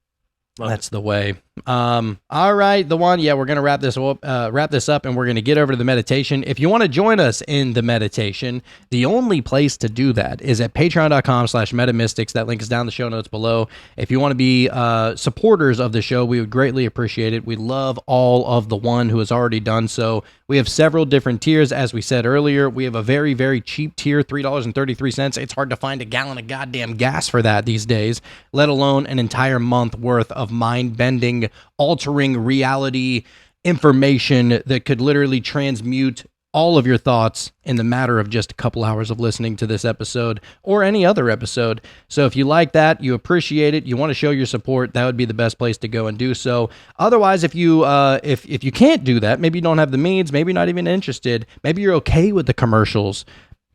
Love That's the way. All right, the one. Yeah, we're gonna wrap this up, and we're gonna get over to the meditation. If you want to join us in the meditation, the only place to do that is at patreon.com/metamystics. That link is down in the show notes below. If you want to be supporters of the show, we would greatly appreciate it. We love all of the one who has already done so. We have several different tiers, as we said earlier. We have a very, very cheap tier, $3.33. It's hard to find a gallon of goddamn gas for that these days, let alone an entire month worth of mind-bending, altering reality information that could literally transmute all of your thoughts in the matter of just a couple hours of listening to this episode or any other episode. So if you like that, you appreciate it, you want to show your support, that would be the best place to go and do so. Otherwise, if you if you can't do that, maybe you don't have the means, maybe you're not even interested, maybe you're okay with the commercials,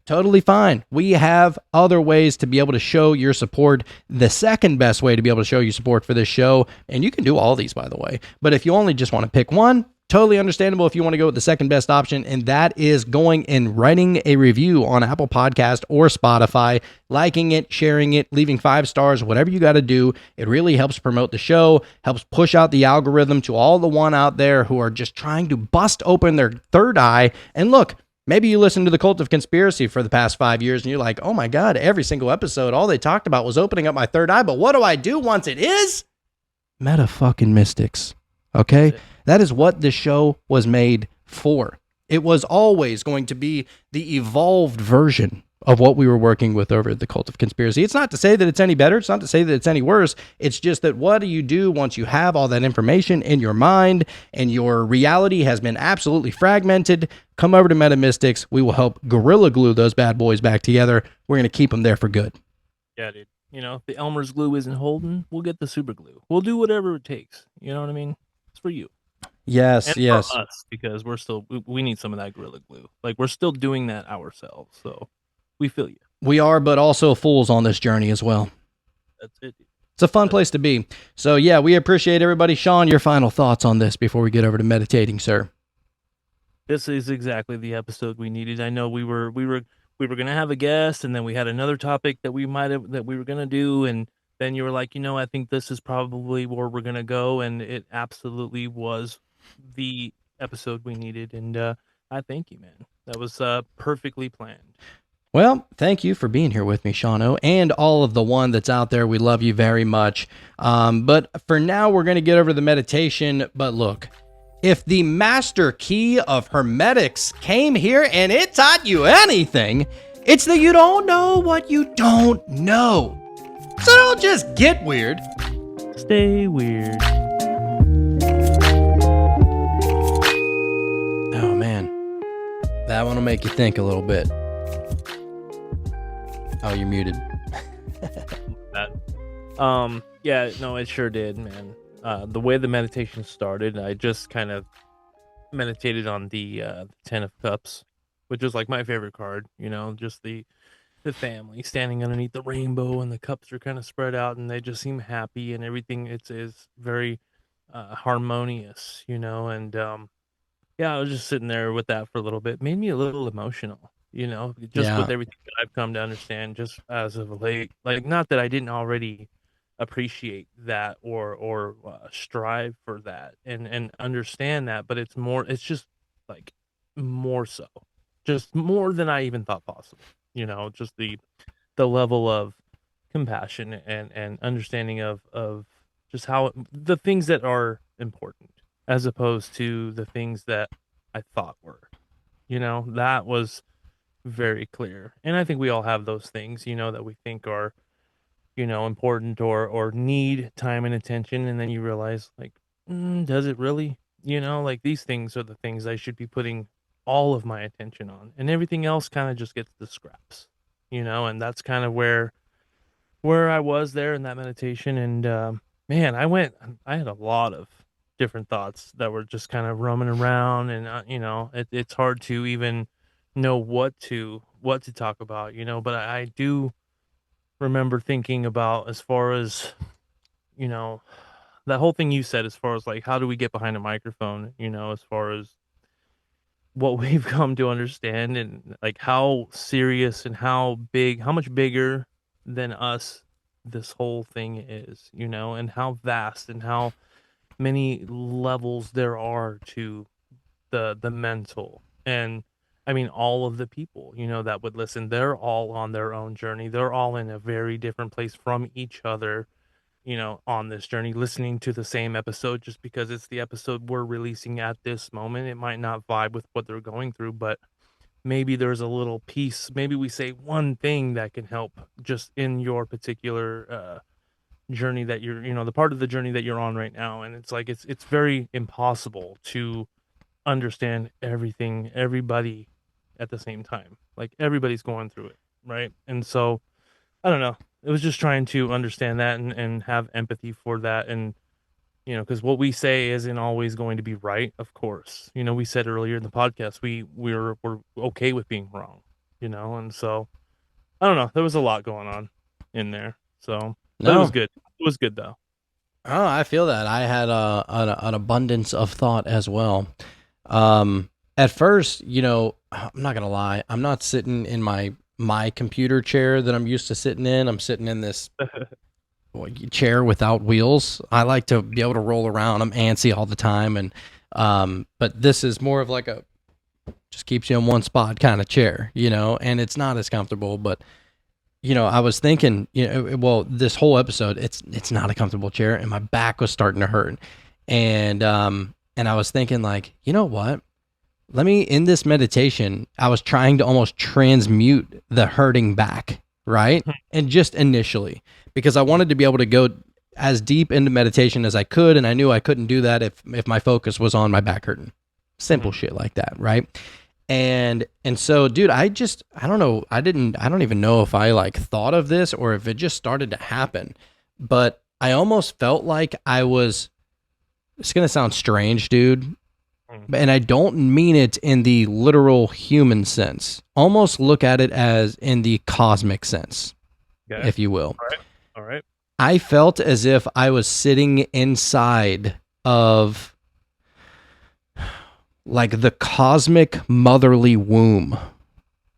totally fine. We have other ways to be able to show your support. The second best way to be able to show your support for this show, and you can do all these, by the way, but if you only just want to pick one, totally understandable if you want to go with the second best option, and that is going and writing a review on Apple Podcast or Spotify, liking it, sharing it, leaving 5 stars, whatever you got to do. It really helps promote the show, helps push out the algorithm to all the one out there who are just trying to bust open their third eye. And look, maybe you listened to the Cult of Conspiracy for the past 5 years and you're like, oh my God, every single episode, all they talked about was opening up my third eye. But what do I do once it is? Meta-fucking mystics. Okay? That is what the show was made for. It was always going to be the evolved version of what we were working with over at the Cult of Conspiracy. It's not to say that it's any better. It's not to say that it's any worse. It's just that what do you do once you have all that information in your mind and your reality has been absolutely fragmented? Come over to Metamystics. We will help gorilla glue those bad boys back together. We're going to keep them there for good. Yeah, dude. You know, if the Elmer's glue isn't holding, we'll get the super glue. We'll do whatever it takes. You know what I mean? It's for you. Yes, And yes. for us, because we need some of that Gorilla Glue. Like, we're still doing that ourselves, so we feel you. We are, but also fools on this journey as well. That's it. It's a fun place to be. So yeah, we appreciate everybody. Sean, your final thoughts on this before we get over to meditating, sir. This is exactly the episode we needed. I know we were gonna have a guest, and then we had another topic that we were gonna do, and then you were like, I think this is probably where we're gonna go, and it absolutely was the episode we needed, and I thank you, man. That was perfectly planned. Well, thank you for being here with me, Shano, and all of the one that's out there. We love you very much. But for now, we're going to get over to the meditation. But look, if the master key of hermetics came here and it taught you anything, it's that you don't know what you don't know. So don't just get weird. Stay weird. Oh, man. That one will make you think a little bit. Oh, you're muted. Yeah, no, it sure did, man. The way the meditation started, I just kind of meditated on the 10 of Cups, which is like my favorite card, just the family standing underneath the rainbow, and the cups are kind of spread out, and they just seem happy, and everything is very harmonious, and yeah, I was just sitting there with that for a little bit. Made me a little emotional, just with everything that I've come to understand just as of late. Like, not that I didn't already appreciate that or strive for that and understand that, but it's just like more so, just more than I even thought possible. just the level of compassion and understanding of just how the things that are important as opposed to the things that I thought were. That was very clear. And I think we all have those things, that we think are, important or need time and attention. And then you realize, like, does it really? Like these things are the things I should be putting all of my attention on. And everything else kind of just gets the scraps, and that's kind of where I was there in that meditation. And man, I had a lot of different thoughts that were just kind of roaming around. And, it's hard to even know what to talk about, but I do remember thinking about as far as, that whole thing you said, as far as like, how do we get behind a microphone, as far as what we've come to understand and like how serious and how much bigger than us this whole thing is, and how vast and how many levels there are to the mental. And I mean, all of the people, that would listen, they're all on their own journey. They're all in a very different place from each other, on this journey, listening to the same episode. Just because it's the episode we're releasing at this moment, it might not vibe with what they're going through, but maybe there's a little piece, maybe we say one thing that can help just in your particular journey that you're, the part of the journey that you're on right now. And it's like it's very impossible to understand everybody at the same time. Like everybody's going through it, right? And so I don't know, it was just trying to understand that and have empathy for that. And because what we say isn't always going to be right, of course. We said earlier in the podcast we're okay with being wrong, and so I don't know, there was a lot going on in there. So but it was good. It was good though. Oh, I feel that. I had an abundance of thought as well. At first, I'm not gonna lie, I'm not sitting in my computer chair that I'm used to sitting in. I'm sitting in this chair without wheels. I like to be able to roll around. I'm antsy all the time, and but this is more of like a just keeps you in one spot kind of chair, and it's not as comfortable. But I was thinking, well, this whole episode, it's not a comfortable chair, and my back was starting to hurt, and I was thinking, like, you know what? Let me, in this meditation, I was trying to almost transmute the hurting back, right? And just initially, because I wanted to be able to go as deep into meditation as I could, and I knew I couldn't do that if my focus was on my back hurting. Simple shit like that, right? And so, dude, I don't know, I don't even know if I like thought of this or if it just started to happen, but I almost felt like it's gonna sound strange, dude, and I don't mean it in the literal human sense. Almost look at it as in the cosmic sense, if you will. All right. I felt as if I was sitting inside of like the cosmic motherly womb.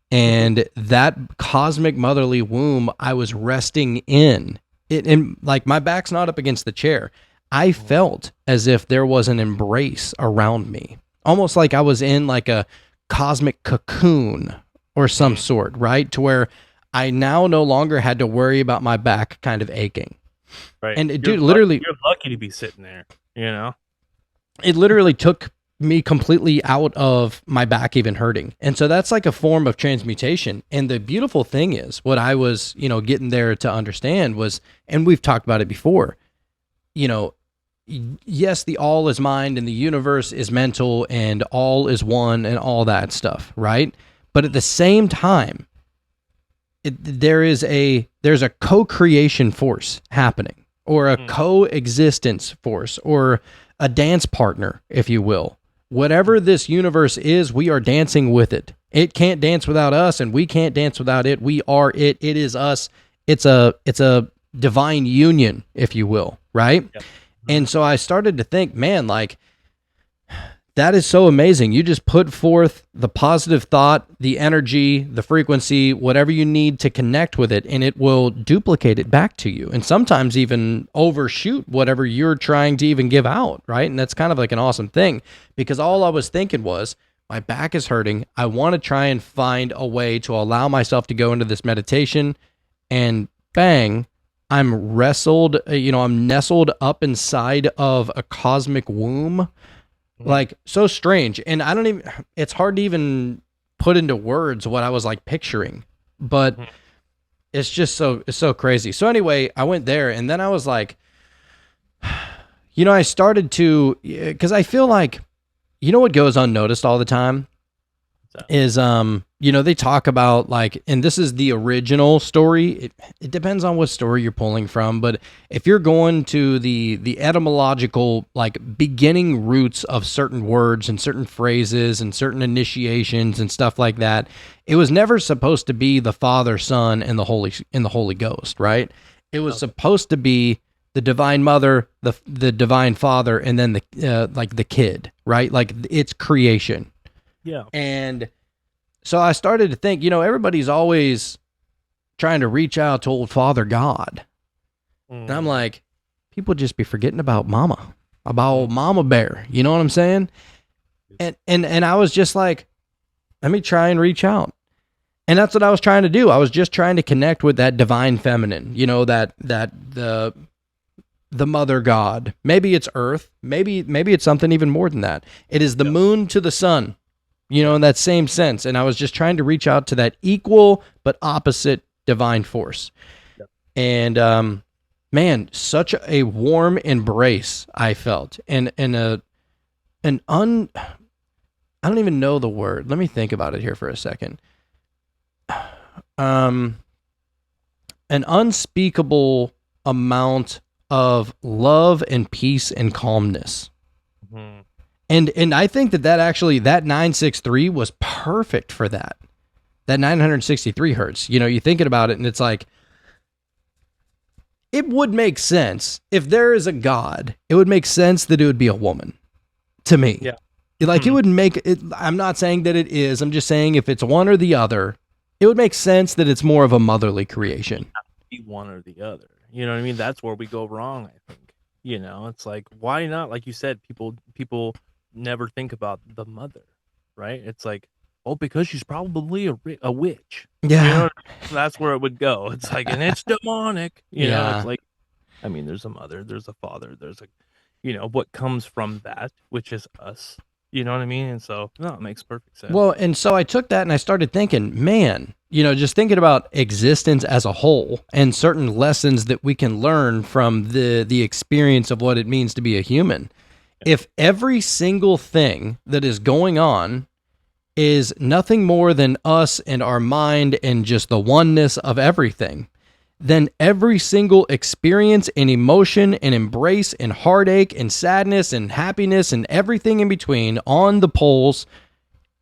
And that cosmic motherly womb, I was resting in it, and like my back's not up against the chair. I felt as if there was an embrace around me, almost like I was in like a cosmic cocoon or some sort, right? To where I now no longer had to worry about my back kind of aching. Right. And dude, literally, you're lucky to be sitting there, it literally took me completely out of my back even hurting. And so that's like a form of transmutation. And the beautiful thing is what I was, getting there to understand was, and we've talked about it before, yes, the all is mind and the universe is mental and all is one and all that stuff, right? But at the same time, there's a co-creation force happening, or a coexistence force, or a dance partner, if you will. Whatever this universe is, we are dancing with it. It can't dance without us, and we can't dance without it. We are it. It is us. It's a divine union, if you will, right? Yep. And so I started to think, man, like, that is so amazing. You just put forth the positive thought, the energy, the frequency, whatever you need to connect with it, and it will duplicate it back to you, and sometimes even overshoot whatever you're trying to even give out, right? And that's kind of like an awesome thing, because all I was thinking was, My back is hurting. I want to try and find a way to allow myself to go into this meditation, and bang, I'm wrestled, I'm nestled up inside of a cosmic womb. Like, so strange. And it's hard to even put into words what I was like picturing, but it's so crazy. So anyway, I went there, and then I was like, I started to, because I feel like, what goes unnoticed all the time is, they talk about like, and this is the original story. It depends on what story you're pulling from, but if you're going to the etymological, like beginning roots of certain words and certain phrases and certain initiations and stuff like that, it was never supposed to be the Father, Son, and the Holy Ghost, right? It was supposed to be the Divine Mother, the Divine Father, and then the kid, right? Like, it's creation. Yeah. And so I started to think, everybody's always trying to reach out to old Father God. And I'm like, people just be forgetting about Mama, about old Mama Bear. You know what I'm saying? And I was just like, let me try and reach out. And that's what I was trying to do. I was just trying to connect with that divine feminine, the mother God. Maybe it's Earth. Maybe it's something even more than that. It is the moon to the sun, in that same sense. And I was just trying to reach out to that equal but opposite divine force. Yep. And man, such a warm embrace I felt, and I don't even know the word. Let me think about it here for a second. An unspeakable amount of love and peace and calmness. Mm-hmm. And I think that actually, that 963 was perfect for that. That 963 hertz. You're thinking about it, and it's like, it would make sense if there is a God. It would make sense that it would be a woman, to me. Yeah. Like, it would make it. I'm not saying that it is. I'm just saying if it's one or the other, it would make sense that it's more of a motherly creation. Be one or the other. You know what I mean? That's where we go wrong, I think. It's like, why not? Like you said, people never think about the mother, right? It's like, because she's probably a witch. Yeah. That's where it would go. It's like, and it's demonic. It's like, there's a mother, there's a father, there's what comes from that, which is us. You know what I mean? And so, no, it makes perfect sense. Well, and so I took that and I started thinking, man, just thinking about existence as a whole and certain lessons that we can learn from the experience of what it means to be a human. Yeah. If every single thing that is going on is nothing more than us and our mind and just the oneness of everything, then every single experience and emotion and embrace and heartache and sadness and happiness and everything in between on the poles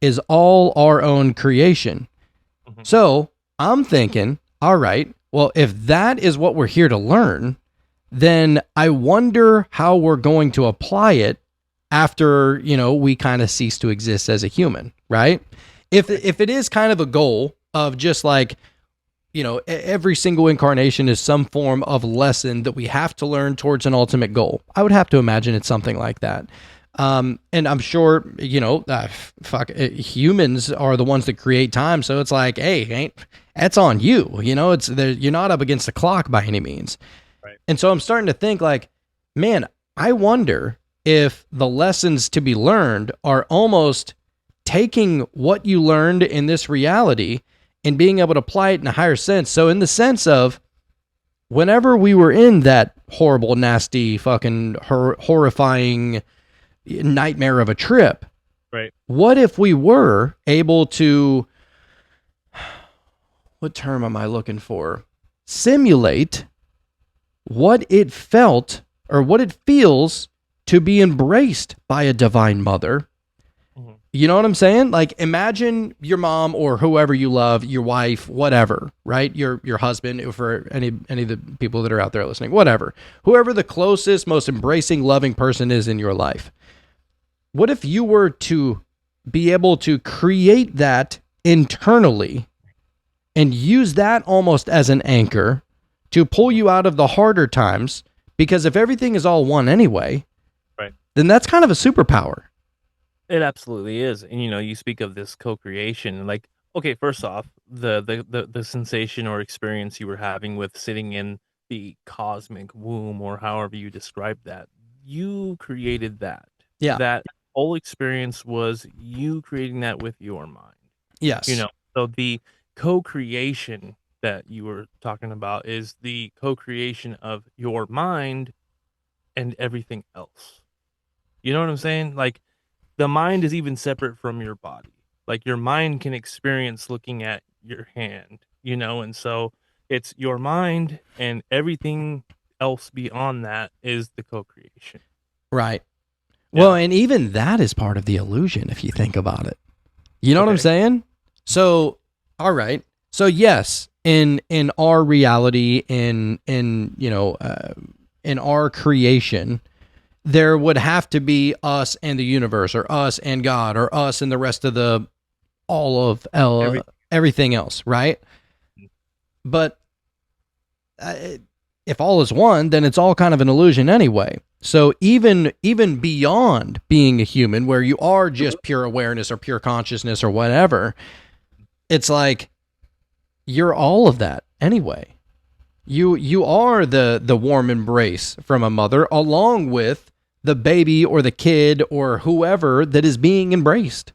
is all our own creation. Mm-hmm. So I'm thinking, all right, well, if that is what we're here to learn, then I wonder how we're going to apply it after, we kind of cease to exist as a human, right? If it is kind of a goal of just like, every single incarnation is some form of lesson that we have to learn towards an ultimate goal. I would have to imagine it's something like that. And I'm sure, humans are the ones that create time. So it's like, hey, that's on you. You're not up against the clock by any means. Right. And so I'm starting to think like, man, I wonder if the lessons to be learned are almost taking what you learned in this reality and being able to apply it in a higher sense. So in the sense of, whenever we were in that horrible, nasty, fucking horrifying nightmare of a trip, right? What if we were able to, what term am I looking for? Simulate what it felt or what it feels to be embraced by a divine mother. You know what I'm saying? Like, imagine your mom or whoever you love, your wife, whatever, right? Your husband, for any of the people that are out there listening, whatever. Whoever the closest, most embracing, loving person is in your life. What if you were to be able to create that internally and use that almost as an anchor to pull you out of the harder times? Because if everything is all one anyway, right, then that's kind of a superpower. It absolutely is. And you speak of this co-creation, like, okay, first off, the sensation or experience you were having with sitting in the cosmic womb, or however you describe that, you created that. Yeah. That whole experience was you creating that with your mind. Yes. So the co-creation that you were talking about is the co-creation of your mind and everything else. You know what I'm saying? Like, the mind is even separate from your body. Like, your mind can experience looking at your hand, and so it's your mind, and everything else beyond that is the co-creation. Right. Yeah. Well, and even that is part of the illusion if you think about it. You know what I'm Okay. saying? So, all right. So yes, in our reality, in our creation, there would have to be us and the universe, or us and God, or us and the rest of the everything else, right? But if all is one, then it's all kind of an illusion anyway. So even beyond being a human, where you are just pure awareness or pure consciousness or whatever, it's like you're all of that anyway. You are the warm embrace from a mother, along with the baby or the kid or whoever that is being embraced.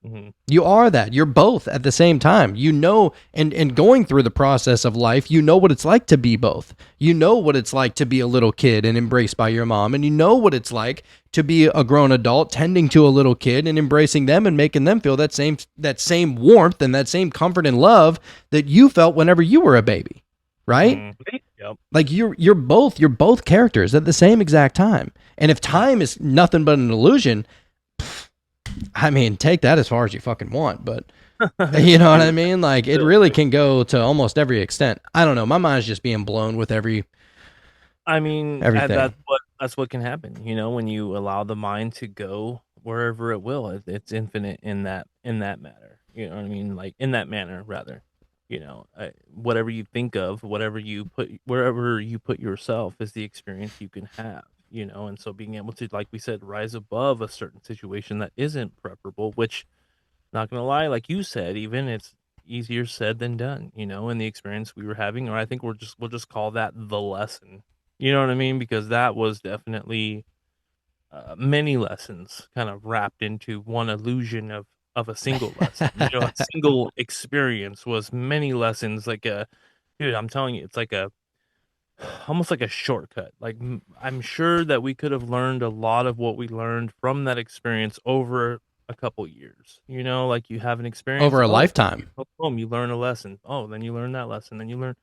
Mhm. You are that. You're both at the same time. And going through the process of life, you know what it's like to be both. You know what it's like to be a little kid and embraced by your mom, and you know what it's like to be a grown adult tending to a little kid and embracing them and making them feel that same warmth and that same comfort and love that you felt whenever you were a baby, right? Mhm. Yep. Like you're both characters at the same exact time. And if time is nothing but an illusion, I mean, take that as far as you fucking want, but you know what I mean? Like, it really can go to almost every extent. I don't know. My mind's just being blown with I mean, everything. that's what can happen, when you allow the mind to go wherever it will. It's infinite in that matter. You know what I mean? Like, in that manner, rather. Whatever you think of, wherever you put yourself is the experience you can have. And so being able to, like we said, rise above a certain situation that isn't preferable, which, not gonna lie, like you said, even it's easier said than done, in the experience we were having, or I think we'll just call that the lesson. You know what I mean? Because that was definitely many lessons kind of wrapped into one illusion of a single lesson. A single experience was many lessons. Like dude, I'm telling you, it's like almost like a shortcut. Like, I'm sure that we could have learned a lot of what we learned from that experience over a couple years. Like, you have an experience Over a lifetime. boom, you learn a lesson. Oh, then you learn that lesson. Then you learn.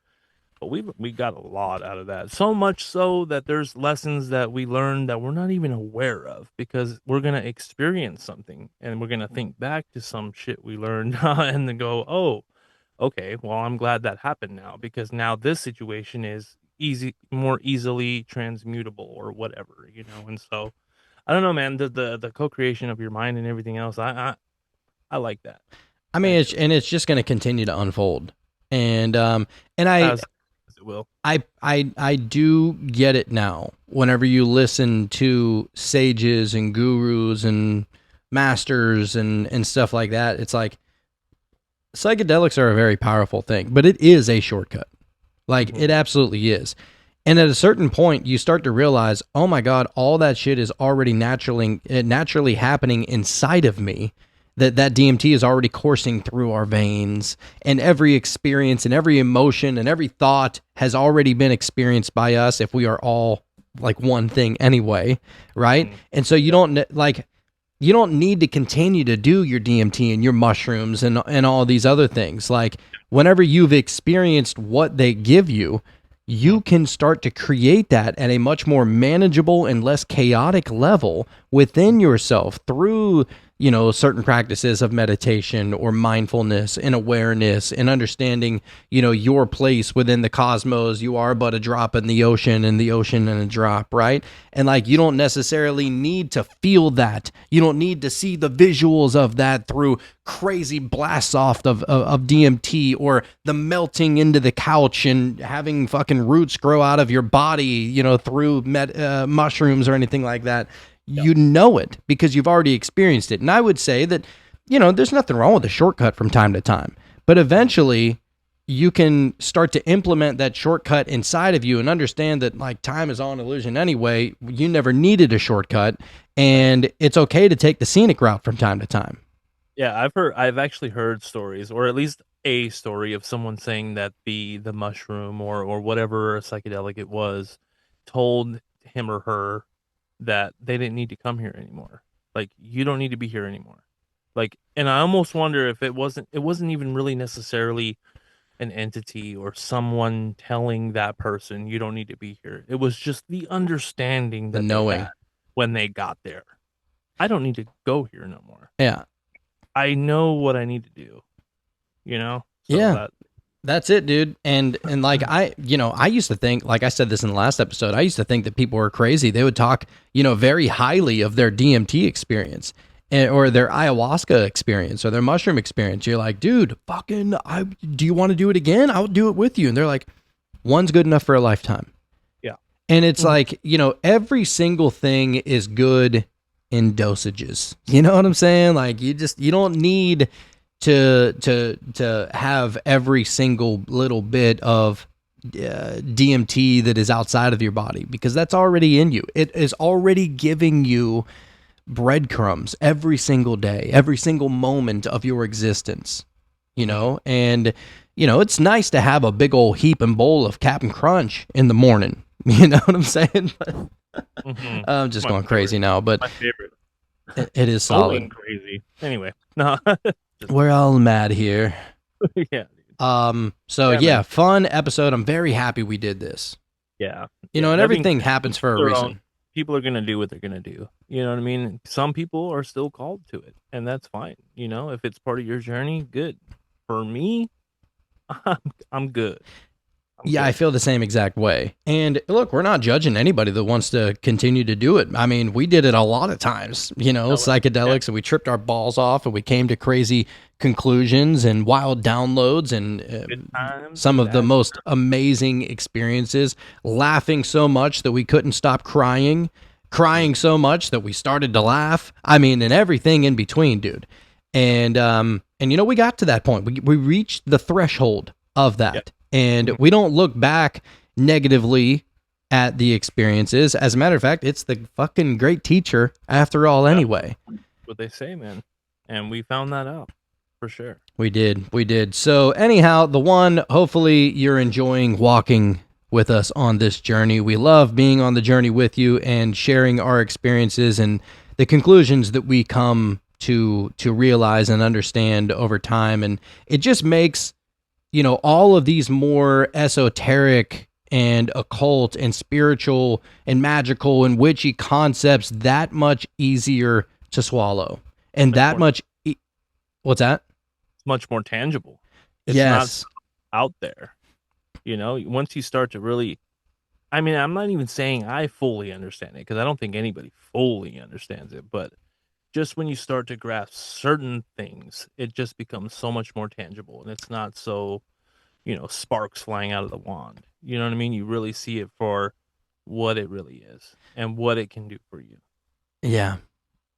But we got a lot out of that. So much so that there's lessons that we learned that we're not even aware of, because we're gonna experience something and we're gonna think back to some shit we learned and then go, oh, okay, well, I'm glad that happened now, because now this situation is more easily transmutable or whatever. And so I don't know, man, the co-creation of your mind and everything else, I like that. I mean, it's just going to continue to unfold. And As it will. I do get it now. Whenever you listen to sages and gurus and masters and stuff like that, it's like psychedelics are a very powerful thing, but it is a shortcut. Like, it absolutely is. And at a certain point, you start to realize, oh my God, all that shit is already naturally happening inside of me. That DMT is already coursing through our veins, and every experience and every emotion and every thought has already been experienced by us if we are all like one thing anyway, right? And so you don't need to continue to do your DMT and your mushrooms and all these other things. Like, whenever you've experienced what they give you, you can start to create that at a much more manageable and less chaotic level within yourself through, certain practices of meditation or mindfulness and awareness and understanding, your place within the cosmos. You are but a drop in the ocean, and the ocean in a drop, right? And like, you don't necessarily need to feel that. You don't need to see the visuals of that through crazy blasts off of DMT, or the melting into the couch and having fucking roots grow out of your body, through mushrooms or anything like that. You know it because you've already experienced it. And I would say that, there's nothing wrong with a shortcut from time to time, but eventually you can start to implement that shortcut inside of you and understand that like time is all an illusion anyway. You never needed a shortcut, and it's okay to take the scenic route from time to time. Yeah, I've actually heard stories, or at least a story of someone saying that the mushroom or whatever psychedelic it was told him or her that they didn't need to come here anymore. Like, you don't need to be here anymore. Like, and I almost wonder if it wasn't even really necessarily an entity or someone telling that person you don't need to be here. It was just the understanding that The they knowing. had when they got there. I don't need to go here no more. Yeah. I know what I need to do. So Yeah. That's it, dude. And like I used to think, like I said this in the last episode, I used to think that people were crazy. They would talk, very highly of their DMT experience or their ayahuasca experience or their mushroom experience. You're like, dude, do you want to do it again? I'll do it with you. And they're like, one's good enough for a lifetime. Yeah. And it's like, every single thing is good in dosages. You know what I'm saying? Like you don't need to have every single little bit of DMT that is outside of your body, because that's already in you. It is already giving you breadcrumbs every single day, every single moment of your existence, and it's nice to have a big old heap and bowl of Captain Crunch in the morning. You know what I'm saying? I'm just going crazy now, but my favorite. It is solid. Going crazy. Anyway, no. We're all mad here. Yeah. So Yeah, man. fun episode. I'm very happy we did this. Yeah. And everything happens for a their reason. own- People are gonna do what they're gonna do. You know what I mean? Some people are still called to it, and that's fine. If it's part of your journey, good. For me, I'm good. Yeah, I feel the same exact way. And look, we're not judging anybody that wants to continue to do it. I mean, we did it a lot of times, psychedelics, and we tripped our balls off and we came to crazy conclusions and wild downloads and Good times, some of the bad most amazing experiences, laughing so much that we couldn't stop crying so much that we started to laugh. I mean, and everything in between, dude. And we got to that point. We reached the threshold of that. Yep. And we don't look back negatively at the experiences. As a matter of fact, it's the fucking great teacher after all anyway. what they say, man. And we found that out for sure. We did. So anyhow, hopefully you're enjoying walking with us on this journey. We love being on the journey with you and sharing our experiences and the conclusions that we come to realize and understand over time. And it just makes all of these more esoteric and occult and spiritual and magical and witchy concepts that much easier to swallow. And that much... What's that? It's much more tangible. It's Yes. not out there. Once you start to really... I mean, I'm not even saying I fully understand it, because I don't think anybody fully understands it, but just when you start to grasp certain things, it just becomes so much more tangible, and it's not so, sparks flying out of the wand. You know what I mean? You really see it for what it really is and what it can do for you. Yeah.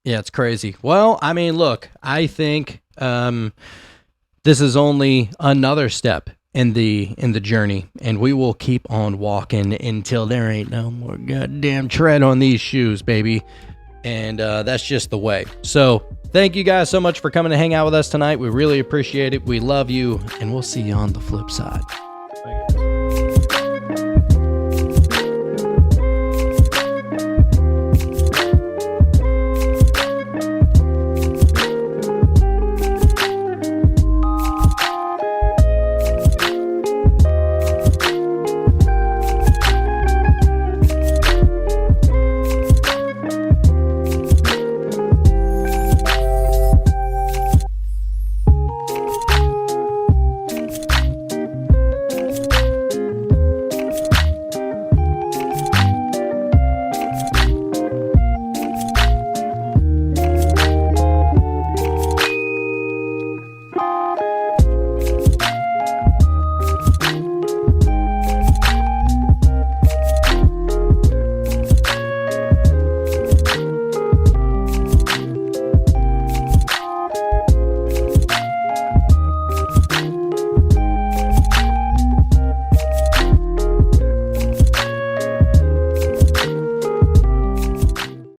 Yeah, it's crazy. Well, I mean, look, I think this is only another step in the journey, and we will keep on walking until there ain't no more goddamn tread on these shoes, baby. And that's just the way. So thank you guys so much for coming to hang out with us tonight. We really appreciate it. We love you, and we'll see you on the flip side. Thank you.